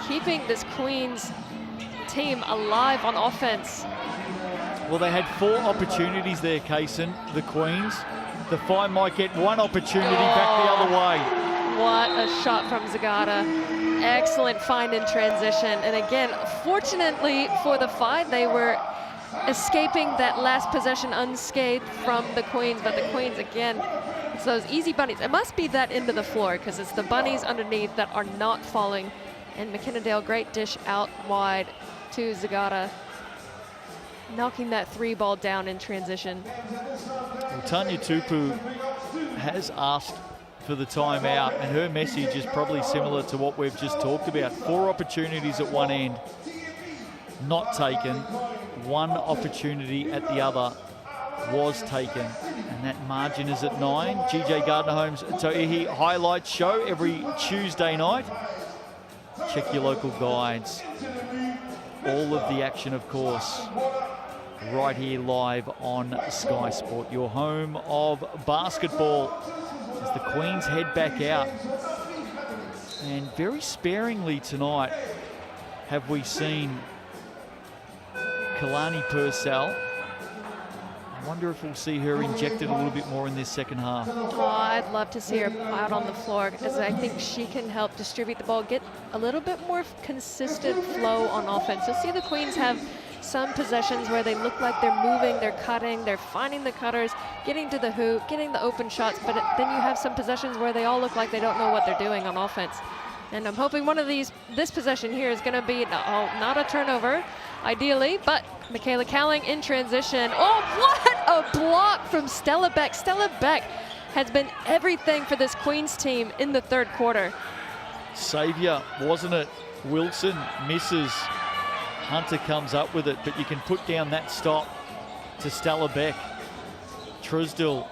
keeping this Queens team alive on offense.
Well, they had 4 opportunities there, Kaysen, the Queens. The Fire might get one opportunity back the other way.
What a shot from Zagauda. Excellent find in transition. And again, fortunately for the Fire, they were escaping that last possession unscathed from the Queens. But the Queens, again, it's those easy bunnies. It must be that end of the floor, because it's the bunnies underneath that are not falling. And McKenna Dale, great dish out wide to Zagauda, knocking that 3 ball down in transition.
Well, Tanya Tupu has asked for the timeout, and her message is probably similar to what we've just talked about. 4 opportunities at one end, not taken. 1 opportunity at the other was taken, and that margin is at 9. GJ Gardner-Holmes Tauihi highlights show every Tuesday night. Check your local guides. All of the action, of course, right here live on Sky Sport, your home of basketball, as the Queens head back out. And very sparingly tonight have we seen Kalani Purcell. I wonder if we'll see her injected a little bit more in this second half.
Oh, I'd love to see her out on the floor, as I think she can help distribute the ball, get a little bit more consistent flow on offense. You'll see the Queens have some possessions where they look like they're moving, they're cutting, they're finding the cutters, getting to the hoop, getting the open shots, but then you have some possessions where they all look like they don't know what they're doing on offense. And I'm hoping one of these, this possession here is going to be, not a turnover, ideally, but Michaela Cowling in transition. Oh, what a block from Stella Beck. Stella Beck has been everything for this Queens team in the third quarter.
Saviour, wasn't it? Wilson misses. Hunter comes up with it, but you can put down that stop to Stella Beck. Truesdell,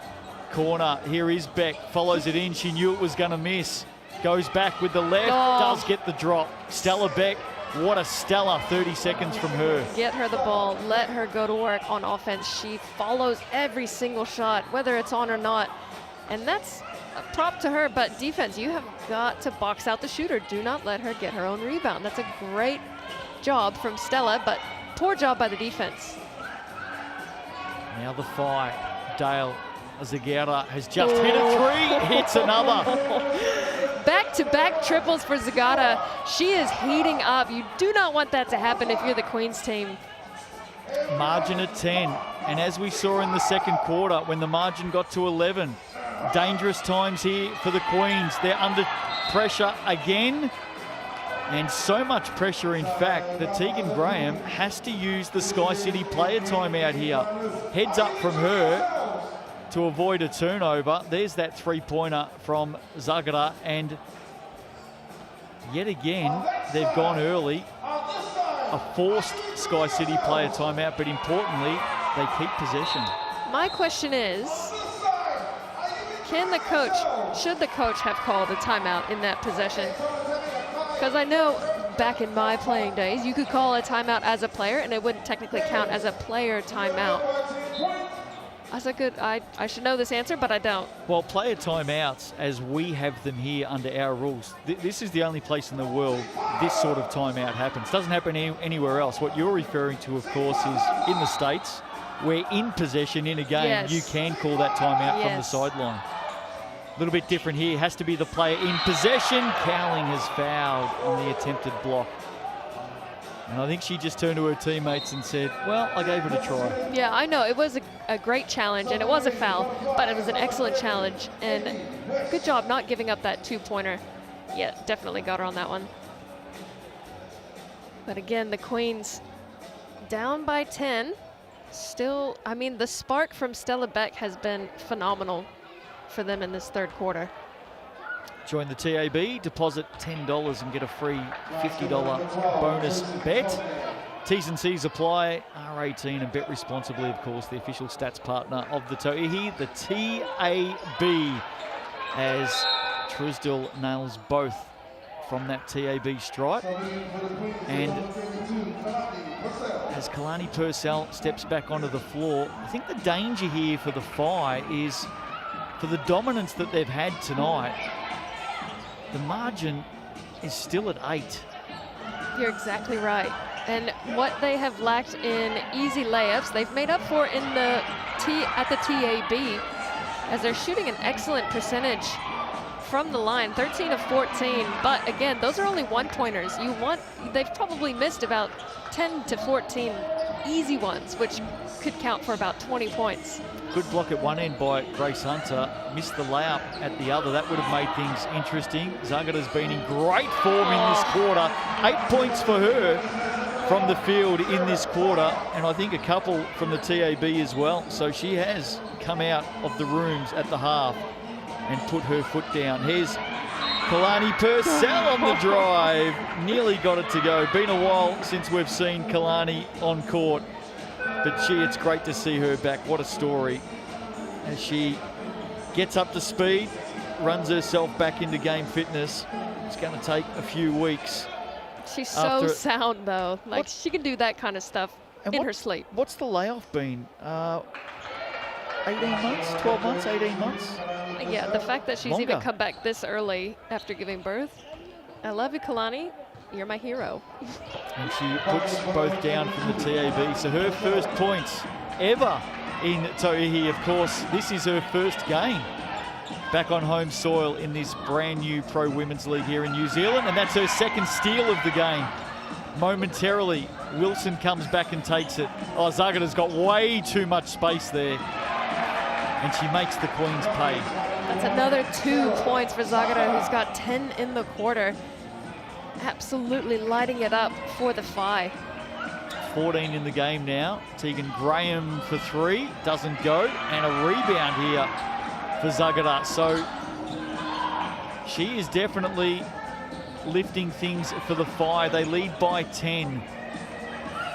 corner, here is Beck, follows it in, she knew it was going to miss. Goes back with the left, does get the drop. Stella Beck, what a stellar 30 seconds from her.
Get her the ball, let her go to work on offense. She follows every single shot, whether it's on or not. And that's a prop to her, but defense, you have got to box out the shooter. Do not let her get her own rebound. That's a great job from Stella, but poor job by the defense.
Now the Whai, Dale Zagara has just hit a three, hits another.
Back-to-back triples for Zagara. She is heating up. You do not want that to happen if you're the Queens team.
Margin at 10, and as we saw in the second quarter, when the margin got to 11, dangerous times here for the Queens. They're under pressure again, and so much pressure, in fact, that Tegan Graham has to use the Sky City player timeout here. Heads up from her to avoid a turnover. There's that three-pointer from Zagara, and yet again, they've gone early. A forced Sky City player timeout, but importantly, they keep possession.
My question is, should the coach have called a timeout in that possession? Because I know back in my playing days, you could call a timeout as a player and it wouldn't technically count as a player timeout. I should know this answer, but I don't.
Well, player timeouts, as we have them here under our rules, this is the only place in the world this sort of timeout happens. Doesn't happen anywhere else. What you're referring to, of course, is in the States, where in possession in a game,
yes,
you can call that timeout from the
yes,
sideline. A little bit different here. Has to be the player in possession. Cowling has fouled on the attempted block. And I think she just turned to her teammates and said, well, I gave it a try.
Yeah, I know. It was a great challenge, and it was a foul, but it was an excellent challenge. And good job not giving up that two-pointer. Yeah, definitely got her on that one. But again, the Queens down by 10. Still, I mean, the spark from Stella Beck has been phenomenal for them in this third quarter.
Join the TAB, deposit $10 and get a free $50 bonus bet. T's and C's apply, R18, and bet responsibly, of course, the official stats partner of the Toihi, the TAB, as Truesdell nails both from that TAB stripe. And as Kalani Purcell steps back onto the floor, I think the danger here for the Whai is for the dominance that they've had tonight. The margin is still at 8.
You're exactly right. And what they have lacked in easy layups, they've made up for in the at the TAB, as they're shooting an excellent percentage from the line, 13 of 14. But again, those are only one-pointers. They've probably missed about 10 to 14 easy ones, which could count for about 20 points.
Good block at one end by Grace Hunter. Missed the layup at the other. That would have made things interesting. Zagara's been in great form in this quarter. 8 points for her from the field in this quarter, and I think a couple from the TAB as well. So she has come out of the rooms at the half and put her foot down. Here's Kalani Purcell on the drive. Nearly got it to go. Been a while since we've seen Kalani on court. But it's great to see her back. What a story. As she gets up to speed, runs herself back into game fitness. It's going to take a few weeks.
She's so sound, though. Like, she can do that kind of stuff in her sleep.
What's the layoff been? 18 months? 12 months? 18 months?
Yeah, the fact that she's
Longer.
even come back this early after giving birth. I love you, Kalani. You're my hero.
And she puts both down from the TAB. So her first points ever in Toihi, of course. This is her first game back on home soil in this brand new Pro Women's League here in New Zealand. And that's her second steal of the game. Momentarily, Wilson comes back and takes it. Oh, Zagara's got way too much space there. And she makes the Queens pay.
That's another 2 points for Zagara, who's got 10 in the quarter. Absolutely lighting it up for the Whai.
14 in the game now. Tegan Graham for 3, doesn't go, and a rebound here for Zagara. So she is definitely lifting things for the Whai. They lead by 10.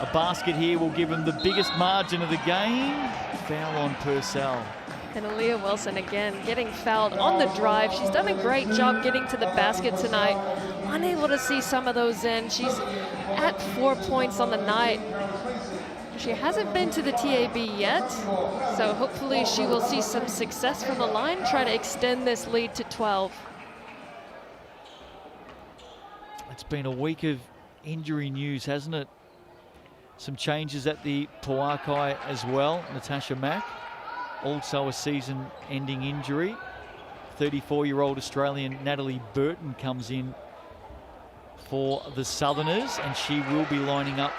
A basket here will give them the biggest margin of the game. Foul on Purcell.
And Aaliyah Wilson again getting fouled on the drive. She's done a great job getting to the basket tonight. Unable to see some of those in. She's at 4 points on the night. She hasn't been to the TAB yet, so hopefully she will see some success from the line, try to extend this lead to 12.
It's been a week of injury news, hasn't it? Some changes at the Pauakai as well. Natasha Mack, also a season-ending injury. 34-year-old Australian Natalie Burton comes in for the Southerners, and she will be lining up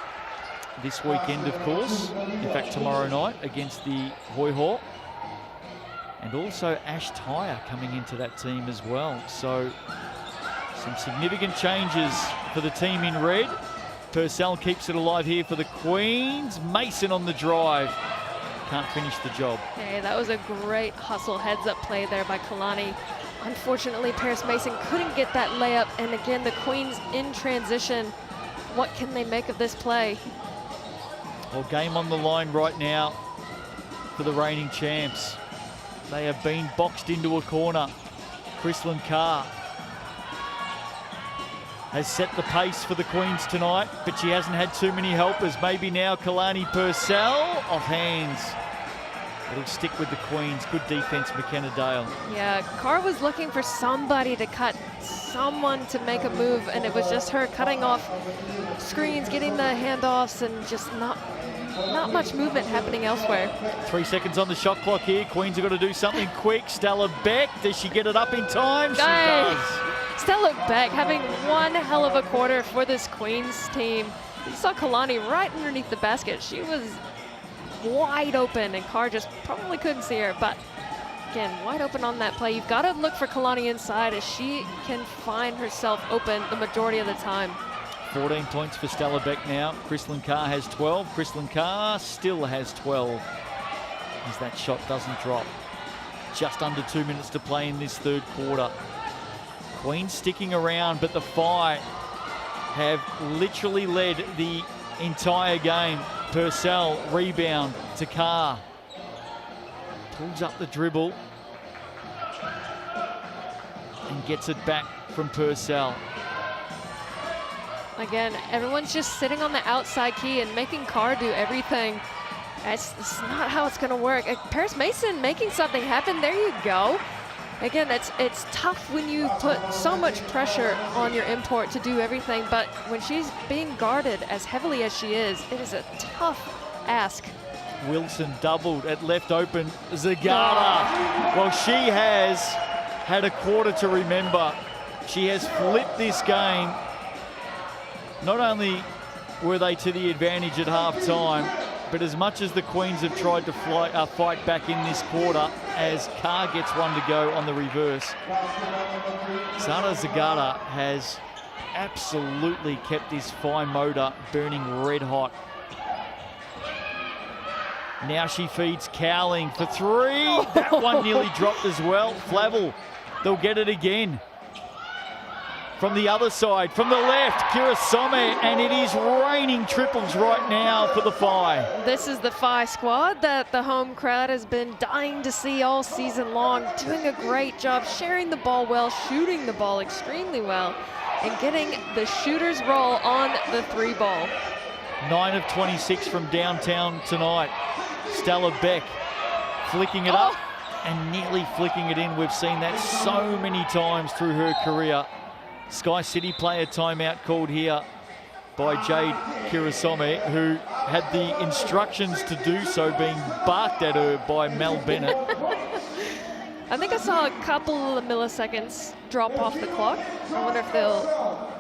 this weekend, of course. In fact, tomorrow night against the Whai. And also Ash Tyre coming into that team as well. So some significant changes for the team in red. Purcell keeps it alive here for the Queens. Mason on the drive. Can't finish the job.
Hey, that was a great hustle heads-up play there by Kalani. Unfortunately, Paris Mason couldn't get that layup. And again, the Queens in transition. What can they make of this play?
Well, game on the line right now for the reigning champs. They have been boxed into a corner. Chrislyn Carr has set the pace for the Queens tonight, but she hasn't had too many helpers. Maybe now Kalani Purcell off hands. It'll stick with the Queens. Good defense, McKenna Dale.
Yeah, Carr was looking for somebody to cut, someone to make a move, and it was just her cutting off screens, getting the handoffs, and just not much movement happening elsewhere.
3 seconds on the shot clock here. Queens have got to do something quick. Stella Beck, does she get it up in time? She does.
Stella Beck having one hell of a quarter for this Queens team. You saw Kalani right underneath the basket. She was wide open, and Carr just probably couldn't see her. But again, wide open on that play. You've got to look for Kalani inside, as she can find herself open the majority of the time.
14 points for Stella Beck now. Chrislyn Carr has 12. Chrislyn Carr still has 12 as that shot doesn't drop. Just under 2 minutes to play in this third quarter. Queens sticking around, but the Whai have literally led the entire game. Purcell, rebound to Carr. Pulls up the dribble and gets it back from Purcell.
Again, everyone's just sitting on the outside key and making Carr do everything. That's not how it's going to work. Paris Mason making something happen. There you go. Again, it's tough when you put so much pressure on your import to do everything, but when she's being guarded as heavily as she is, it is a tough ask.
Wilson doubled at left open. Zagata. Well, she has had a quarter to remember. She has flipped this game. Not only were they to the advantage at half-time, but as much as the Queens have tried to fight back in this quarter, as Carr gets one to go on the reverse, Sana Zagata has absolutely kept his Whai motor burning red hot. Now she feeds Cowling for three. That one nearly dropped as well. Flavel, they'll get it again. From the other side, from the left, Kirasome, and it is raining triples right now for the Whai.
This is the Whai squad that the home crowd has been dying to see all season long, doing a great job, sharing the ball well, shooting the ball extremely well, and getting the shooter's roll on the three ball. 9
of 26 from downtown tonight. Stella Beck flicking it up and nearly flicking it in. We've seen that so many times through her career. Sky City player timeout called here by Jade Kirasome, who had the instructions to do so being barked at her by Mel Bennett.
I think I saw a couple of milliseconds drop off the clock. I wonder if they'll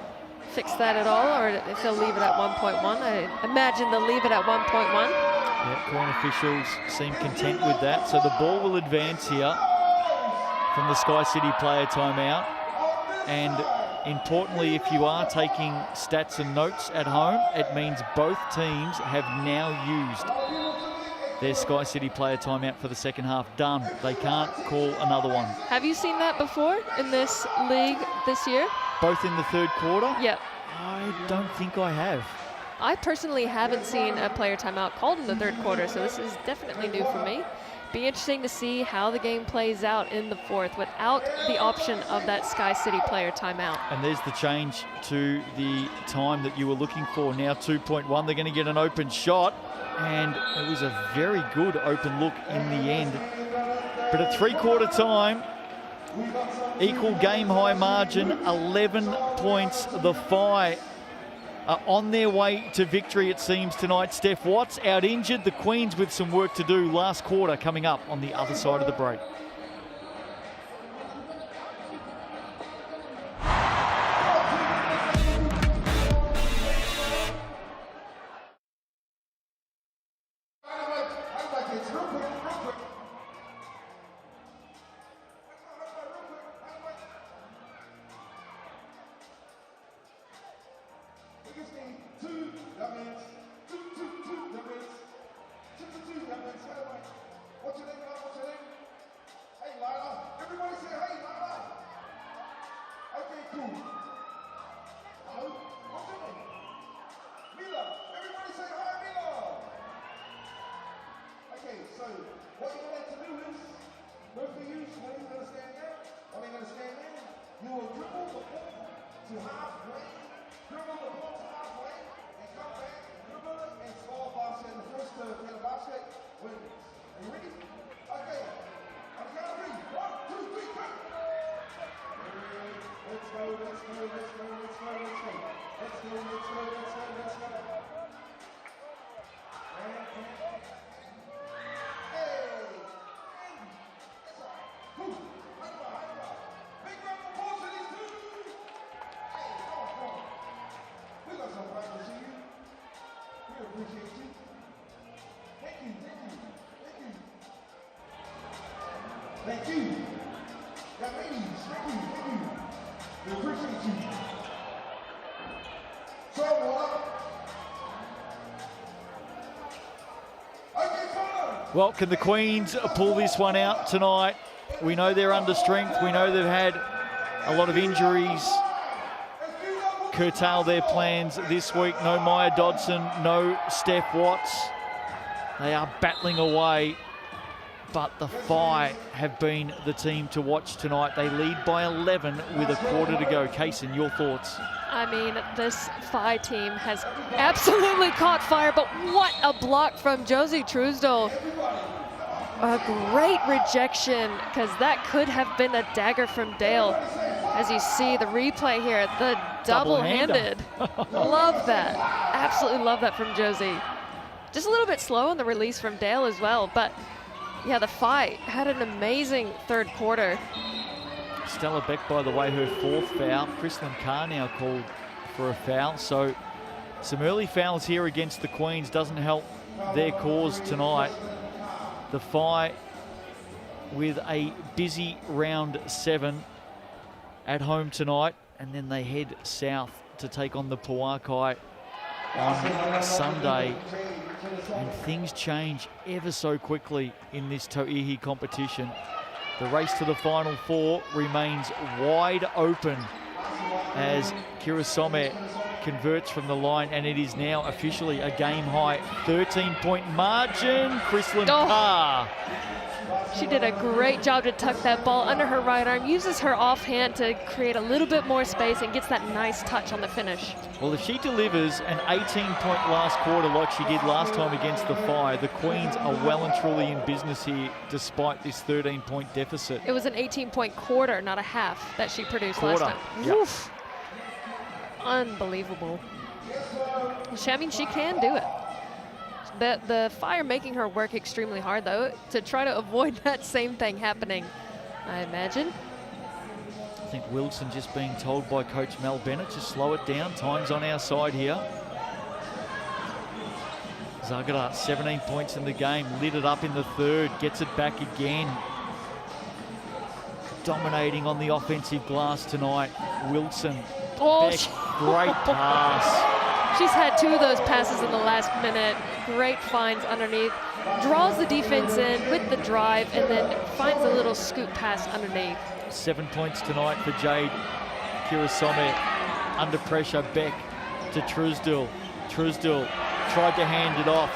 fix that at all, or if they'll leave it at 1.1. I imagine they'll leave it at 1.1.
Yeah, Queen officials seem content with that. So the ball will advance here from the Sky City player timeout. And importantly, if you are taking stats and notes at home, it means both teams have now used their Sky City player timeout for the second half. Done. They can't call another one.
Have you seen that before in this league this year?
Both in the third quarter?
Yep.
I don't think I have.
I personally haven't seen a player timeout called in the third quarter, so this is definitely new for me. Be interesting to see how the game plays out in the fourth without the option of that Sky City player timeout.
And there's the change to the time that you were looking for. Now 2.1, they're going to get an open shot, and it was a very good open look in the end. But at three-quarter time, equal game-high margin, 11 points. The Whai are on their way to victory, it seems, tonight. Steph Watts out injured. The Queens with some work to do. Last quarter coming up on the other side of the break.
Thank you. Young ladies, thank you. We appreciate you. So,
well, can the Queens pull this one out tonight? We know they're under strength. We know they've had a lot of injuries curtail their plans this week. No Maya Dodson, no Steph Watts. They are battling away, but the Whai have been the team to watch tonight. They lead by 11 with a quarter to go. Kaysen, your thoughts?
I mean, this Whai team has absolutely caught fire, but what a block from Josie Truesdale. A great rejection, because that could have been a dagger from Dale. As you see the replay here, the double-handed. Love that. Absolutely love that from Josie. Just a little bit slow on the release from Dale as well, but yeah, the Whai had an amazing third quarter.
Stella Beck, by the way, her fourth foul. Chrislyn Carr now called for a foul. So some early fouls here against the Queens doesn't help their cause tonight. The Whai with a busy round 7 at home tonight, and then they head south to take on the Pauakai on Sunday. And things change ever so quickly in this Tauihi competition. The race to the Final Four remains wide open as Kirasome converts from the line, and it is now officially a game-high 13-point margin. Chrislyn Carr.
She did a great job to tuck that ball under her right arm, uses her offhand to create a little bit more space and gets that nice touch on the finish.
Well, if she delivers an 18-point last quarter like she did last time against the Whai, the Queens are well and truly in business here despite this 13-point deficit.
It was an 18-point quarter, not a half, that she produced last time.
Yep.
Oof. Unbelievable. I mean, she can do it. The Whai are making her work extremely hard, though, to try to avoid that same thing happening, I imagine.
I think Wilson just being told by Coach Mel Bennett to slow it down. Time's on our side here. Zagara, 17 points in the game, lit it up in the third, gets it back again. Dominating on the offensive glass tonight. Wilson,
Oh,
Beck, great pass.
She's had 2 of those passes in the last minute. Great finds underneath. Draws the defense in with the drive and then finds a little scoop pass underneath.
7 points tonight for Jade Kirasome. Under pressure, Beck to Truesdale. Truesdell tried to hand it off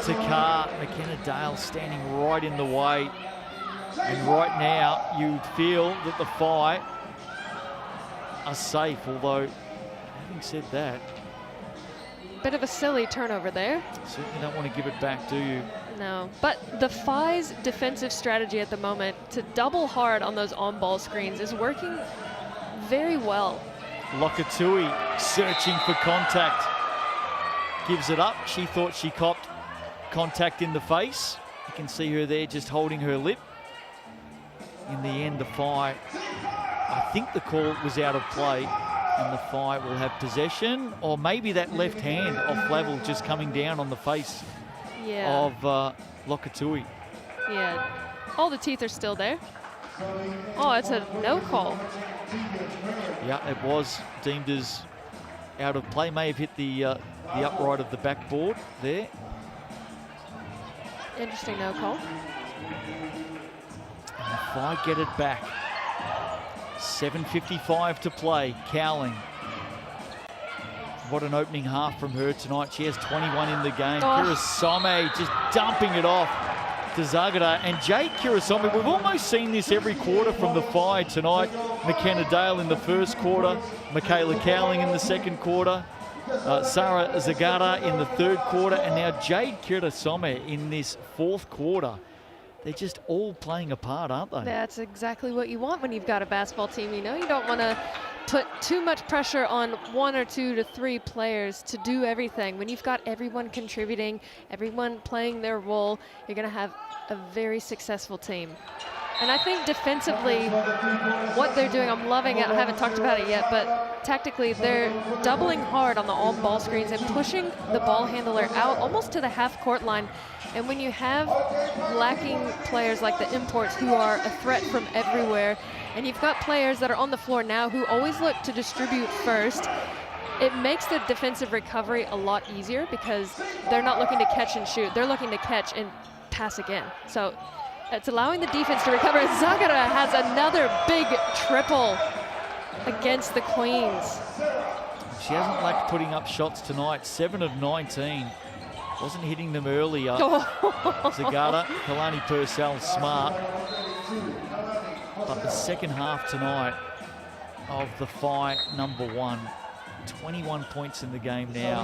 to Carr. McKenna Dale standing right in the way. And right now, you'd feel that the Whai are safe, although, having said that,
Bit of a silly turnover there.
certainly don't want to give it back, do you?
No, but the Whai's defensive strategy at the moment to double hard on those on-ball screens is working very well.
Lokatui searching for contact. Gives it up. She thought she copped contact in the face. You can see her there just holding her lip. In the end, the Whai, I think the call was out of play, and the Whai will have possession, or maybe that left hand off Flavel just coming down on the face of Lokatui.
Yeah, all the teeth are still there. Oh, it's a no call.
Yeah, it was deemed as out of play. May have hit the upright of the backboard there.
Interesting no call.
And the Whai get it back. 7:55 to play. Cowling. What an opening half from her tonight. She has 21 in the game. Kirasome just dumping it off to Zagara. And Jade Kirasome, we've almost seen this every quarter from the Whai tonight. McKenna Dale in the first quarter. Michaela Cowling in the second quarter. Sarah Zagara in the third quarter. And now Jade Kirasome in this fourth quarter. They're just all playing a part, aren't they?
That's exactly what you want when you've got a basketball team. You know, you don't want to put too much pressure on 1 or 2 to 3 players to do everything. When you've got everyone contributing, everyone playing their role, you're going to have a very successful team. And I think defensively, what they're doing, I'm loving it. I haven't talked about it yet, but tactically, they're doubling hard on the on-ball screens and pushing the ball handler out almost to the half-court line. And when you have lacking players like the imports who are a threat from everywhere, and you've got players that are on the floor now who always look to distribute first, it makes the defensive recovery a lot easier because they're not looking to catch and shoot. They're looking to catch and pass again. So it's allowing the defense to recover. Zagara has another big triple against the Queens.
She hasn't lacked putting up shots tonight. 7 of 19. Wasn't hitting them earlier. Zagara, Kalani Purcell, smart. But the second half tonight of the Whai number 1. 21 points in the game now.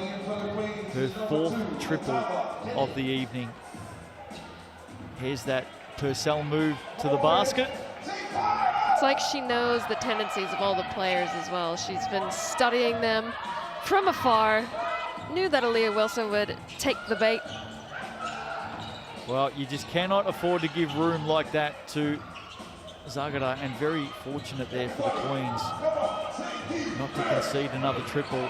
Her 4th triple of the evening. Here's that Purcell move to the basket.
It's like she knows the tendencies of all the players as well. She's been studying them from afar. Knew that Aaliyah Wilson would take the bait.
Well, you just cannot afford to give room like that to Zagara, and very fortunate there for the Queens not to concede another triple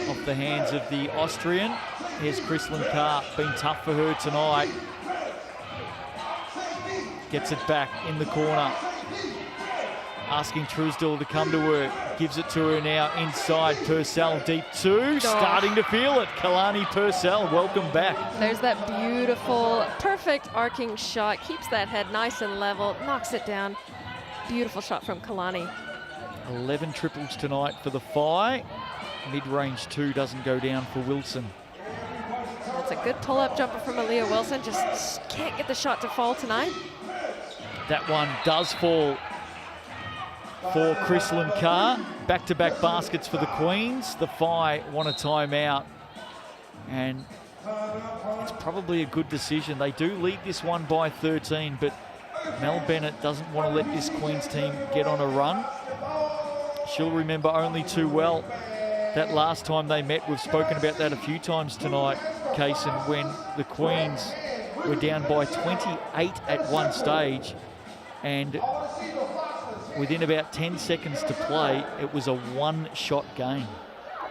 off the hands of the Austrian. Here's Chrislyn Carr, been tough for her tonight. Gets it back in the corner. Asking Truesdell to come to work. Gives it to her now inside. Purcell deep 2. Starting to feel it. Kalani Purcell, welcome back.
There's that beautiful, perfect arcing shot. Keeps that head nice and level. Knocks it down. Beautiful shot from Kalani.
11 triples tonight for the Whai. Mid-range 2 doesn't go down for Wilson.
That's a good pull-up jumper from Aaliyah Wilson. Just can't get the shot to fall tonight.
That one does fall for Chrislyn Carr. Back-to-back baskets for the Queens. The Whai want a timeout. And it's probably a good decision. They do lead this one by 13, but Mel Bennett doesn't want to let this Queens team get on a run. She'll remember only too well that last time they met. We've spoken about that a few times tonight, Kaysen, when the Queens were down by 28 at one stage, and within about 10 seconds to play, it was a one-shot game.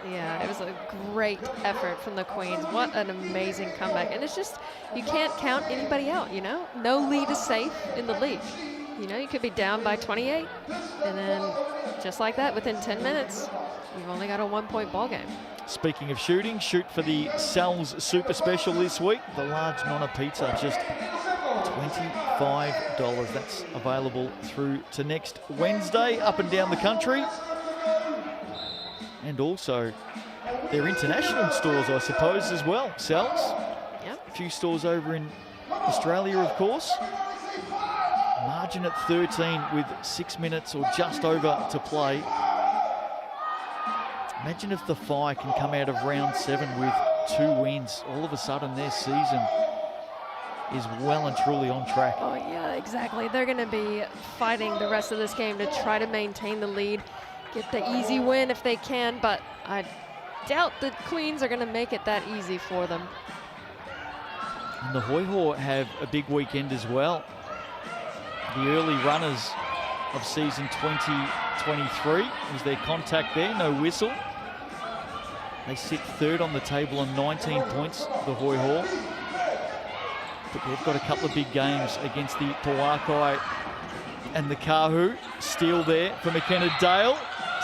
Yeah, it was a great effort from the Queens. What an amazing comeback. And it's just, you can't count anybody out, you know? No lead is safe in the league. You know, you could be down by 28, and then just like that, within 10 minutes, you've only got a 1-point ball game.
Speaking of shooting, shoot for the Sal's Super Special this week. The large Nonna Pizza, just $25. That's available through to next Wednesday, up and down the country. And also their international stores, I suppose, as well. Sells.
Yep.
A few stores over in Australia, of course. Margin at 13 with 6 minutes or just over to play. Imagine if the Whai can come out of round 7 with 2 wins. All of a sudden their season is well and truly on track.
Oh yeah, exactly. They're going to be fighting the rest of this game to try to maintain the lead, get the easy win if they can, but I doubt the Queens are going to make it that easy for them.
And the Toihi have a big weekend as well. The early runners of season 2023 was their contact there, no whistle. They sit 3rd on the table on 19 points, the Toihi. But they've got a couple of big games against the Pauakai and the Kahu. Steal there for McKenna Dale.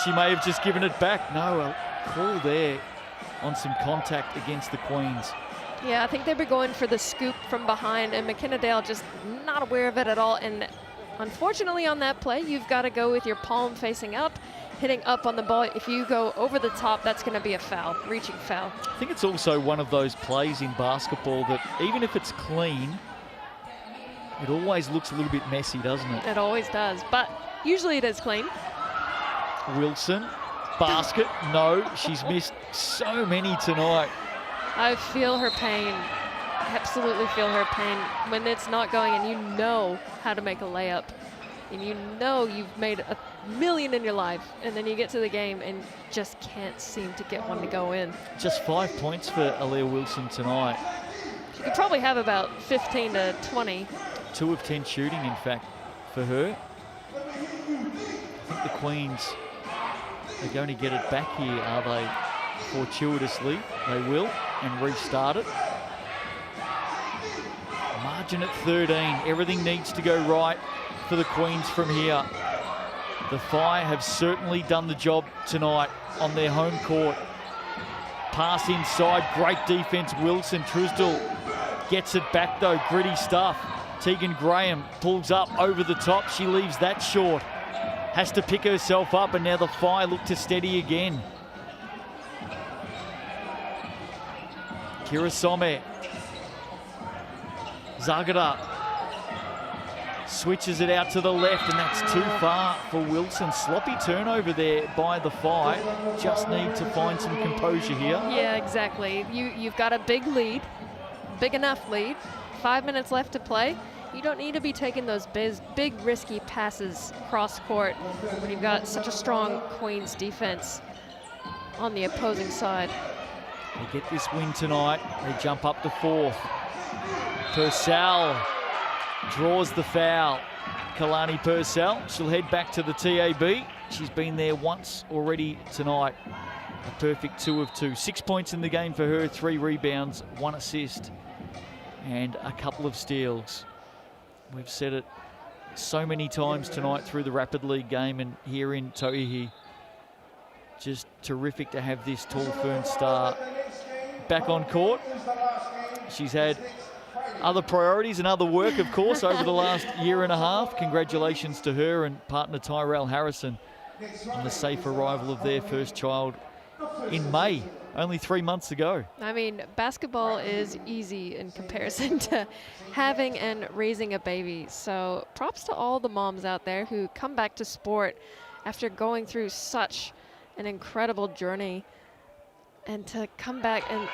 She may have just given it back. No, a call there on some contact against the Queens.
Yeah, I think they were going for the scoop from behind, and McKenna Dale just not aware of it at all. And unfortunately on that play, you've got to go with your palm facing up, hitting up on the ball. If you go over the top, that's going to be a foul, reaching foul.
I think it's also one of those plays in basketball that even if it's clean, it always looks a little bit messy, doesn't it?
It always does, but usually it is clean.
Wilson, basket, no, she's missed so many tonight.
I feel her pain, absolutely feel her pain when it's not going and you know how to make a layup. And you know you've made a million in your life, and then you get to the game and just can't seem to get one to go in.
Just 5 points for Aaliyah Wilson tonight.
She could probably have about 15 to 20.
2 of 10 shooting, in fact, for her. I think the Queens are going to get it back here, are they? Fortuitously, they will, and restart it. Margin at 13. Everything needs to go right for the Queens from here. The Whai have certainly done the job tonight on their home court. Pass inside, great defense. Wilson, Truesdell gets it back though, gritty stuff. Tegan Graham pulls up over the top. She leaves that short. Has to pick herself up, and now the Whai look to steady again. Kirasome. Zagara switches it out to the left, and that's too far for Wilson. Sloppy turnover there by the Whai. Just need to find some composure here.
Yeah, exactly. You've got a big lead, big enough lead. 5 minutes left to play. You don't need to be taking those big risky passes cross court when you've got such a strong Queens defense on the opposing side.
They get this win tonight. They jump up to 4th. Purcell draws the foul. Kalani Purcell, she'll head back to the TAB. She's been there once already tonight. A perfect 2 of 2. 6 points in the game for her, 3 rebounds, 1 assist, and a couple of steals. We've said it so many times tonight through the Rapid League game and here in Tauihi. Just terrific to have this tall Fern star back on court. She's had other priorities and other work, of course, over the last year and a half. Congratulations to her and partner Tyrell Harrison on the safe arrival of their first child in May, only 3 months ago.
I mean, basketball is easy in comparison to having and raising a baby. So props to all the moms out there who come back to sport after going through such an incredible journey, and to come back and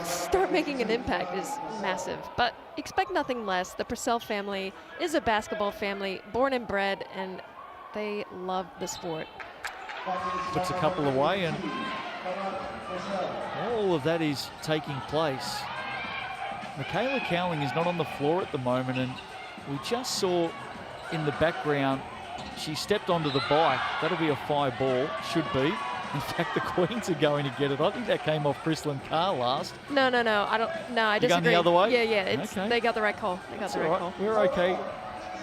start making an impact is massive. But expect nothing less. The Purcell family is a basketball family, born and bred, and they love the sport.
Puts a couple away, and all of that is taking place. Michaela Cowling is not on the floor at the moment, and we just saw in the background she stepped onto the bike. That'll be a Whai ball, should be. In fact, the Queens are going to get it. I think that came off Chrislyn Carr last.
No. I disagree.
Going the other way?
Yeah. Okay. They got the right call. Call.
We're okay.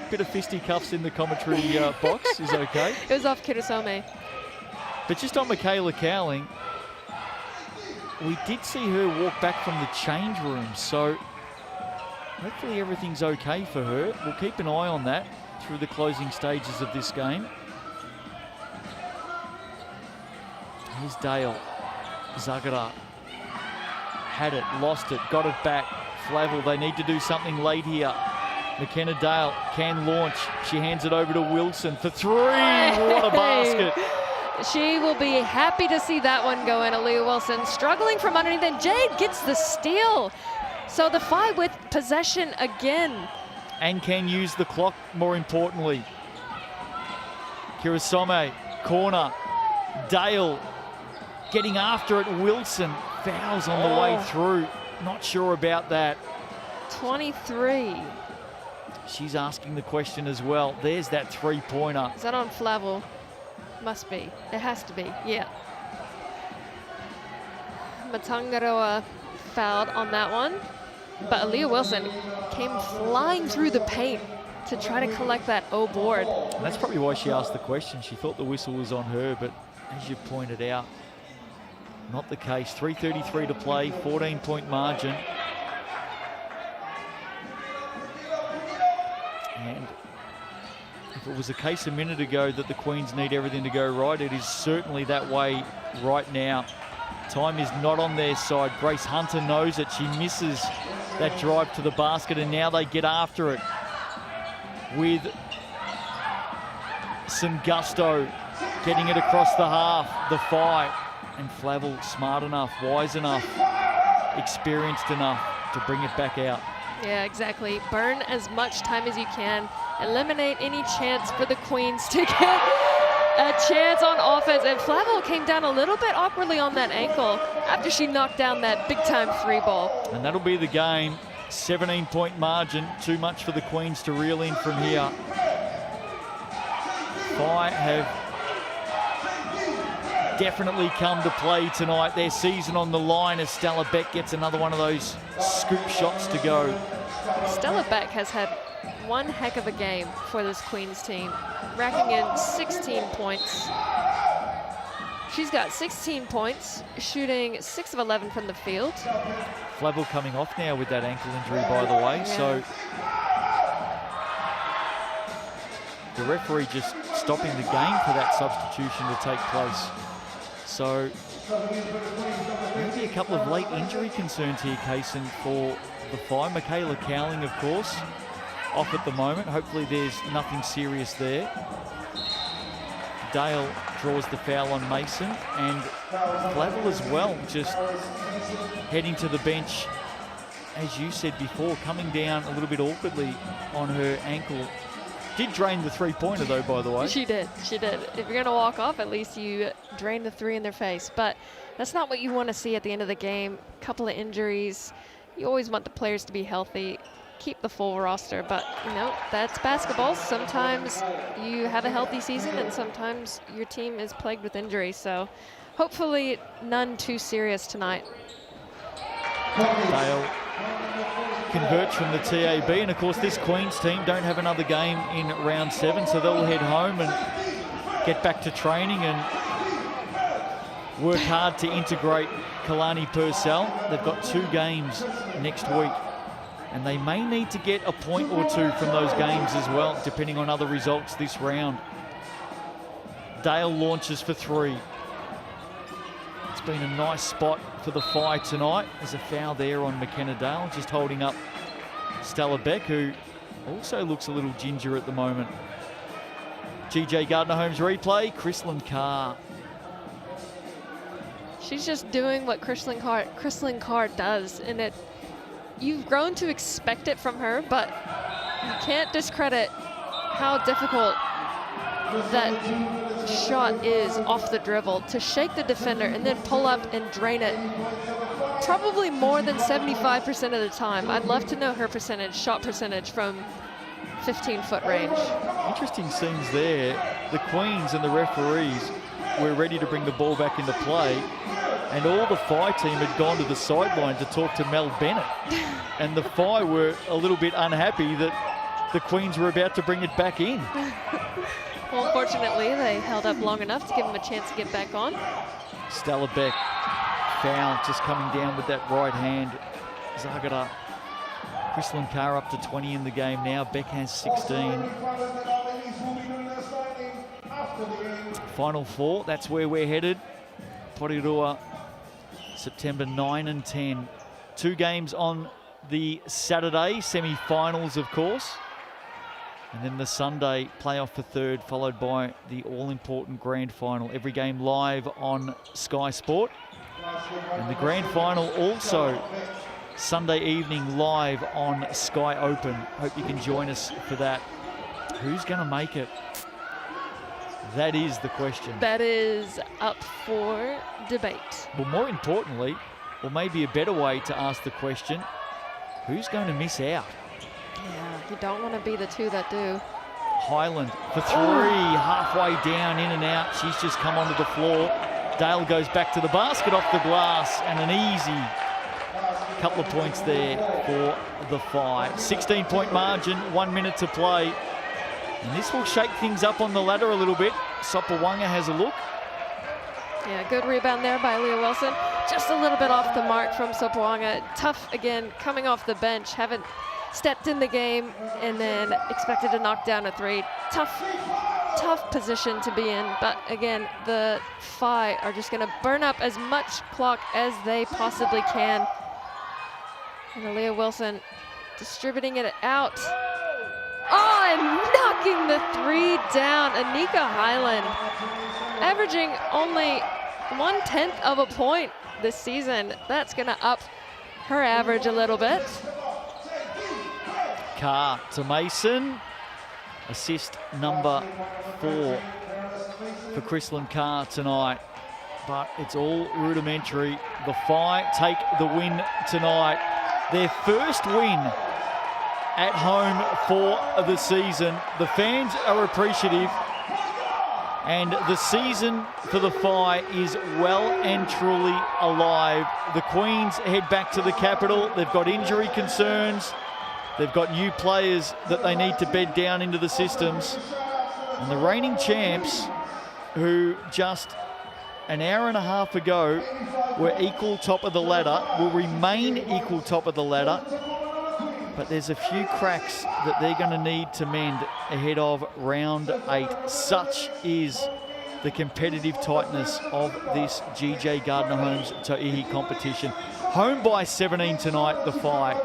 Bit of fisticuffs in the commentary box is okay.
It was off Kirasome.
But just on Michaela Cowling, we did see her walk back from the change room, so hopefully everything's okay for her. We'll keep an eye on that through the closing stages of this game. Here's Dale. Zagara had it, lost it, got it back. Flavel, they need to do something late here. McKenna Dale can launch. She hands it over to Wilson for three. What a basket.
She will be happy to see that one go in. Aaliyah Wilson struggling from underneath, and Jade gets the steal. So the Whai with possession again.
And can use the clock, more importantly. Kirasome, corner. Dale getting after it. Wilson fouls on the way through. Not sure about that.
23.
She's asking the question as well. There's that three-pointer.
Is that on Flavel? Must be. It has to be. Yeah. Matangaroa fouled on that one. But Aaliyah Wilson came flying through the paint to try to collect that O board.
And that's probably why she asked the question. She thought the whistle was on her, but as you pointed out, not the case. 3:33 to play, 14-point margin. And if it was a case a minute ago that the Queens need everything to go right, it is certainly that way right now. Time is not on their side. Grace Hunter knows it. She misses that drive to the basket, and now they get after it with some gusto, getting it across the half, the Whai. And Flavel smart enough, wise enough, experienced enough to bring it back out.
Yeah, exactly. Burn as much time as you can. Eliminate any chance for the Queens to get a chance on offense. And Flavel came down a little bit awkwardly on that ankle after she knocked down that big-time three ball.
And that'll be the game. 17-point margin. Too much for the Queens to reel in from here. Whai have definitely come to play tonight. Their season on the line as Stella Beck gets another one of those scoop shots to go.
Stella Beck has had one heck of a game for this Queens team, racking in 16 points. She's got 16 points, shooting 6 of 11 from the field.
Flavel coming off now with that ankle injury, by the way, so the referee just stopping the game for that substitution to take place. So maybe a couple of late injury concerns here, Kaysen, for the Whai. Michaela Cowling, of course, off at the moment. Hopefully there's nothing serious there. Dale draws the foul on Mason, and Flavel as well, just heading to the bench. As you said before, coming down a little bit awkwardly on her ankle. Did drain the three-pointer though, by the way.
She did, she did. If you're gonna walk off, at least you drain the three in their face. But that's not what you want to see at the end of the game. Couple of injuries. You always want the players to be healthy. Keep the full roster, but you know, that's basketball. Sometimes you have a healthy season and sometimes your team is plagued with injuries. So hopefully none too serious tonight.
Dale converts from the TAB, and of course this Queens team don't have another game in round 7, so they'll head home and get back to training and work hard to integrate Kalani Purcell. They've got 2 games next week, and they may need to get a point or 2 from those games as well, depending on other results this round. Dale launches for 3. It's been a nice spot for the Whai tonight. There's a foul there on McKenna Dale, just holding up Stella Beck, who also looks a little ginger at the moment. GJ Gardner-Holmes replay, Chrislyn Carr.
She's just doing what Chrislyn Carr does, and you've grown to expect it from her, but you can't discredit how difficult that shot is off the dribble, to shake the defender and then pull up and drain it probably more than 75% of the time. I'd love to know her shot percentage from 15-foot range.
Interesting scenes there. The Queens and the referees were ready to bring the ball back into play, and all the Whai team had gone to the sideline to talk to Mel Bennett. And the Whai were a little bit unhappy that the Queens were about to bring it back in.
Well, fortunately, they held up long enough to give them a chance to get back on.
Stella Beck, foul, just coming down with that right hand. Zagara. Chrislyn Carr up to 20 in the game now. Beck has 16. Final 4, that's where we're headed. Porirua September 9 and 10. 2 games on the Saturday, semi-finals of course. And then the Sunday playoff for third, followed by the all-important grand final. Every game live on Sky Sport. And the grand final also Sunday evening live on Sky Open. Hope you can join us for that. Who's going to make it? That is the question.
That is up for debate.
Well, more importantly, or maybe a better way to ask the question, who's going to miss out?
Yeah, you don't want to be the two that do.
Highland for 3, halfway down, in and out. She's just come onto the floor. Dale goes back to the basket, off the glass, and an easy couple of points there for the Whai. 16-point margin, 1 minute to play. And this will shake things up on the ladder a little bit. Sopawanga has a look.
Yeah, good rebound there by Leah Wilson. Just a little bit off the mark from Sopawanga. Tough, again, coming off the bench. Haven't stepped in the game and then expected to knock down a 3. Tough position to be in. But again, the Whai are just going to burn up as much clock as they possibly can. And Leah Wilson distributing it out. Oh, and knocking the 3 down. Anika Highland averaging only 1/10 of a point this season. That's going to up her average a little bit.
Carr to Mason. Assist number 4 for Chrislyn Carr tonight. But it's all rudimentary. The Whai take the win tonight. Their first win at home for the season. The fans are appreciative. And the season for the Whai is well and truly alive. The Queens head back to the capital. They've got injury concerns. They've got new players that they need to bed down into the systems. And the reigning champs, who just an hour and a half ago were equal top of the ladder, will remain equal top of the ladder. But there's a few cracks that they're going to need to mend ahead of round 8. Such is the competitive tightness of this GJ Gardner Homes Tauihi competition. Home by 17 tonight, the Whai.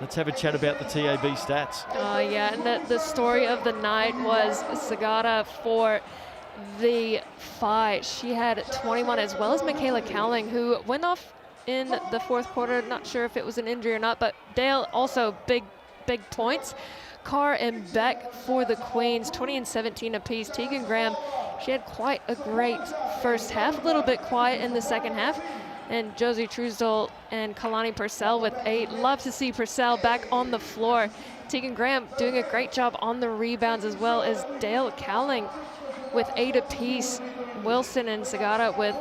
Let's have a chat about the TAB stats.
Oh, yeah, and the story of the night was Sagata for the Whai. She had 21, as well as Michaela Cowling, who went off in the fourth quarter. Not sure if it was an injury or not, but Dale also big points. Carr and Beck for the Queens, 20 and 17 apiece. Tegan Graham, she had quite a great first half, a little bit quiet in the second half. And Josie Truesdale and Kalani Purcell with 8. Love to see Purcell back on the floor. Tegan Graham doing a great job on the rebounds, as well as Dale Cowling with 8 apiece. Wilson and Sagata with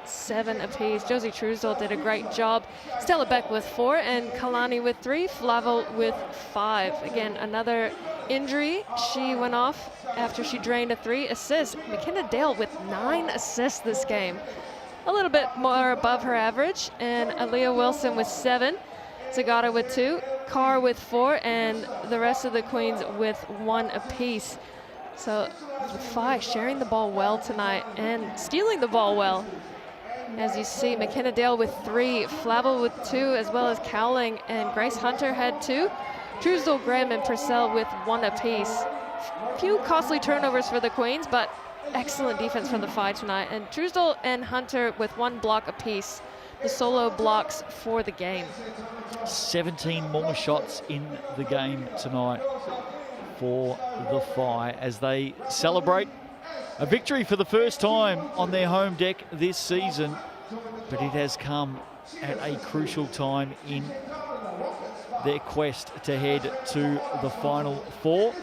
7 apiece. Josie Truesdale did a great job. Stella Beck with 4 and Kalani with 3. Flavel with 5. Again, another injury. She went off after she drained a 3 assist. McKenna Dale with 9 assists this game. A little bit more above her average. And Aaliyah Wilson with 7. Sagata with 2. Carr with 4. And the rest of the Queens with 1 apiece. So the Whai sharing the ball well tonight and stealing the ball well. As you see, McKenna Dale with 3, Flavel with 2, as well as Cowling, and Grace Hunter had 2. Truesdale, Graham, and Purcell with 1 apiece. Few costly turnovers for the Queens, but excellent defense from the Whai tonight. And Truesdale and Hunter with 1 block apiece, the solo blocks for the game.
17 more shots in the game tonight for the Whai as they celebrate a victory for the first time on their home deck this season, but it has come at a crucial time in their quest to head to the Final 4.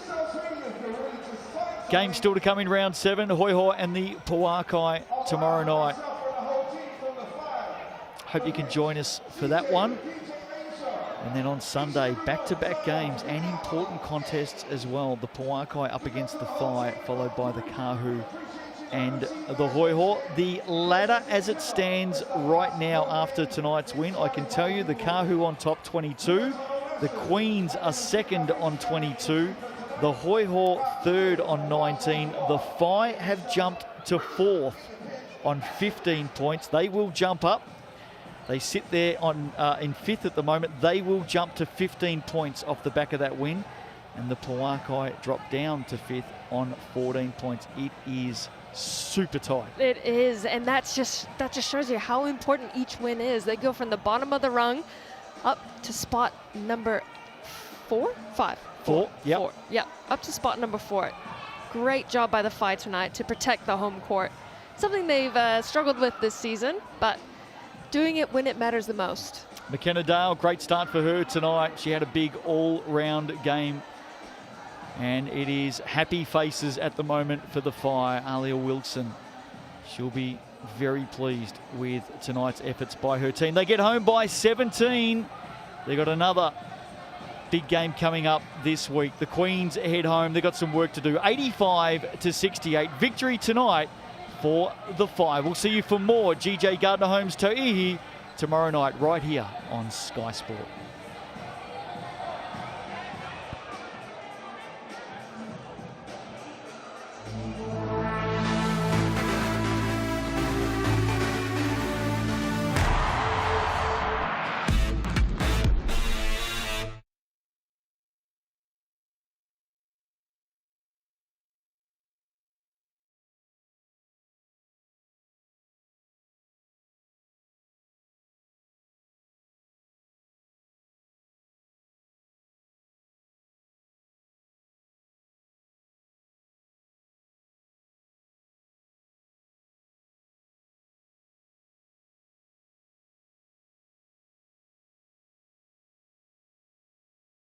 Game still to come in round 7, Hoiho and the Puakai tomorrow night. Hope you can join us for that one. And then on Sunday, back-to-back games and important contests as well. The Puakai up against the Whai, followed by the Kahu and the Hoiho. The ladder as it stands right now after tonight's win, I can tell you the Kahu on top 22. The Queens are second on 22. The Hoiho third on 19. The Whai have jumped to 4th on 15 points. They will jump up They sit there on in 5th at the moment. They will jump to 15 points off the back of that win. And the Pauakai drop down to 5th on 14 points. It is super tight.
It is, and that just shows you how important each win is. They go from the bottom of the rung up to spot number 4? 5?
4, yep.
4. Yep, up to spot number 4. Great job by the Whai tonight to protect the home court. Something they've struggled with this season, but doing it when it matters the most.
McKenna Dale, great start for her tonight. She had a big all-round game. And it is happy faces at the moment for the Whai. Alia Wilson, she'll be very pleased with tonight's efforts by her team. They get home by 17. They got another big game coming up this week. The Queens head home. They got some work to do. 85-68. Victory tonight for the Whai. We'll see you for more GJ Gardner Homes Tauihi tomorrow night right here on Sky Sport.